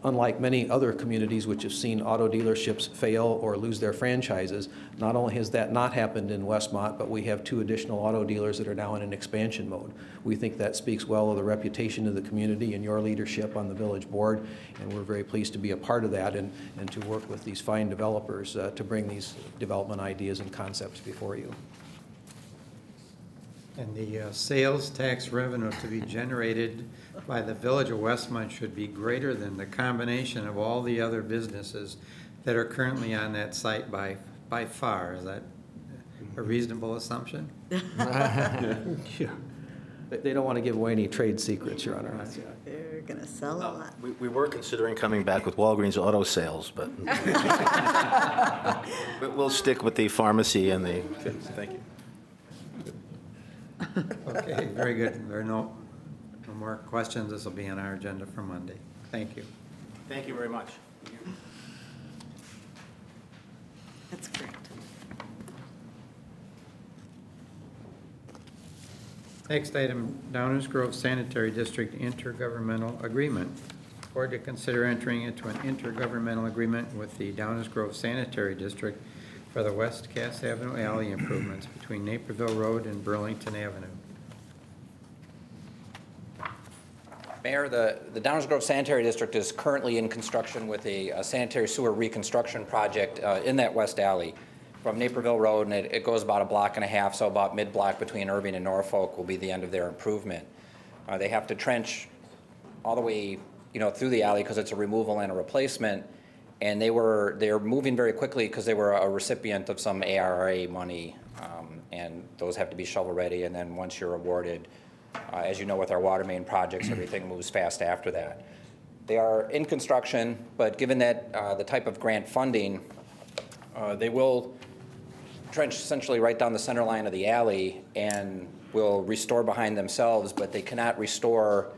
unlike many other communities which have seen auto dealerships fail or lose their franchises, not only has that not happened in Westmont, but we have 2 additional auto dealers that are now in an expansion mode. We think that speaks well of the reputation of the community and your leadership on the village board, and we're very pleased to be a part of that and to work with these fine developers to bring these development ideas and concepts before you. And the sales tax revenue to be generated by the Village of Westmont should be greater than the combination of all the other businesses that are currently on that site by far. Is that a reasonable assumption? Yeah. They don't want to give away any trade secrets, Your Honor. They're going to sell a lot. We were considering coming back with Walgreens auto sales, but we'll stick with the pharmacy and the, thank you. Okay, very good. There are no more questions. This will be on our agenda for Monday. Thank you. Thank you very much. That's correct. Next item, Downers Grove Sanitary District Intergovernmental Agreement. Board to consider entering into an intergovernmental agreement with the Downers Grove Sanitary District for the West Cass Avenue alley improvements between Naperville Road and Burlington Avenue. Mayor, the Downers Grove Sanitary District is currently in construction with a sanitary sewer reconstruction project in that west alley from Naperville Road, and it goes about 1.5 blocks, so about mid-block between Irving and Norfolk will be the end of their improvement. They have to trench all the way, through the alley because it's a removal and a replacement, and they're moving very quickly because they were a recipient of some ARA money, and those have to be shovel ready, and then once you're awarded, as you know, with our water main projects, everything moves fast after that. They are in construction, but given that the type of grant funding, they will trench essentially right down the center line of the alley and will restore behind themselves, but they cannot restore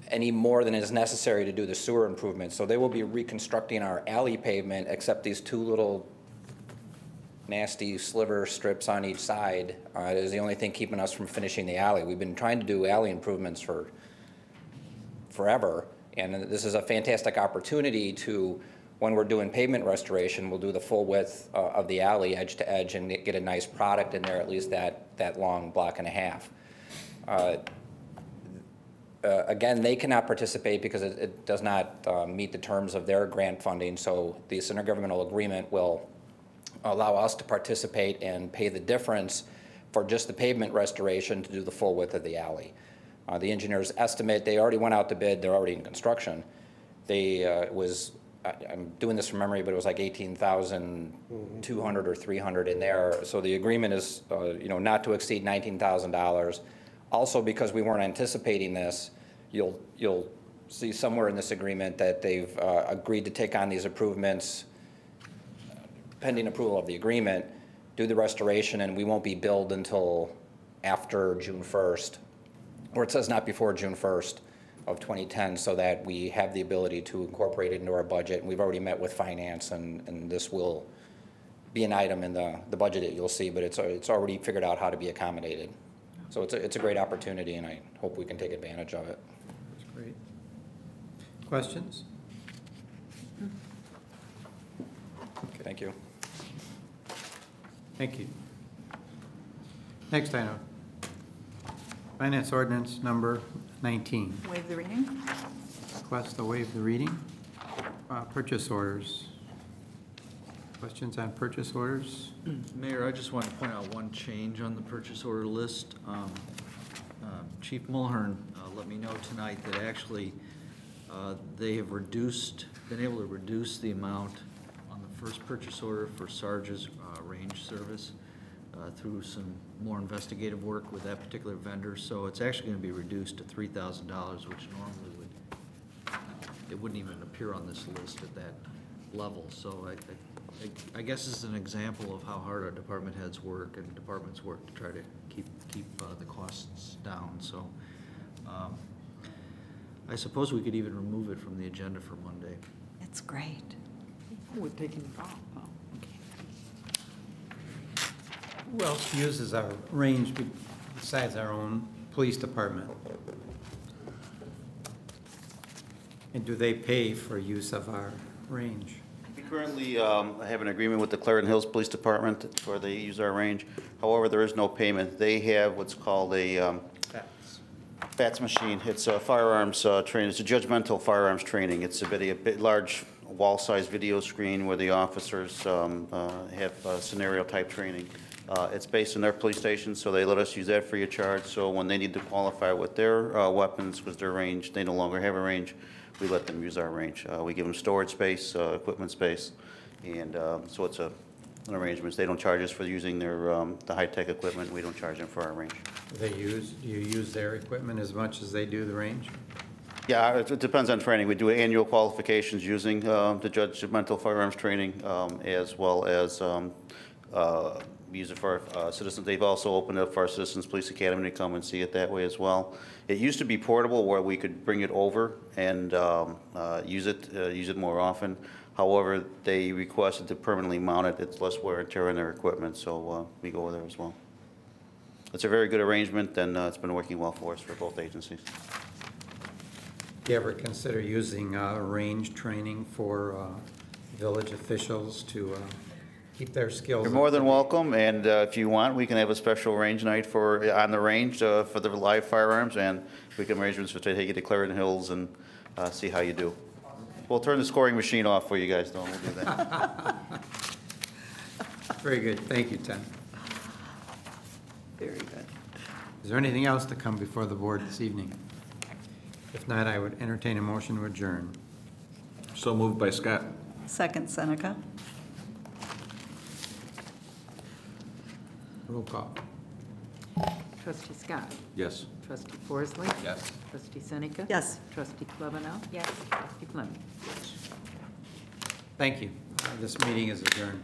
any more than is necessary to do the sewer improvements. So they will be reconstructing our alley pavement, except these 2 little nasty sliver strips on each side is the only thing keeping us from finishing the alley. We've been trying to do alley improvements for forever, and this is a fantastic opportunity to, when we're doing pavement restoration, we'll do the full width of the alley edge to edge and get a nice product in there, at least that long 1.5 blocks. Again, they cannot participate because it does not meet the terms of their grant funding, so the intergovernmental agreement will allow us to participate and pay the difference for just the pavement restoration to do the full width of the alley. The engineers estimate, they already went out to bid, they're already in construction. I'm doing this from memory, but it was like 18,200 or 300 in there. So the agreement is, not to exceed $19,000. Also, because we weren't anticipating this, you'll see somewhere in this agreement that they've agreed to take on these improvements pending approval of the agreement, do the restoration, and we won't be billed until after June 1st, or it says not before June 1st of 2010, so that we have the ability to incorporate it into our budget. And we've already met with finance, and this will be an item in the budget that you'll see, but it's already figured out how to be accommodated. So it's a great opportunity, and I hope we can take advantage of it. That's great. Questions? Okay, thank you. Thank you. Next item. Finance ordinance number 19. Waive the reading. Request to waive the reading. Purchase orders. Questions on purchase orders? Mayor, I just want to point out one change on the purchase order list. Chief Mulhern let me know tonight that actually they have been able to reduce the amount on the first purchase order for Sarge's range service through some more investigative work with that particular vendor. So it's actually going to be reduced to $3,000, which normally it wouldn't even appear on this list at that level. So I guess this is an example of how hard our department heads work and departments work to try to keep the costs down. So I suppose we could even remove it from the agenda for Monday. It's great. We're taking it off. Oh, okay. Who else uses our range besides our own police department? And do they pay for use of our range? We currently have an agreement with the Clarendon Hills Police Department where they use our range. However, there is no payment. They have what's called a FATS machine. It's a firearms training. It's a judgmental firearms training. It's a large wall-sized video screen where the officers have scenario type training. It's based in their police station, so they let us use that free of charge. So when they need to qualify with their weapons, because their range, they no longer have a range, we let them use our range. We give them storage space, equipment space, and so it's an arrangement. They don't charge us for using their the high-tech equipment. We don't charge them for our range. Do you use their equipment as much as they do the range? Yeah, it depends on training. We do annual qualifications using the judgmental firearms training, as well as use it for our citizens. They've also opened up for our Citizens Police Academy to come and see it that way as well. It used to be portable where we could bring it over and use it more often. However, they requested to permanently mount it. It's less wear and tear on their equipment, so we go there as well. It's a very good arrangement, and it's been working well for us for both agencies. Do you ever consider using range training for village officials to keep their skills? You're more than welcome, and if you want, we can have a special range night on the range for the live firearms, and we can arrangements to take you to Clarendon Hills and see how you do. We'll turn the scoring machine off for you guys, though. We'll do that. Very good. Thank you, Tim. Very good. Is there anything else to come before the board this evening? If not, I would entertain a motion to adjourn. So moved by Scott. Second, Seneca. Roll call. Trustee Scott. Yes. Trustee Forsley. Yes. Trustee Seneca. Yes. Trustee Klebanow. Yes. Trustee Fleming. Thank you. This meeting is adjourned.